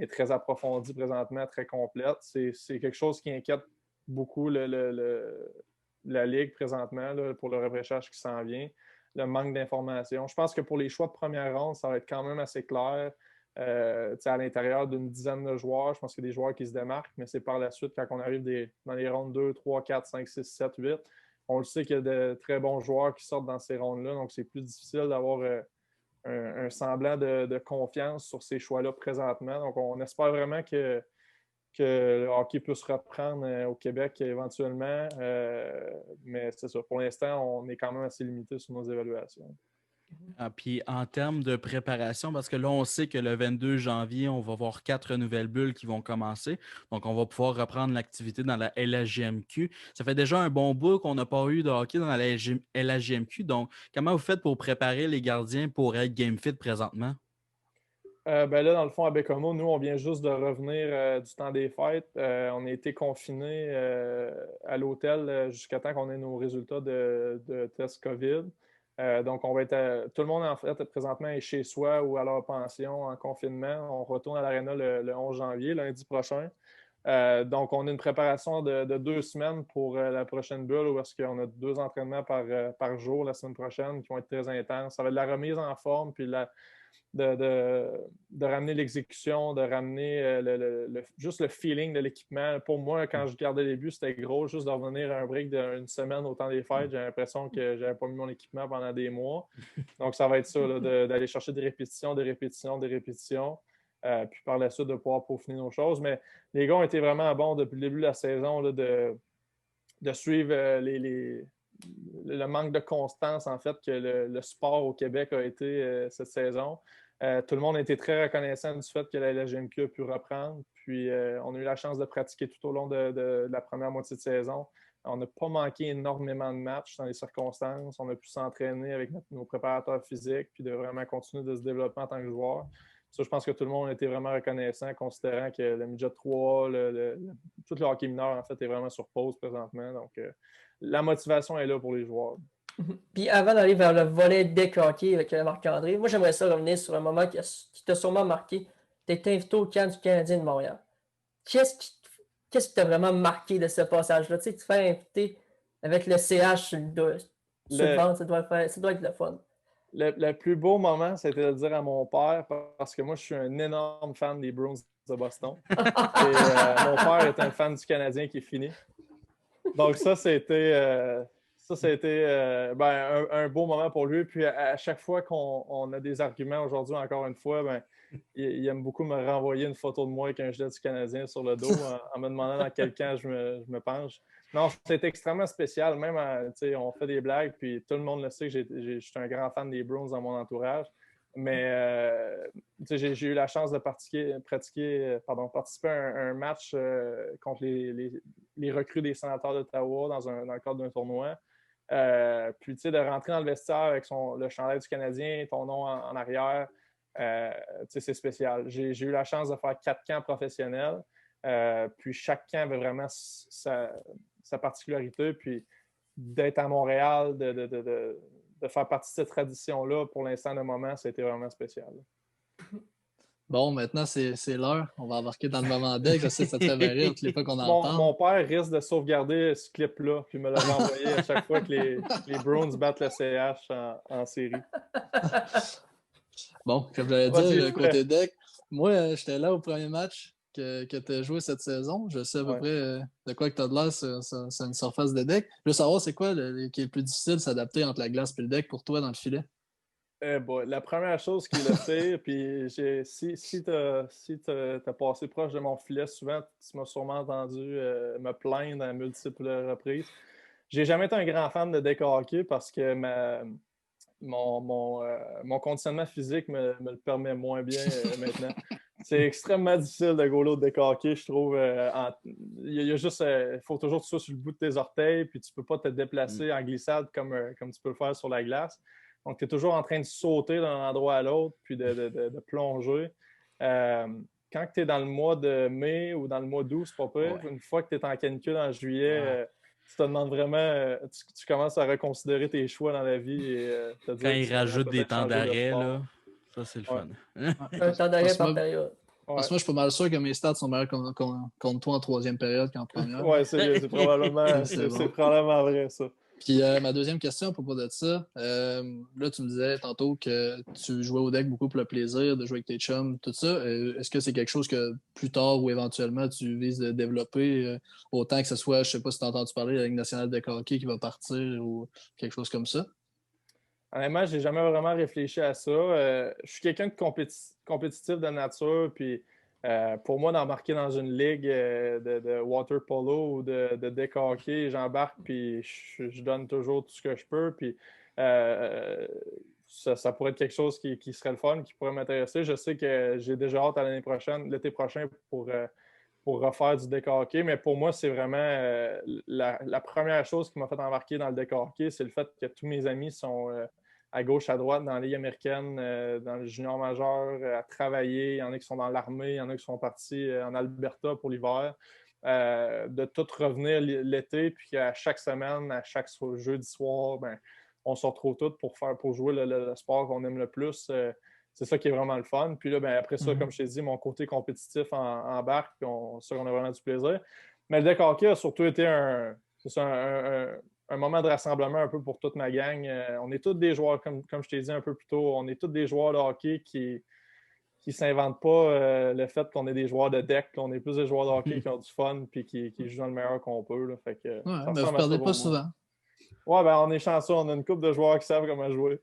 très approfondie présentement, très complète. C'est quelque chose qui inquiète beaucoup la Ligue présentement là, pour le repêchage qui s'en vient. le manque d'informations. Je pense que pour les choix de première ronde, ça va être quand même assez clair. À l'intérieur d'une dizaine de joueurs, je pense qu'il y a des joueurs qui se démarquent, mais c'est par la suite, quand on arrive dans les rondes 2, 3, 4, 5, 6, 7, 8, on le sait qu'il y a de très bons joueurs qui sortent dans ces rondes-là, donc c'est plus difficile d'avoir un semblant de confiance sur ces choix-là présentement. Donc, on espère vraiment que le hockey puisse reprendre au Québec éventuellement, mais c'est ça. Pour l'instant, on est quand même assez limité sur nos évaluations. Puis en termes de préparation, parce que là, on sait que le 22 janvier, on va avoir 4 nouvelles bulles qui vont commencer. Donc, on va pouvoir reprendre l'activité dans la LHJMQ. Ça fait déjà un bon bout qu'on n'a pas eu de hockey dans la LHJMQ. Donc, comment vous faites pour préparer les gardiens pour être game fit présentement? Ben là, dans le fond, à Bécomo, nous, on vient juste de revenir du temps des fêtes. On a été confinés à l'hôtel jusqu'à temps qu'on ait nos résultats de test COVID. Donc, on va être tout le monde, en fait, présentement est chez soi ou à leur pension en confinement. On retourne à l'Arena le 11 janvier, lundi prochain. Donc, on a une préparation de 2 semaines pour la prochaine bulle où est-ce qu'on a 2 entraînements par jour la semaine prochaine qui vont être très intenses. Ça va être de la remise en forme, puis de ramener l'exécution, de ramener juste le feeling de l'équipement. Pour moi, quand je gardais les buts, c'était gros. Juste de revenir à un break d'une semaine au temps des fêtes, j'ai l'impression que je n'avais pas mis mon équipement pendant des mois. Donc, ça va être ça, d'aller chercher des répétitions. Puis par la suite, de pouvoir peaufiner nos choses. Mais les gars ont été vraiment bons depuis le début de la saison là, de suivre le manque de constance, en fait, que le sport au Québec a été cette saison. Tout le monde a été très reconnaissant du fait que la LHJMQ a pu reprendre. Puis, on a eu la chance de pratiquer tout au long de la première moitié de saison. On n'a pas manqué énormément de matchs dans les circonstances. On a pu s'entraîner avec nos préparateurs physiques puis de vraiment continuer de se développer en tant que joueur. Ça, je pense que tout le monde a été vraiment reconnaissant, considérant que le midget 3, tout le hockey mineur, en fait, est vraiment sur pause présentement. Donc, la motivation est là pour les joueurs. Puis avant d'aller vers le volet deck hockey avec Marc-André, moi, j'aimerais ça revenir sur un moment qui t'a sûrement marqué. Tu été invité au camp du Canadien de Montréal. Qu'est-ce qui t'a vraiment marqué de ce passage-là? Tu sais, tu te fais inviter avec le CH sur le ventre, ça doit être le fun. Le plus beau moment, c'était de le dire à mon père, parce que moi, je suis un énorme fan des Bruins de Boston. Et mon père est un fan du Canadien qui est fini. Donc ça, c'était un beau moment pour lui. Puis à chaque fois qu'on a des arguments aujourd'hui, encore une fois, il aime beaucoup me renvoyer une photo de moi avec un gilet du Canadien sur le dos en me demandant dans quel camp je me penche. Non, c'est extrêmement spécial. Même, on fait des blagues, puis tout le monde le sait que je suis un grand fan des Bruins dans mon entourage. Mais j'ai eu la chance de participer à un match contre les recrues des Sénateurs d'Ottawa dans le cadre d'un tournoi. Puis, de rentrer dans le vestiaire avec le chandail du Canadien, ton nom en arrière, c'est spécial. J'ai eu la chance de faire 4 camps professionnels. Puis, chaque camp avait vraiment sa particularité. Puis, d'être à Montréal, de faire partie de cette tradition-là, pour l'instant, le moment, c'était vraiment spécial. Bon, maintenant, c'est l'heure. On va embarquer dans le moment deck. Je sais que ça te fait rire toutes les fois qu'on en parle. Mon père risque de sauvegarder ce clip-là, puis me l'a renvoyé à chaque fois que les Bruins battent le CH en série. Bon, comme j'allais dire, côté deck, moi, j'étais là au premier match que tu as joué cette saison. Je sais à peu près de quoi que tu as de l'air sur une surface de deck. Je veux savoir, c'est quoi qui est le plus difficile de s'adapter entre la glace et le deck pour toi dans le filet? La première chose qui est le pire, puis si tu as passé proche de mon filet, souvent, tu m'as sûrement entendu me plaindre à multiples reprises. J'ai jamais été un grand fan de deck hockey parce que mon conditionnement physique me le permet moins bien maintenant. C'est extrêmement difficile de goaler au deck hockey, je trouve. Il faut toujours que tu sois sur le bout de tes orteils, puis tu peux pas te déplacer en glissade comme tu peux le faire sur la glace. Donc, tu es toujours en train de sauter d'un endroit à l'autre, puis de plonger. Quand tu es dans le mois de mai ou dans le mois d'août, c'est pas pire. Une fois que tu es en canicule en juillet, tu te demandes vraiment, tu commences à reconsidérer tes choix dans la vie. Et, quand ils rajoutent des temps d'arrêt, là, ça c'est le fun. Un temps d'arrêt par période. Parce que moi, je suis pas mal sûr que mes stats sont meilleurs contre toi en troisième période qu'en première. Oui, c'est probablement, c'est probablement vrai, ça. Puis ma deuxième question à propos de ça, là, tu me disais tantôt que tu jouais au deck beaucoup pour le plaisir de jouer avec tes chums, tout ça. Est-ce que c'est quelque chose que plus tard ou éventuellement tu vises de développer, autant que ce soit, je sais pas si tu as entendu parler de la Ligue nationale de hockey qui va partir ou quelque chose comme ça? Honnêtement, j'ai jamais vraiment réfléchi à ça. Je suis quelqu'un de compétitif de nature, puis pour moi, d'embarquer dans une ligue de water polo ou de deck hockey, j'embarque, puis je donne toujours tout ce que je peux, puis ça pourrait être quelque chose qui serait le fun, qui pourrait m'intéresser. Je sais que j'ai déjà hâte à l'été prochain pour refaire du deck hockey, mais pour moi, c'est vraiment la première chose qui m'a fait embarquer dans le deck hockey, c'est le fait que tous mes amis sont à gauche, à droite, dans la Ligue américaine, dans le junior majeur, à travailler. Il y en a qui sont dans l'armée, il y en a qui sont partis en Alberta pour l'hiver. De tout revenir l'été, puis à chaque semaine, à chaque jeudi soir, ben, on se retrouve tous pour jouer le sport qu'on aime le plus. C'est ça qui est vraiment le fun. Puis là, ben, après ça, comme je t'ai dit, mon côté compétitif embarque, puis ça, on a vraiment du plaisir. Mais le deck hockey a surtout été un moment de rassemblement un peu pour toute ma gang. On est tous des joueurs, comme je t'ai dit un peu plus tôt, on est tous des joueurs de hockey qui ne s'inventent pas le fait qu'on est des joueurs de deck. On est plus des joueurs de hockey qui ont du fun et qui jouent dans le meilleur qu'on peut. Là. Fait que, mais vous ne perdez pas souvent. Ouais, ben on est chanceux. On a une couple de joueurs qui savent comment jouer.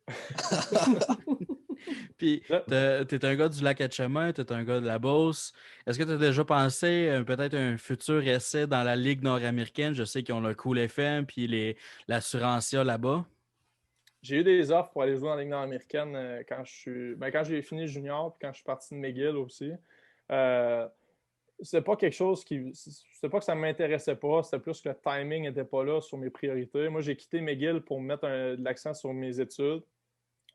Puis, t'es un gars du Lac-Etchemin, t'es un gars de la Beauce. Est-ce que tu as déjà pensé peut-être un futur essai dans la Ligue nord-américaine? Je sais qu'ils ont le Cool FM puis l'Assurancia là-bas. J'ai eu des offres pour aller jouer dans la Ligue nord-américaine quand j'ai fini junior puis quand je suis parti de McGill aussi. C'est pas quelque chose c'est pas que ça ne m'intéressait pas, c'était plus que le timing n'était pas là sur mes priorités. Moi, j'ai quitté McGill pour mettre de l'accent sur mes études.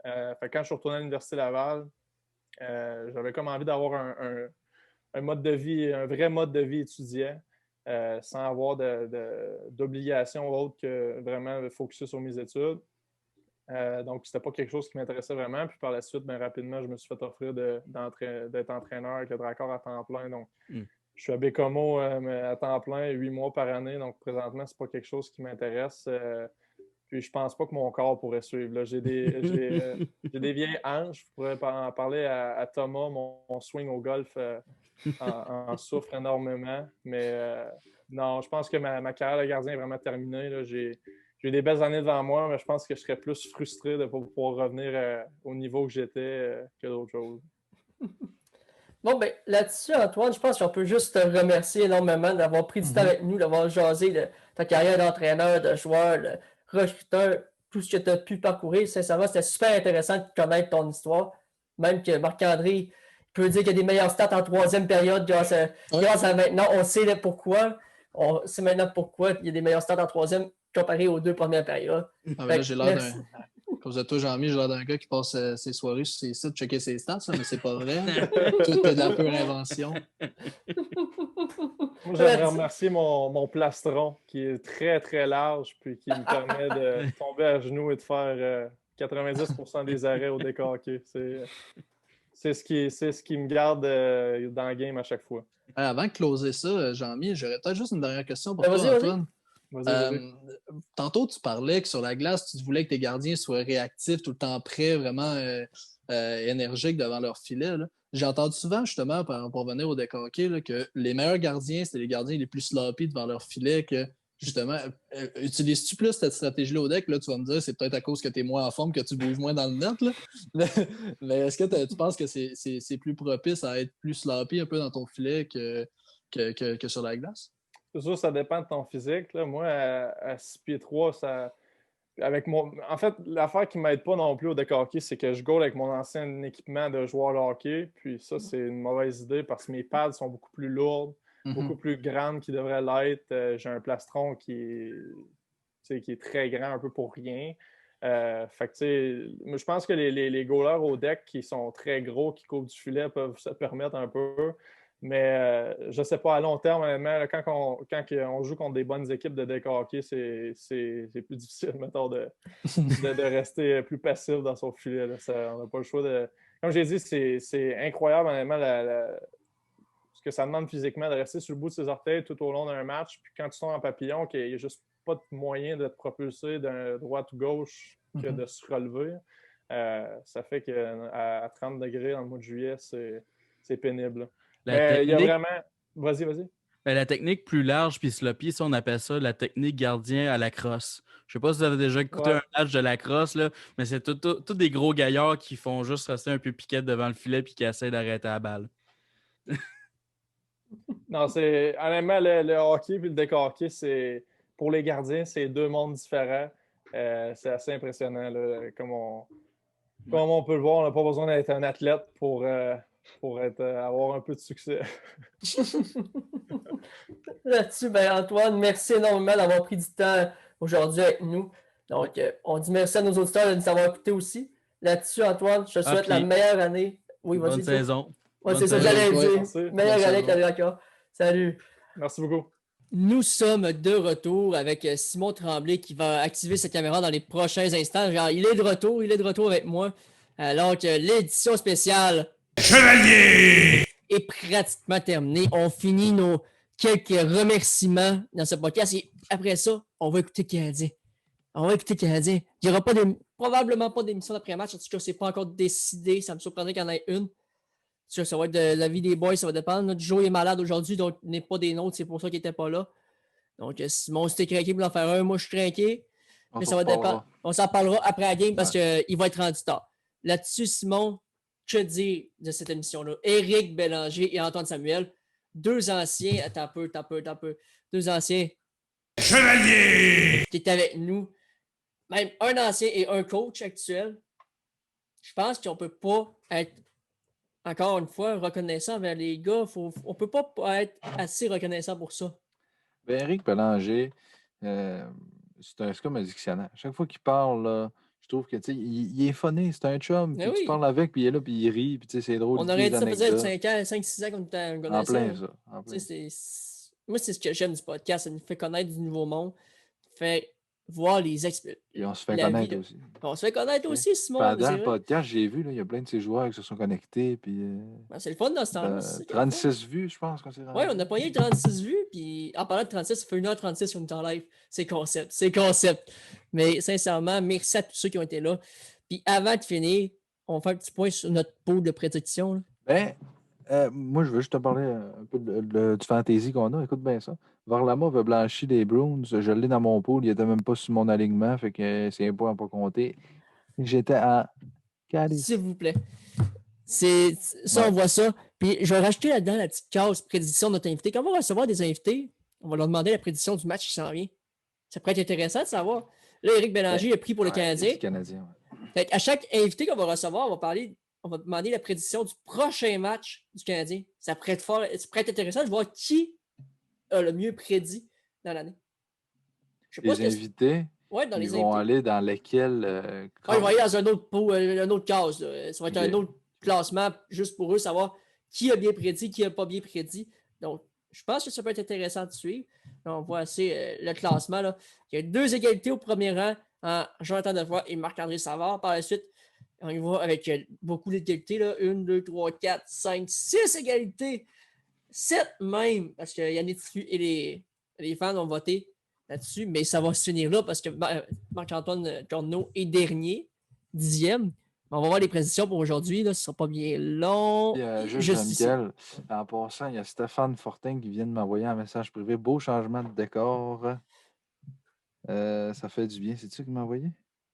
Quand je suis retourné à l'Université Laval, j'avais comme envie d'avoir un mode de vie, un vrai mode de vie étudiant, sans avoir d'obligation autre que vraiment focuser sur mes études. Donc, c'était pas quelque chose qui m'intéressait vraiment. Puis par la suite, bien rapidement, je me suis fait offrir d'être entraîneur avec le Dracor à temps plein. Donc, je suis à Bécomo à temps plein, 8 mois par année. Donc, présentement, c'est pas quelque chose qui m'intéresse. Puis je pense pas que mon corps pourrait suivre. Là. J'ai des vieilles hanches. Je pourrais en parler à Thomas. Mon swing au golf en souffre énormément. Mais non, je pense que ma carrière de gardien est vraiment terminée. Là. J'ai eu des belles années devant moi, mais je pense que je serais plus frustré de ne pas pouvoir revenir au niveau que j'étais que d'autres choses. Bon, ben là-dessus, Antoine, je pense qu'on peut juste te remercier énormément d'avoir pris du temps avec nous, d'avoir jasé de ta carrière d'entraîneur, de joueur, de recruteur, tout ce que tu as pu parcourir. Sincèrement, c'était super intéressant de connaître ton histoire. Même que Marc-André peut dire qu'il y a des meilleures stats en troisième période grâce à maintenant. On sait pourquoi. On sait maintenant pourquoi il y a des meilleures stats en troisième comparé aux 2 premières périodes. Là, j'ai l'air d'un... Comme toi, Jean-Mi, j'ai l'air d'un gars qui passe ses soirées sur ses sites, checker ses stats, mais c'est pas vrai. Tout est de la pure invention. Moi, j'aimerais remercier mon plastron qui est très, très large puis qui me permet de tomber à genoux et de faire 90% des arrêts au deck hockey. C'est ce qui me garde dans le game à chaque fois. Avant de closer ça, Jean-Mi, j'aurais peut-être juste une dernière question pour toi, Antoine. Vas-y. Tantôt, tu parlais que sur la glace, tu voulais que tes gardiens soient réactifs, tout le temps prêts, vraiment énergiques devant leur filet. Là. J'ai entendu souvent, justement, pour venir au deck hockey, là, que les meilleurs gardiens, c'était les gardiens les plus sloppy devant leur filet, que justement, utilises-tu plus cette stratégie-là au deck? Là, tu vas me dire, c'est peut-être à cause que tu es moins en forme, que tu bouges moins dans le net. Là. Mais est-ce que tu penses que c'est plus propice à être plus sloppy un peu dans ton filet que sur la glace? C'est sûr, ça dépend de ton physique. Là. Moi, à 6 pieds 3, en fait, l'affaire qui ne m'aide pas non plus au deck hockey, c'est que je goal avec mon ancien équipement de joueur de hockey. Puis ça, c'est une mauvaise idée parce que mes pads sont beaucoup plus lourdes, beaucoup plus grandes qu'ils devraient l'être. J'ai un plastron qui est très grand, un peu pour rien. Je pense que les goalers au deck qui sont très gros, qui couvrent du filet, peuvent se permettre un peu. Mais je ne sais pas, à long terme, honnêtement, quand on joue contre des bonnes équipes de deck hockey, c'est plus difficile, mettons, de rester plus passif dans son filet. Là. On n'a pas le choix de... Comme j'ai dit, c'est incroyable, honnêtement, ce que ça demande physiquement de rester sur le bout de ses orteils tout au long d'un match. Puis quand tu tombes en papillon, qu'il n'y a juste pas de moyen de te propulser d'un droite ou gauche que de se relever. Ça fait qu'à 30 degrés en mois de juillet, c'est pénible. Mais il y a vraiment... Vas-y. La technique plus large puis sloppy, ça, on appelle ça la technique gardien à la crosse. Je sais pas si vous avez déjà écouté un match de la crosse, là, mais c'est tous des gros gaillards qui font juste rester un peu piquette devant le filet puis qui essaient d'arrêter la balle. Non, c'est honnêtement le hockey et le deck hockey, pour les gardiens, c'est deux mondes différents. C'est assez impressionnant. Là, comme on peut le voir, on n'a pas besoin d'être un athlète pour avoir un peu de succès. Là-dessus, ben Antoine, merci énormément d'avoir pris du temps aujourd'hui avec nous. Donc, on dit merci à nos auditeurs de nous avoir écoutés aussi. Là-dessus, Antoine, je te souhaite la meilleure année. Oui, vas-y. Bonne saison. Ouais, c'est ça que j'allais dire. Meilleure année avec la Draka. Salut. Merci beaucoup. Nous sommes de retour avec Simon Tremblay qui va activer sa caméra dans les prochains instants. Genre, il est de retour avec moi. Alors que l'édition spéciale Chevalier est pratiquement terminée. On finit nos quelques remerciements dans ce podcast et après ça, on va écouter Canadien. Il n'y aura probablement pas d'émission d'après-match. En tout cas, c'est pas encore décidé. Ça me surprendrait qu'il y en ait une. Ça va être de la vie des boys, ça va dépendre. Notre Joe est malade aujourd'hui, donc il n'est pas des nôtres. C'est pour ça qu'il n'était pas là. Donc, Simon, si t'es craqué pour en faire un, moi, je suis craqué. Mais ça va dépendre. On s'en parlera après la game parce qu'il va être rendu tard. Là-dessus, Simon, que dire de cette émission-là? Éric Bélanger et Antoine Samuel, deux anciens. Attends un peu. Deux anciens chevaliers qui étaient avec nous. Même un ancien et un coach actuel. Je pense qu'on ne peut pas être, encore une fois, reconnaissant envers les gars. On ne peut pas être assez reconnaissant pour ça. Ben, Éric Bélanger, c'est comme un dictionnaire. Chaque fois qu'il parle, là, je trouve que il est funny, c'est un chum. Puis tu parles avec, puis il est là, puis il rit, puis c'est drôle. On aurait dit ça faisait 5-6 ans qu'on était un gars en plein ça. Moi, c'est ce que j'aime du podcast. Ça nous fait connaître du nouveau monde. Fait voir les expériences. Et on se fait connaître aussi. On se fait connaître aussi, Simon. Pendant le podcast, j'ai vu, il y a plein de ces joueurs qui se sont connectés. Puis, c'est le fun dans ce temps-là. 36 vues, je pense. Oui, on a pogné 36 vues. Puis en parlant de 36, ça fait 1h36 sur une en live. C'est concept. Mais sincèrement, merci à tous ceux qui ont été là. Puis avant de finir, on va faire un petit point sur notre pool de prédiction. Moi, je veux juste te parler un peu du fantasy qu'on a. Écoute bien ça. Varlamov veut blanchir les Bruins. Je l'ai dans mon pool. Il n'était même pas sur mon alignement. Fait que c'est un point à pas compter. J'étais à 4. S'il vous plaît. Ça, on voit ça. Puis je vais rajouter là-dedans la petite case prédiction de notre invité. Quand on va recevoir des invités, on va leur demander la prédiction du match qui s'en vient. Ça pourrait être intéressant de savoir. Là, Éric Bélanger a pris pour le Canadien. Fait à chaque invité qu'on va recevoir, on va demander la prédiction du prochain match du Canadien. Ça pourrait être intéressant de voir qui a le mieux prédit dans l'année. Les invités, ils vont aller dans lesquels... ils vont aller dans un autre case. Ça va être un autre classement juste pour eux, savoir qui a bien prédit, qui n'a pas bien prédit. Donc, je pense que ça peut être intéressant de suivre. Là, on voit assez le classement. Là. Il y a 2 égalités au premier rang en Jonathan Defoy et Marc-André Savard. Par la suite, on y va avec beaucoup d'égalités. 1, 2, 3, 4, 5, 6 égalités. 7 même, parce que Yannick Tifu et les fans ont voté là-dessus. Mais ça va se finir là parce que Marc-Antoine Corneau est dernier, 10e. On va voir les prédictions pour aujourd'hui. Ce ne sera pas bien long. Juste Michael, en passant, il y a Stéphane Fortin qui vient de m'envoyer un message privé. Beau changement de décor. Ça fait du bien. C'est-tu qui m'a envoyé?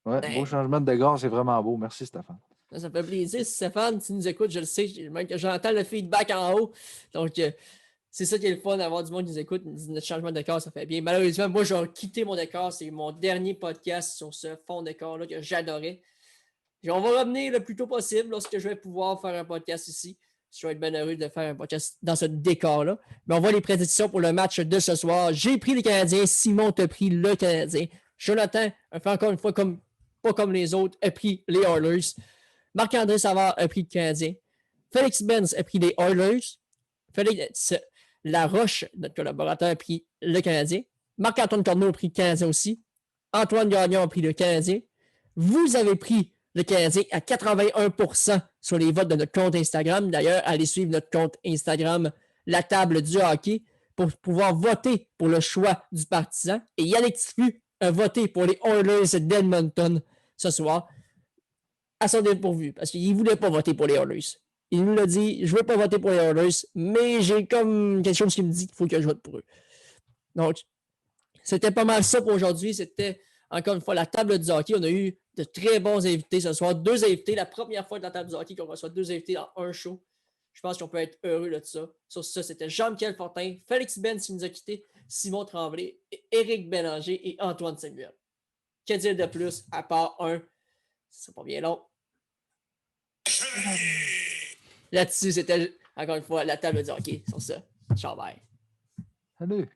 Oui, beau changement de décor, c'est vraiment beau. Merci, Stéphane. Ça fait plaisir, Stéphane. Tu nous écoutes, je le sais. J'entends le feedback en haut. Donc, c'est ça qui est le fun d'avoir du monde qui nous écoute. Notre changement de décor, ça fait bien. Malheureusement, moi, je vais quitter mon décor. C'est mon dernier podcast sur ce fond de décor-là que j'adorais. Et on va revenir le plus tôt possible lorsque je vais pouvoir faire un podcast ici. Je vais être bien heureux de faire un podcast dans ce décor-là. Mais on voit les prédictions pour le match de ce soir. J'ai pris les Canadiens. Simon t'a pris le Canadien. Jonathan a fait encore une fois pas comme les autres, a pris les Oilers. Marc-André Savard a pris le Canadien. Félix Benz a pris les Oilers. Félix Laroche, notre collaborateur, a pris le Canadien. Marc-Antoine Corneau a pris le Canadien aussi. Antoine Gagnon a pris le Canadien. Vous avez pris le Canadien à 81% sur les votes de notre compte Instagram. D'ailleurs, allez suivre notre compte Instagram, La Table du Hockey. pour pouvoir voter pour le choix du partisan. Et Yannick Tiffu a voté pour les Oilers d'Edmonton ce soir à son dépourvu, parce qu'il ne voulait pas voter pour les Oilers. Il nous l'a dit, je ne veux pas voter pour les Oilers, mais j'ai comme quelque chose qui me dit qu'il faut que je vote pour eux. Donc, c'était pas mal ça pour aujourd'hui. C'était, encore une fois, la table du hockey. On a eu de très bons invités ce soir. 2 invités. La première fois de la table du hockey qu'on reçoit 2 invités dans un show. Je pense qu'on peut être heureux de ça. Sur ça, c'était Jean-Michel Fortin, Félix Benz qui nous a quittés, Simon Tremblay, Éric Bélanger et Antoine Samuel. Que dire de plus, à part un, c'est pas bien long. Là-dessus, c'était, encore une fois, la table du hockey. Sur ça, ciao, bye. Salut!